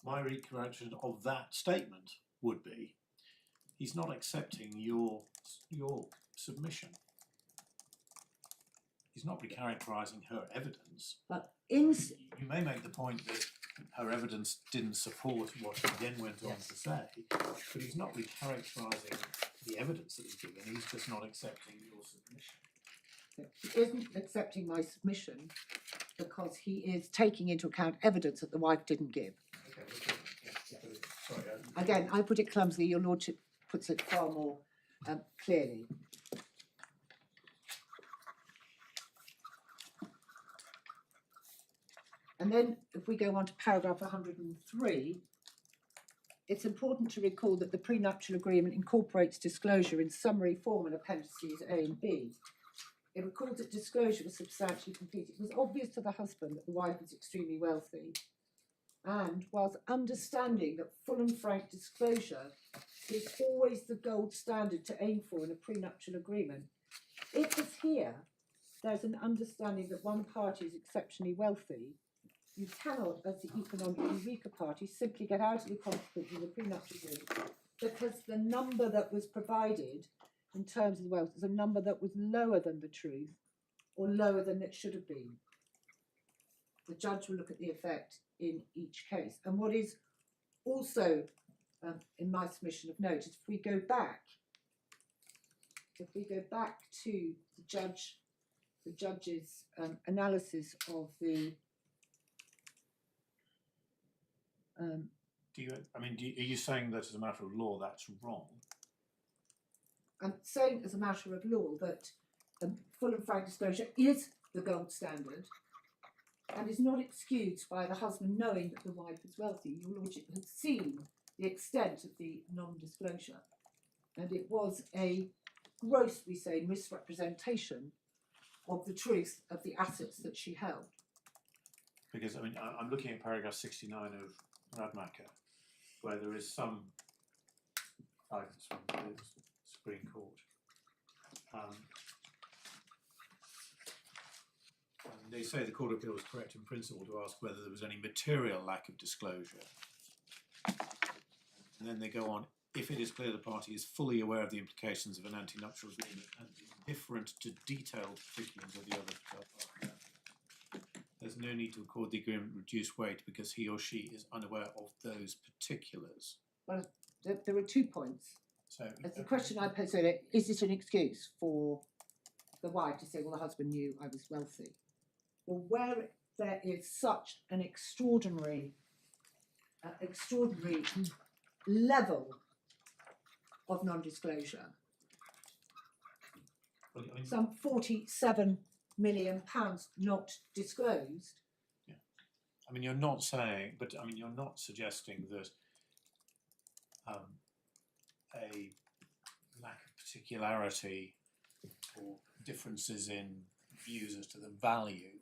[SPEAKER 4] My recharacterization of that statement would be, he's not accepting your submission. He's not recharacterising her evidence.
[SPEAKER 2] But
[SPEAKER 4] You may make the point that her evidence didn't support what he then went on to say, but he's not recharacterising the evidence that he's given, he's just not accepting your submission.
[SPEAKER 2] he isn't accepting my submission because he is taking into account evidence that the wife didn't give.
[SPEAKER 4] Okay, sorry.
[SPEAKER 2] Again, I put it clumsily, your lordship puts it far more clearly. And then if we go on to paragraph 103, it's important to recall that the prenuptial agreement incorporates disclosure in summary form in appendices A and B. It records that disclosure was substantially complete. It was obvious to the husband that the wife was extremely wealthy, and whilst understanding that full and frank disclosure is always the gold standard to aim for in a prenuptial agreement, if as here there's an understanding that one party is exceptionally wealthy, you cannot, as the economic eureka party, simply get out of the consequences of the prenuptial agreement because the number that was provided in terms of the wealth is a number that was lower than the truth or lower than it should have been. The judge will look at the effect in each case. And what is also in my submission of note is if we go back to the judge's analysis of the
[SPEAKER 4] are you saying that as a matter of law that's wrong?
[SPEAKER 2] I'm saying as a matter of law that full and frank disclosure is the gold standard, and is not excused by the husband knowing that the wife is wealthy. Your lordship has seen the extent of the non-disclosure, and it was a gross, we say, misrepresentation of the truth of the assets that she held.
[SPEAKER 4] Because, I mean, I'm looking at paragraph 69 of Radmacher, where there is some guidance from the Supreme Court. And they say the Court of Appeal was correct in principle to ask whether there was any material lack of disclosure. And then they go on, if it is clear the party is fully aware of the implications of an anti-nuptial agreement and indifferent to detailed particulars of the other party, there's no need to accord the agreement reduced weight because he or she is unaware of those particulars.
[SPEAKER 2] Well, there are 2 points.
[SPEAKER 4] So
[SPEAKER 2] The question I pose earlier, is it an excuse for the wife to say, well, the husband knew I was wealthy? Well, where there is such an extraordinary level of non-disclosure,
[SPEAKER 4] well, I mean,
[SPEAKER 2] some £47 million not disclosed.
[SPEAKER 4] I mean, you're not saying, but I mean, you're not suggesting that a lack of particularity or differences in views as to the value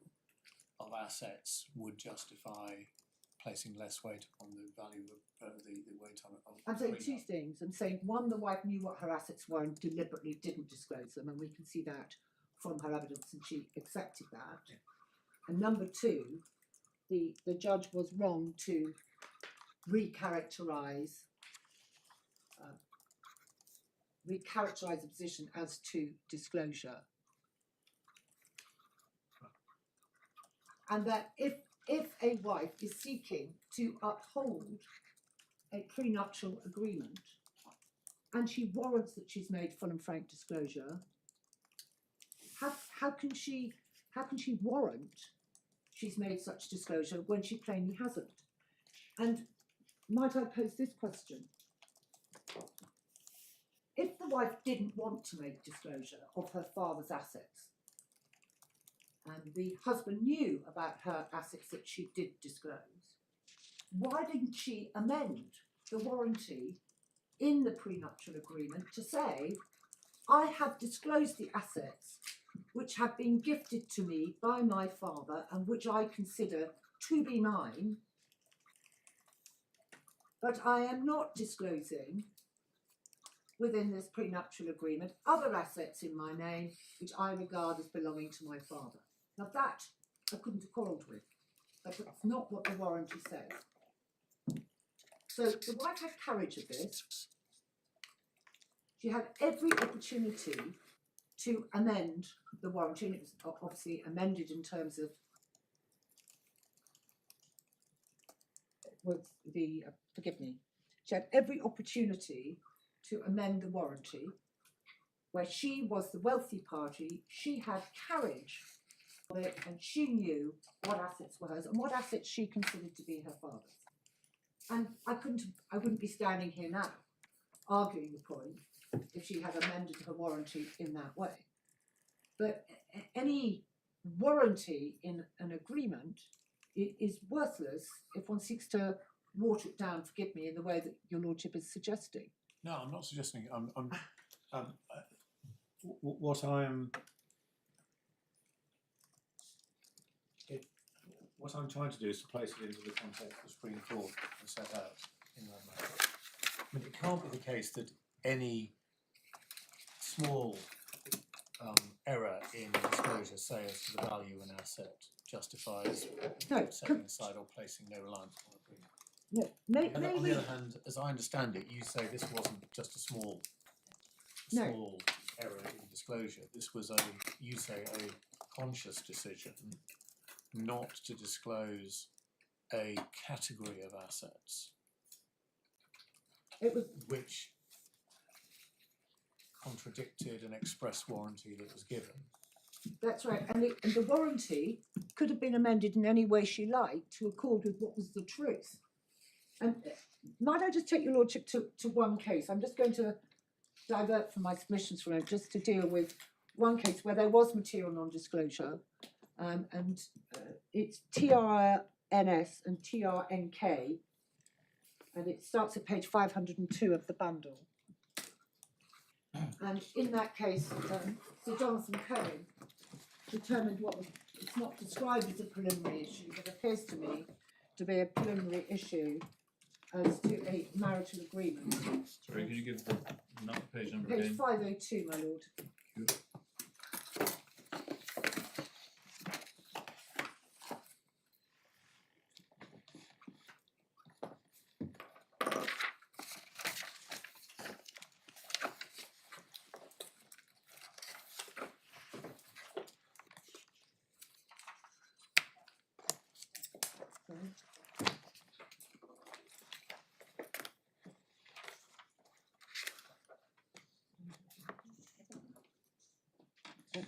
[SPEAKER 4] of assets would justify placing less weight upon the value of the weight on.
[SPEAKER 2] I'm saying 2 things. I'm saying, one, the wife knew what her assets were and deliberately didn't disclose them, and we can see that from her evidence, and she accepted that.
[SPEAKER 4] Yeah.
[SPEAKER 2] And number 2, the judge was wrong to recharacterise the position as to disclosure. And that if a wife is seeking to uphold a prenuptial agreement and she warrants that she's made full and frank disclosure, how can she warrant she's made such disclosure when she plainly hasn't? And might I pose this question? If the wife didn't want to make disclosure of her father's assets, and the husband knew about her assets that she did disclose, why didn't she amend the warranty in the prenuptial agreement to say, I have disclosed the assets which have been gifted to me by my father and which I consider to be mine, but I am not disclosing within this prenuptial agreement other assets in my name which I regard as belonging to my father. Now that I couldn't have quarrelled with, but that's not what the warranty says. So the wife had courage of this. She had every opportunity to amend the warranty, and it was obviously amended in terms of she had every opportunity to amend the warranty where she was the wealthy party, she had carriage of it, and she knew what assets were hers and what assets she considered to be her father's. And I wouldn't be standing here now arguing the point if she had amended her warranty in that way. But any warranty in an agreement is worthless if one seeks to water it down, forgive me, in the way that your lordship is suggesting.
[SPEAKER 4] no, I'm not suggesting. What I'm trying to do is to place it into the context the Supreme Court has set out in that matter. I mean, it can't be the case that any small error in disclosure, say as to the value of an asset, justifies setting aside or placing no reliance on agreement.
[SPEAKER 2] No,
[SPEAKER 4] And on the
[SPEAKER 2] maybe.
[SPEAKER 4] other hand, as I understand it, you say this wasn't just a small error in disclosure. This was you say a conscious decision not to disclose a category of assets
[SPEAKER 2] It was
[SPEAKER 4] which contradicted an express warranty that was given.
[SPEAKER 2] That's right, and the warranty could have been amended in any way she liked to accord with what was the truth. And might I just take your lordship to one case? I'm just going to divert from my submissions for a moment just to deal with one case where there was material non-disclosure, and it's TRNS and TRNK, and it starts at page 502 of the bundle. And in that case, Sir Jonathan Cohen determined what was, it's not described as a preliminary issue, but appears to me to be a preliminary issue as to a marital agreement.
[SPEAKER 6] Sorry, can you give the page number
[SPEAKER 2] Page
[SPEAKER 6] again?
[SPEAKER 2] 502, my lord.
[SPEAKER 6] You-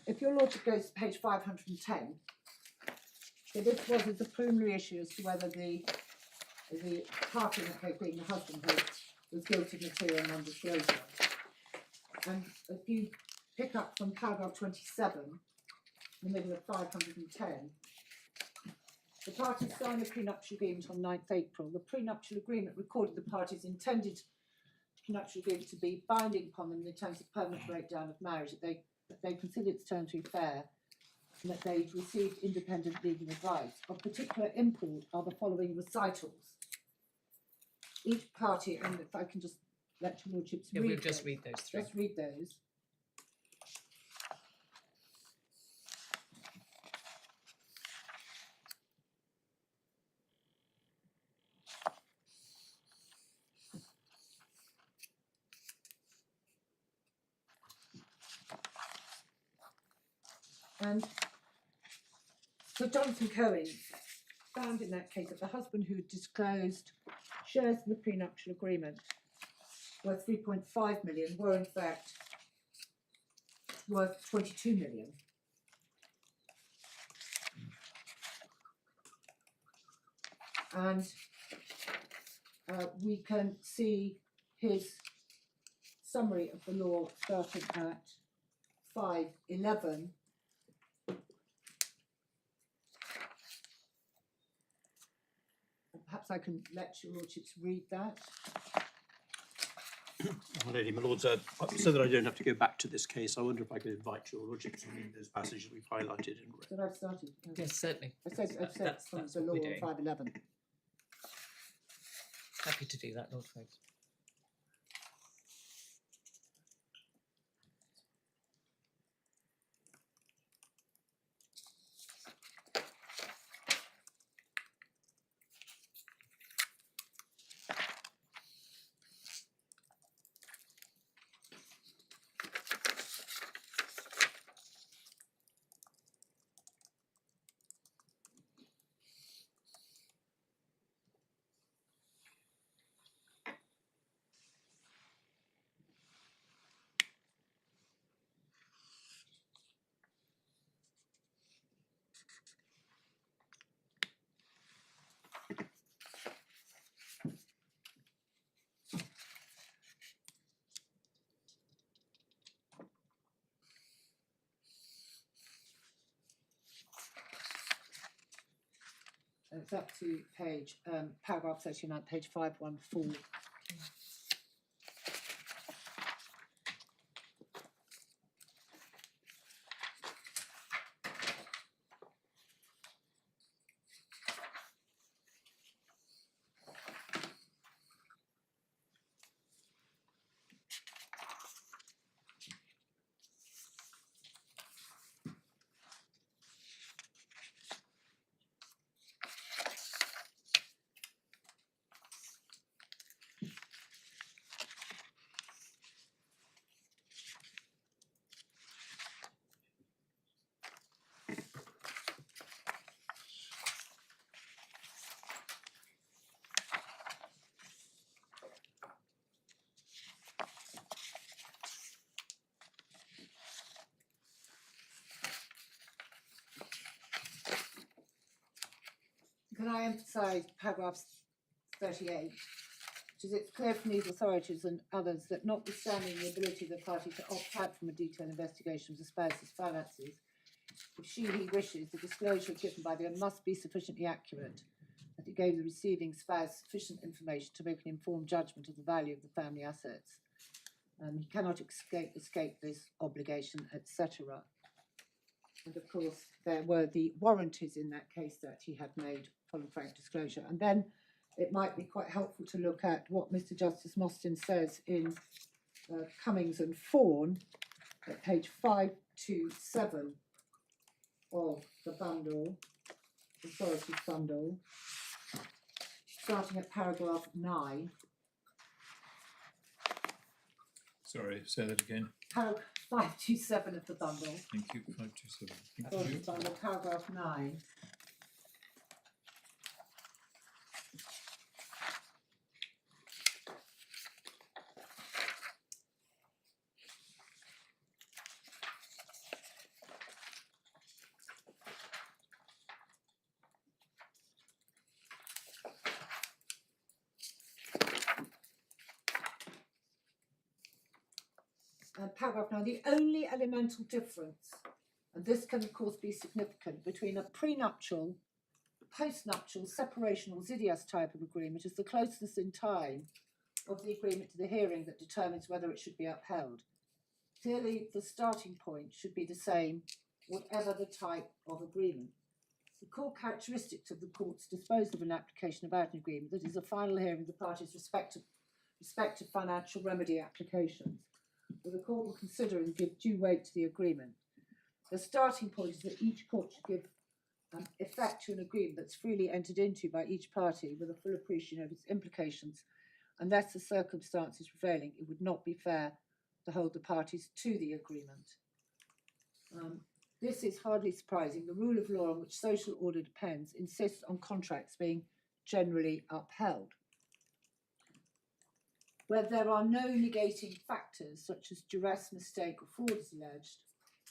[SPEAKER 2] If your lordship goes to page 510, so this was as a preliminary issue as to whether the party in the case, being the husband, was guilty of material non-disclosure. And if you pick up from paragraph 27, in the middle of 510, the parties signed the prenuptial agreement on 9th April. The prenuptial agreement recorded the parties intended prenuptial agreement to be binding upon them in terms of permanent breakdown of marriage, that they considered its terms to be fair, and that they'd received independent legal advice. Of particular import are the following recitals. Each party, and if I can just let your lordships
[SPEAKER 3] Yeah,
[SPEAKER 2] read
[SPEAKER 3] we'll just
[SPEAKER 2] those.
[SPEAKER 3] read those three.
[SPEAKER 2] Just read those. And so Jonathan Cohen found in that case that the husband who had disclosed shares in the prenuptial agreement worth 3.5 million were in fact worth 22 million. And we can see his summary of the law starting at 511. Perhaps I can let your lordships read that.
[SPEAKER 5] My lady, my lords, so that I don't have to go back to this case, I wonder if I could invite your lordship to read those passages we've highlighted and read.
[SPEAKER 2] That I've started.
[SPEAKER 3] Yes, certainly.
[SPEAKER 2] I've said
[SPEAKER 3] That's
[SPEAKER 2] from
[SPEAKER 3] what
[SPEAKER 2] the law
[SPEAKER 3] we're
[SPEAKER 2] on
[SPEAKER 3] doing.
[SPEAKER 2] 511.
[SPEAKER 3] Happy to do that, Lord Foakes.
[SPEAKER 2] It's up to page, paragraph 39, page 514. Can I emphasise paragraph 38, which is it's clear from these authorities and others that notwithstanding the ability of the party to opt out from a detailed investigation of the spouse's finances, if he wishes, the disclosure given by them must be sufficiently accurate, that it gave the receiving spouse sufficient information to make an informed judgment of the value of the family assets. He cannot escape this obligation, etc. And of course, there were the warranties in that case that he had made full and frank disclosure. And then it might be quite helpful to look at what Mr. Justice Mostyn says in Cummings and Fawn at page 527 of the bundle, authority bundle, starting at paragraph 9.
[SPEAKER 6] Sorry, say that again.
[SPEAKER 2] Paragraph 527 of the bundle.
[SPEAKER 6] Thank you. 527. Thank
[SPEAKER 2] Authority
[SPEAKER 6] you.
[SPEAKER 2] bundle, paragraph 9. Paragraph 9, the only elemental difference, and this can of course be significant, between a prenuptial, postnuptial, separation or zidias type of agreement is the closeness in time of the agreement to the hearing that determines whether it should be upheld. Clearly, the starting point should be the same, whatever the type of agreement. The core characteristics of the court's disposal of an application about an agreement, that is a final hearing of the parties' respective financial remedy applications, where the court will consider and give due weight to the agreement. The starting point is that each court should give effect to an agreement that's freely entered into by each party with a full appreciation of its implications. Unless the circumstances prevailing, it would not be fair to hold the parties to the agreement. This is hardly surprising. The rule of law on which social order depends insists on contracts being generally upheld. Where there are no negating factors such as duress, mistake or fraud is alleged,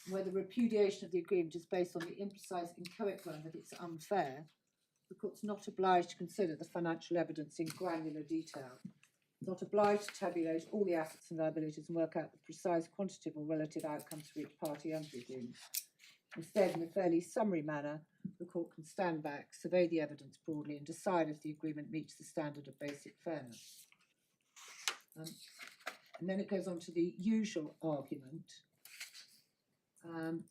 [SPEAKER 2] where the repudiation of the agreement is based on the imprecise inchoate ground that it's unfair, the court's not obliged to consider the financial evidence in granular detail. It's not obliged to tabulate all the assets and liabilities and work out the precise quantitative or relative outcomes for each party under the agreement. Instead, in a fairly summary manner, the court can stand back, survey the evidence broadly and decide if the agreement meets the standard of basic fairness. And then it goes on to the usual argument. And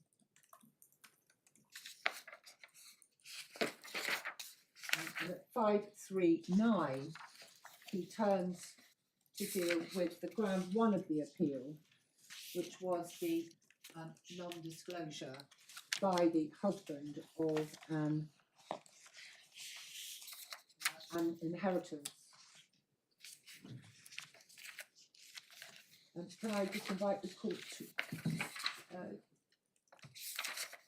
[SPEAKER 2] at 539, he turns to deal with the ground one of the appeal, which was the non-disclosure by the husband of an inheritance. And can I just invite the court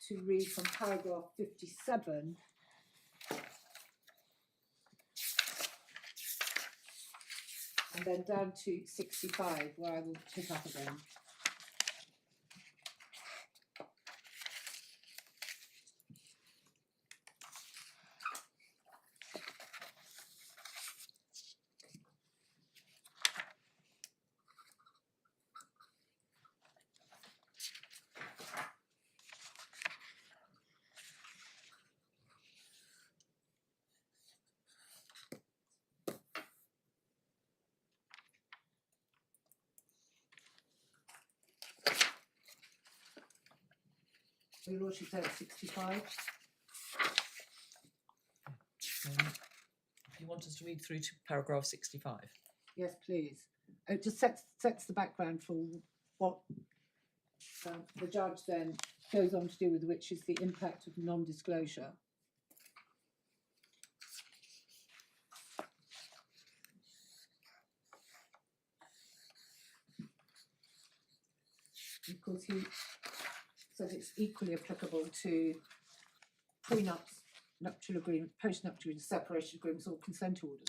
[SPEAKER 2] to read from paragraph 57 and then down to 65, where I will pick up again. Your Lordship said 65.
[SPEAKER 3] You want us to read through to paragraph 65?
[SPEAKER 2] Yes, please. It just sets the background for what the judge then goes on to do with, which is the impact of non-disclosure. Of course, he says it's equally applicable to prenuptial agreement, post-nuptial separation agreements or consent orders.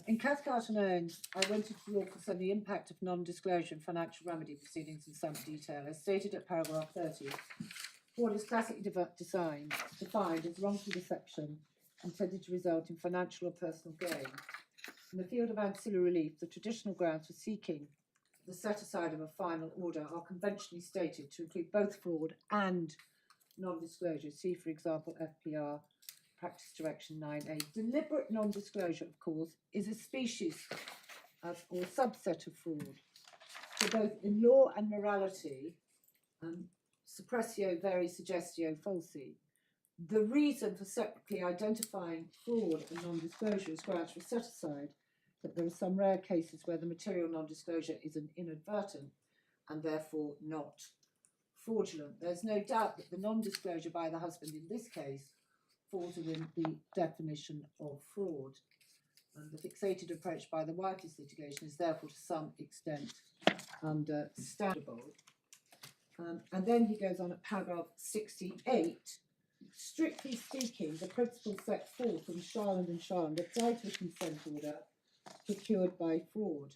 [SPEAKER 2] In Cathcart and Owens, I went into law concerning the impact of non-disclosure and financial remedy proceedings in some detail. As stated at paragraph 30, fraud is classically defined as wrongful deception intended to result in financial or personal gain. In the field of ancillary relief, the traditional grounds for seeking the set-aside of a final order are conventionally stated to include both fraud and non-disclosure. See, for example, FPR Practice Direction 9A. Deliberate non-disclosure, of course, is a species of, or subset of fraud. So both in law and morality, suppressio veri suggestio falsi, the reason for separately identifying fraud and non-disclosure as grounds for set-aside, that there are some rare cases where the material non-disclosure is an inadvertent and therefore not fraudulent. There's no doubt that the non-disclosure by the husband in this case falls within the definition of fraud. And the fixated approach by the wife to litigation is therefore to some extent understandable. And then he goes on at paragraph 68. Strictly speaking, the principles set forth in Charland and Charland apply to a consent order procured by fraud.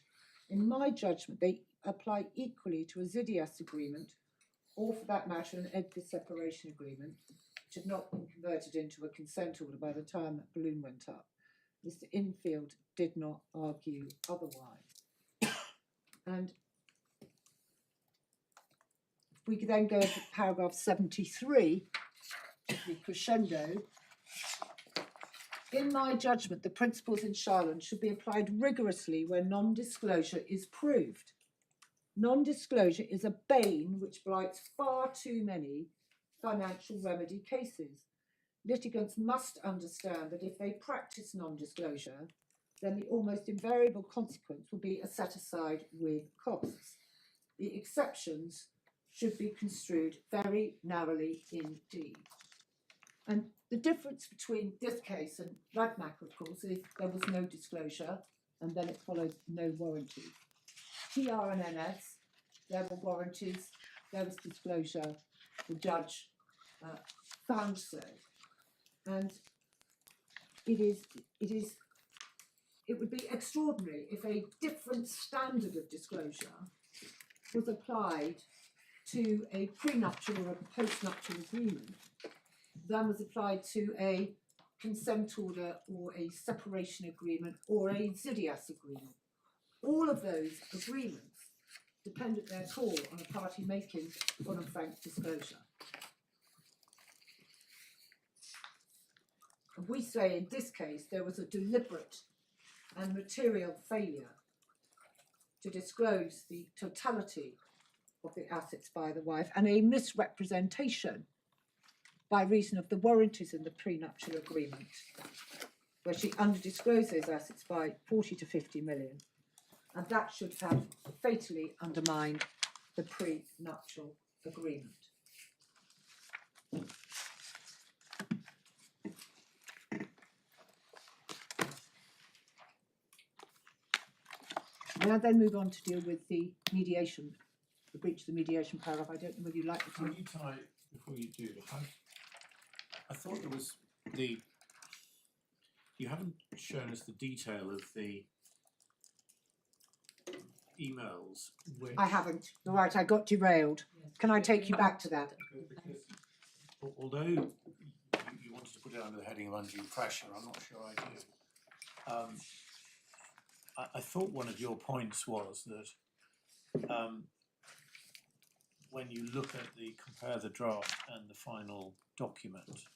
[SPEAKER 2] In my judgment, they apply equally to a Zidias agreement, or for that matter, an Entwistle separation agreement, which had not been converted into a consent order by the time that balloon went up. Mr. Infield did not argue otherwise. And if we could then go to paragraph 73, the crescendo. In my judgment, the principles in Charland should be applied rigorously where non-disclosure is proved. Non-disclosure is a bane which blights far too many financial remedy cases. Litigants must understand that if they practice non-disclosure, then the almost invariable consequence will be a set-aside with costs. The exceptions should be construed very narrowly indeed. And the difference between this case and Radmacher, of course, is there was no disclosure and then it followed no warranty. TR and NS, there were warranties, there was disclosure, the judge found so. And it would be extraordinary if a different standard of disclosure was applied to a prenuptial or a postnuptial agreement than was applied to a consent order or a separation agreement or a Zidias agreement. All of those agreements depend at their core on a party making full and frank disclosure. And we say in this case there was a deliberate and material failure to disclose the totality of the assets by the wife and a misrepresentation by reason of the warranties in the prenuptial agreement, where she underdisclosed those assets by 40 to 50 million. And that should have fatally undermined the prenuptial agreement. Now then move on to deal with the mediation, the breach of the mediation paragraph. I don't know whether you'd like to.
[SPEAKER 4] Can you tie, before you do, I thought there was you haven't shown us the detail of the emails which...
[SPEAKER 2] I haven't. All right, I got derailed. Can I take you back to that?
[SPEAKER 4] Because although you wanted to put it under the heading of undue pressure, I'm not sure I do. I thought one of your points was that when you look at compare the draft and the final document,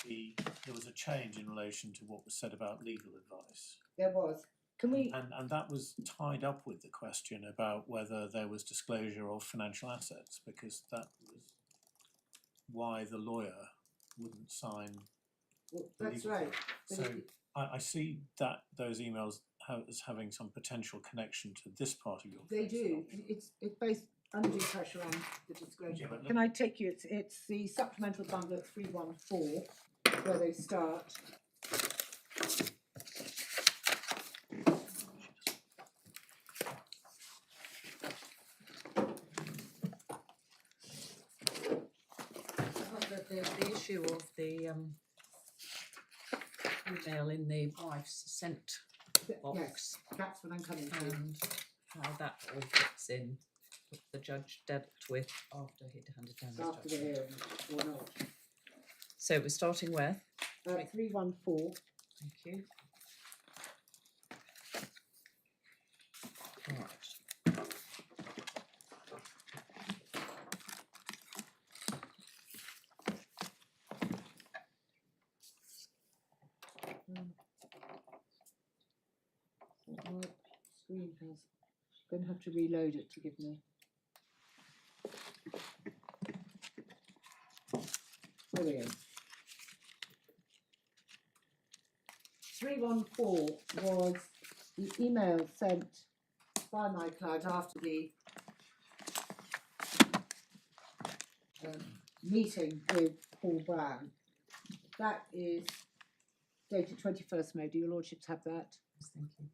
[SPEAKER 4] there was a change in relation to what was said about legal advice.
[SPEAKER 2] There was. Can we?
[SPEAKER 4] And that was tied up with the question about whether there was disclosure of financial assets, because that was why the lawyer wouldn't sign.
[SPEAKER 2] Well, that's right.
[SPEAKER 4] So I see that those emails as having some potential connection to this part of your.
[SPEAKER 2] They do. It's based undue pressure on the disclosure.
[SPEAKER 4] Yeah,
[SPEAKER 2] Can I take you? It's the supplemental bundle at 314 where they start.
[SPEAKER 3] The issue of the email in the wife's sent
[SPEAKER 2] Yes,
[SPEAKER 3] box
[SPEAKER 2] that's what I'm coming to.
[SPEAKER 3] and how that all fits in, what the judge dealt with after he'd handed down his
[SPEAKER 2] After the
[SPEAKER 3] judgment.
[SPEAKER 2] hearing or not.
[SPEAKER 3] So we're starting with,
[SPEAKER 2] 314.
[SPEAKER 3] thank you. Right.
[SPEAKER 2] My screen has. Going to have to reload it to give me. There we go. 314 was the email sent by my client after the meeting with Paul Brown. That is dated 21st May. Do your lordships have that?
[SPEAKER 3] Yes, thank you.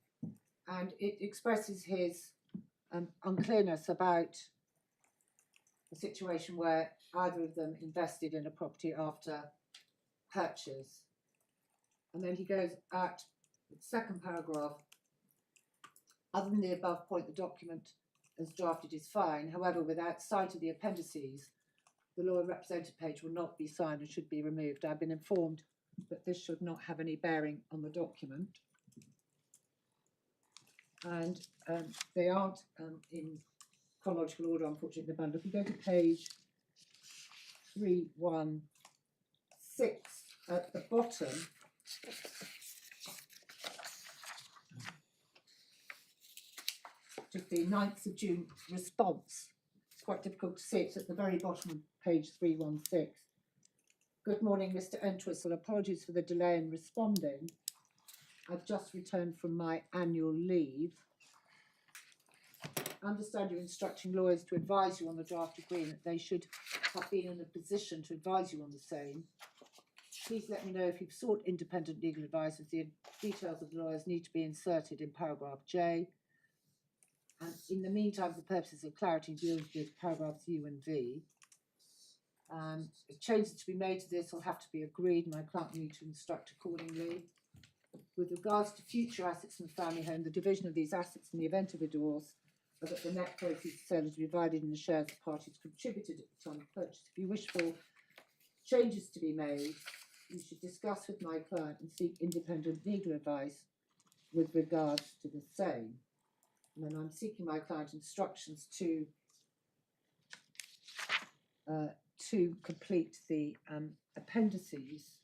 [SPEAKER 2] And it expresses his unclearness about a situation where either of them invested in a property after purchase. And then he goes at the second paragraph, other than the above point, the document as drafted is fine. However, without sight of the appendices, the lawyer represented page will not be signed and should be removed. I've been informed that this should not have any bearing on the document. And they aren't in chronological order, unfortunately, but if we go to page 316 at the bottom, to the 9th of June response. It's quite difficult to see, it's at the very bottom of page 316. Good morning, Mr. Entwistle. Apologies for the delay in responding. I've just returned from my annual leave. I understand you're instructing lawyers to advise you on the draft agreement. They should have been in a position to advise you on the same. Please let me know if you've sought independent legal advice, as the details of the lawyers need to be inserted in paragraph J. And in the meantime, for purposes of clarity, deals with paragraphs U and V. Changes to be made to this will have to be agreed. My client will need to instruct accordingly. With regards to future assets in the family home, the division of these assets in the event of a divorce are that the net proceeds of sale is divided in the shares the parties contributed at the time of purchase. If you wish for changes to be made, you should discuss with my client and seek independent legal advice with regards to the same. And then I'm seeking my client instructions to complete the appendices,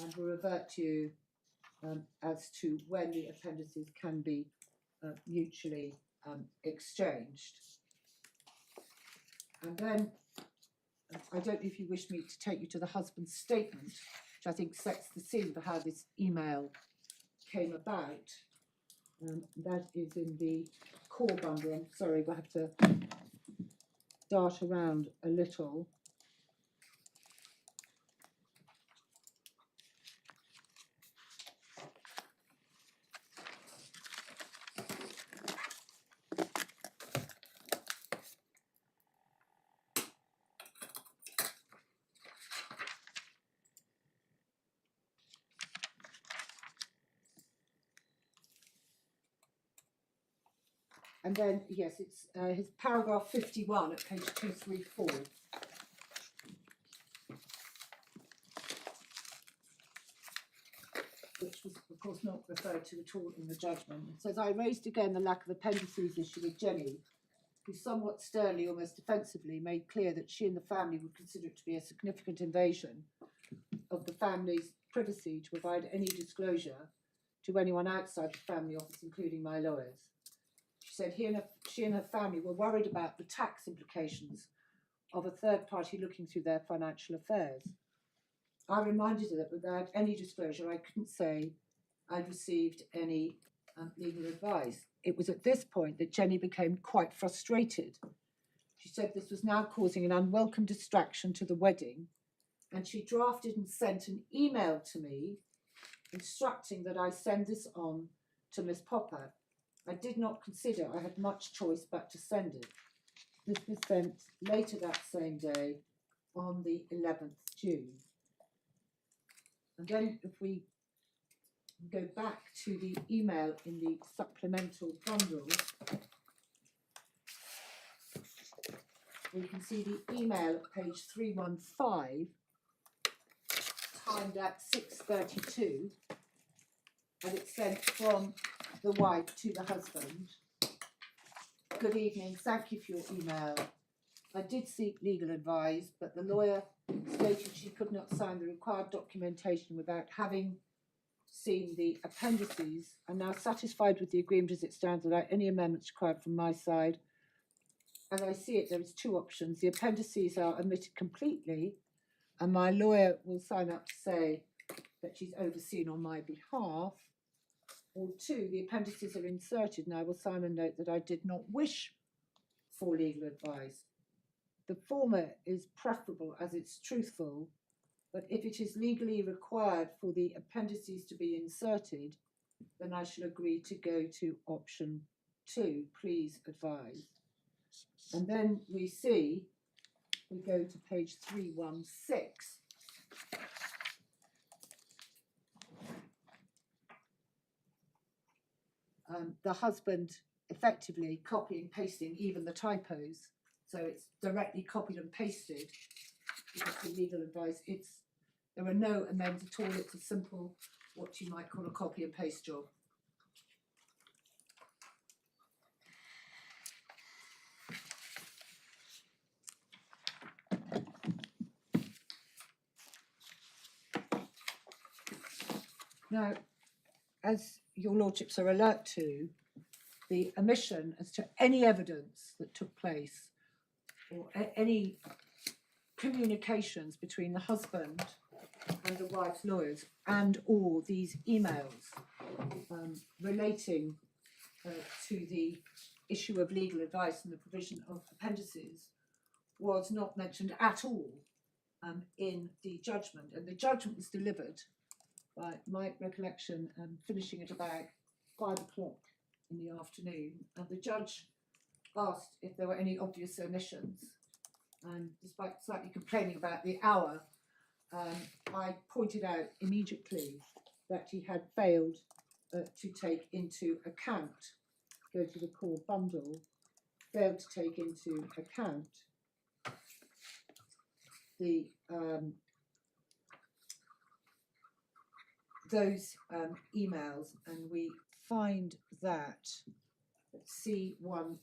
[SPEAKER 2] and will revert to you as to when the appendices can be mutually exchanged. And then I don't know if you wish me to take you to the husband's statement, which I think sets the scene for how this email came about. That is in the core bundle. I'm sorry, I have to dart around a little. And then, yes, it's his paragraph 51 at page 234. Which was, of course, not referred to at all in the judgment. It says, I raised again the lack of appendices issue with Jenny, who somewhat sternly, almost defensively, made clear that she and the family would consider it to be a significant invasion of the family's privacy to provide any disclosure to anyone outside the family office, including my lawyers. She said she and her family were worried about the tax implications of a third party looking through their financial affairs. I reminded her that without any disclosure, I couldn't say I'd received any legal advice. It was at this point that Jenny became quite frustrated. She said this was now causing an unwelcome distraction to the wedding, and she drafted and sent an email to me instructing that I send this on to Miss Popper. I did not consider I had much choice but to send it. This was sent later that same day on the 11th June. And then if we go back to the email in the supplemental bundle, we can see the email at page 315, timed at 6:32, and it's sent from the wife to the husband. Good evening, thank you for your email. I did seek legal advice, but the lawyer stated she could not sign the required documentation without having seen the appendices. I'm now satisfied with the agreement as it stands without any amendments required from my side. As I see it, there is two options. The appendices are omitted completely, and my lawyer will sign up to say that she's overseen on my behalf. Or two, the appendices are inserted, and I will sign a note that I did not wish for legal advice. The former is preferable as it's truthful, but if it is legally required for the appendices to be inserted, then I shall agree to go to option 2. Please advise. And then we go to page 316. The husband effectively copy and pasting even the typos, so it's directly copied and pasted because the legal advice, there are no amends at all. It's a simple, what you might call a copy and paste job. Now, as your lordships are alert to, the omission as to any evidence that took place or any communications between the husband and the wife's lawyers and or these emails relating to the issue of legal advice and the provision of appendices was not mentioned at all in the judgment. And the judgment was delivered, by my recollection, finishing at about 5 o'clock in the afternoon, and the judge asked if there were any obvious omissions, and despite slightly complaining about the hour, I pointed out immediately that he had failed to take into account, go to the core bundle, failed to take into account the those emails, and we find that at C130.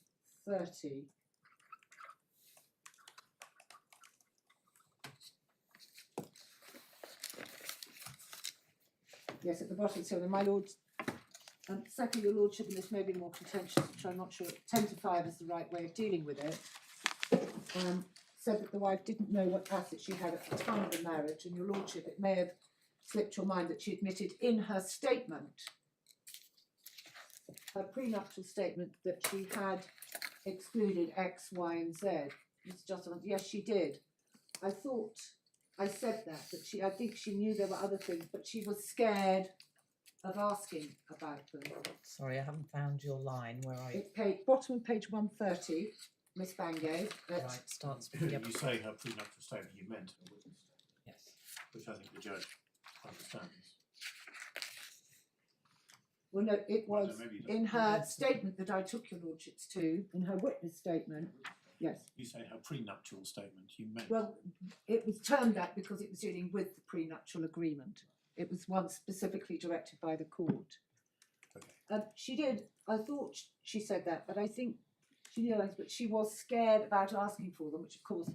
[SPEAKER 2] Yes, at the bottom. So, my lord, second, your lordship, and this may be more contentious, which I'm not sure. 10 to 5 is the right way of dealing with it. Said that the wife didn't know what assets she had at the time of the marriage, and your lordship, it may have slipped your mind that she admitted in her statement, her prenuptial statement, that she had excluded X, Y, and Z. Mr. Justin, yes, she did. I thought I said that I think she knew there were other things, but she was scared of asking about them.
[SPEAKER 3] Sorry, I haven't found your line. Where are you?
[SPEAKER 2] Bottom of page 130, Miss Bangay.
[SPEAKER 3] Right, starts with
[SPEAKER 4] You say her prenuptial statement, you meant her witness statement.
[SPEAKER 3] yes.
[SPEAKER 4] Which I think the judge understands.
[SPEAKER 2] Well, no, it
[SPEAKER 4] Well,
[SPEAKER 2] was
[SPEAKER 4] no, maybe he doesn't.
[SPEAKER 2] in her statement that I took your lordships to, in her witness statement. Yes.
[SPEAKER 4] You say her prenuptial statement, you meant.
[SPEAKER 2] Well, it was termed that because it was dealing with the prenuptial agreement. It was one specifically directed by the court.
[SPEAKER 4] Okay.
[SPEAKER 2] She did, I thought she said that, but I think she realised, but she was scared about asking for them, which of course,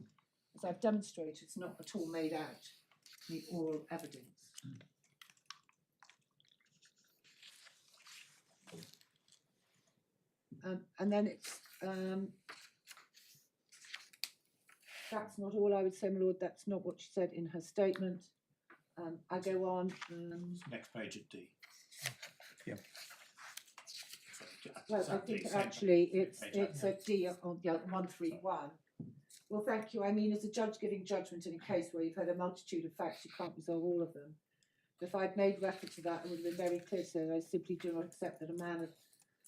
[SPEAKER 2] as I've demonstrated, is not at all made out in the oral evidence. And then it's, that's not all I would say, my lord, that's not what she said in her statement. I go on.
[SPEAKER 4] Next page at D.
[SPEAKER 5] Yeah.
[SPEAKER 2] Well, I think actually it's a D on the 131. Well, thank you. I mean, as a judge giving judgment in a case where you've had a multitude of facts, you can't resolve all of them. If I'd made reference to that, it would have been very clear. So I simply do not accept that a man of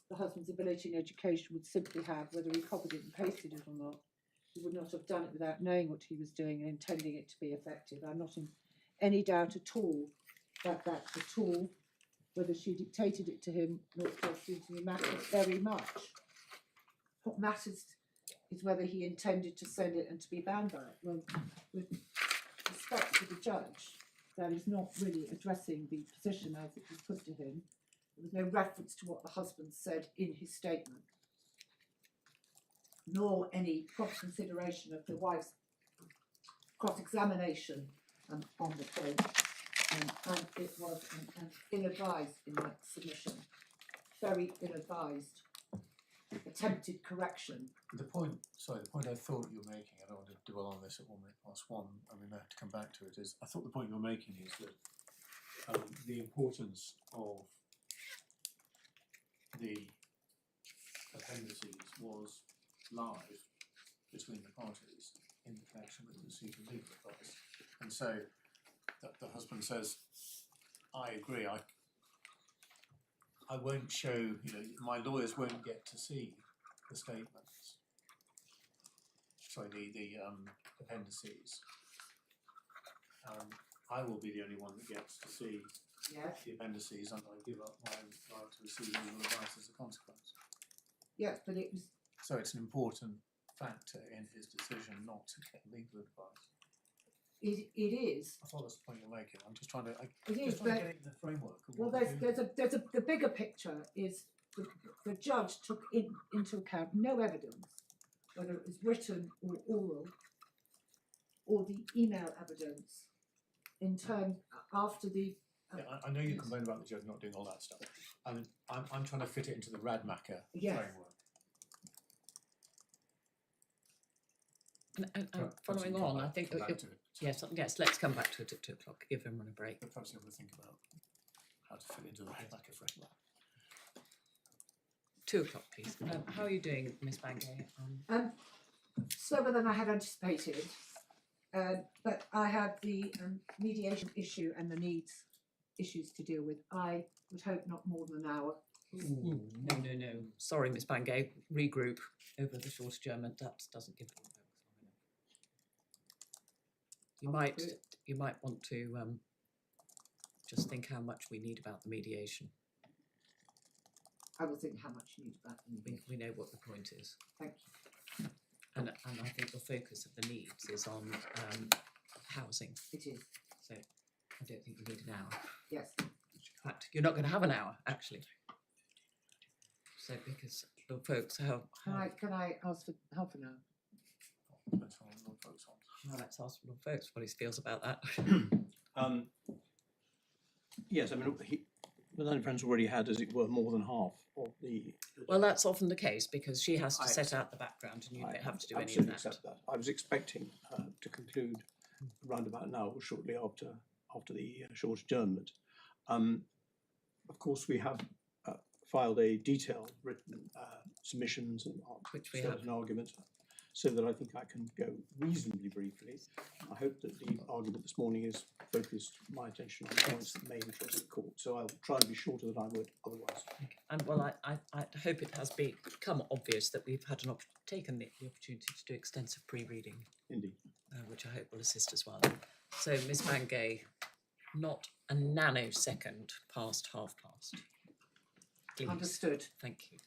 [SPEAKER 2] the husband's ability and education would simply have, whether he copied it and pasted it or not, he would not have done it without knowing what he was doing and intending it to be effective. I'm not in any doubt at all that that's at all whether she dictated it to him not just seems to me matters very much. What matters is whether he intended to send it and to be bound by it. Well, with respect to the judge, that is not really addressing the position as it was put to him. There was no reference to what the husband said in his statement, nor any proper consideration of the wife's cross-examination on the point. And it was an ill-advised in my submission, very ill-advised, attempted correction.
[SPEAKER 4] The point I thought you were making, I don't want to dwell on this at 1:01, and we may have to come back to it, is I thought the point you were making is that the importance of the appendices was live between the parties in connection with the receipt of legal advice. And so the husband says, I agree, I won't show, my lawyers won't get to see the statements, the appendices. I will be the only one that gets to see
[SPEAKER 2] Yes,
[SPEAKER 4] the appendices, and I give up my right to receive legal advice as a consequence.
[SPEAKER 2] yes, but it was,
[SPEAKER 4] So it's an important factor in his decision not to get legal advice.
[SPEAKER 2] it is.
[SPEAKER 4] I thought that's the point you're making. I'm just trying to,
[SPEAKER 2] It is,
[SPEAKER 4] just trying to
[SPEAKER 2] but
[SPEAKER 4] get it in the framework. Of
[SPEAKER 2] well,
[SPEAKER 4] what we do.
[SPEAKER 2] the bigger picture is the judge took into account no evidence, whether it was written or oral, or the email evidence in turn after the.
[SPEAKER 4] Yeah, I know you
[SPEAKER 2] yes.
[SPEAKER 4] complain about the judge not doing all that stuff, and I'm trying to fit it into the Radmacher
[SPEAKER 2] Yes.
[SPEAKER 4] framework.
[SPEAKER 3] And
[SPEAKER 4] Perhaps
[SPEAKER 3] following
[SPEAKER 4] we can
[SPEAKER 3] on,
[SPEAKER 4] come
[SPEAKER 3] I
[SPEAKER 4] back-
[SPEAKER 3] think
[SPEAKER 4] come back to it.
[SPEAKER 3] yes, let's come back to it at 2 o'clock. Give everyone a break.
[SPEAKER 4] But perhaps you have to think about how to fit into the Radmacher framework.
[SPEAKER 3] 2 o'clock, please. How are you doing, Miss Bangay?
[SPEAKER 2] Slower than I had anticipated, but I had the mediation issue and the needs issues to deal with. I would hope not more than an hour.
[SPEAKER 3] No. Sorry, Miss Bangay. Regroup over the short adjournment. That doesn't give folks long enough. You might want to just think how much we need about the mediation.
[SPEAKER 2] I will think how much you need about the
[SPEAKER 3] We know what the point is.
[SPEAKER 2] Thank you.
[SPEAKER 3] And I think the focus of the needs is on housing.
[SPEAKER 2] It is,
[SPEAKER 3] So I don't think you need an hour.
[SPEAKER 2] yes.
[SPEAKER 3] In fact, you're not going to have an hour, actually. So because the folks have...
[SPEAKER 2] Can I ask for half an hour?
[SPEAKER 4] Depends on what folks on.
[SPEAKER 3] Well, let's ask the folks what he feels about that.
[SPEAKER 5] Yes, I mean, the Learned Friends already had, as it were, more than half of the.
[SPEAKER 3] Well, that's often the case because she has to
[SPEAKER 5] I
[SPEAKER 3] set out the background and you
[SPEAKER 5] I
[SPEAKER 3] don't have to do any of
[SPEAKER 5] absolutely
[SPEAKER 3] that.
[SPEAKER 5] accept that. I was expecting to conclude around about now, or shortly after the short adjournment. Of course, we have filed a detailed written submissions and
[SPEAKER 3] Which we have.
[SPEAKER 5] certain arguments, so that I think I can go reasonably briefly. I hope that the argument this morning has focused my attention on the points that may interest the court. So I'll try and be shorter than I would otherwise.
[SPEAKER 3] And well, I hope it has become obvious that we've had taken the opportunity to do extensive pre-reading,
[SPEAKER 5] Indeed.
[SPEAKER 3] which I hope will assist as well. So, Miss Bangay, not a nanosecond past past. Please.
[SPEAKER 2] Understood.
[SPEAKER 3] Thank you.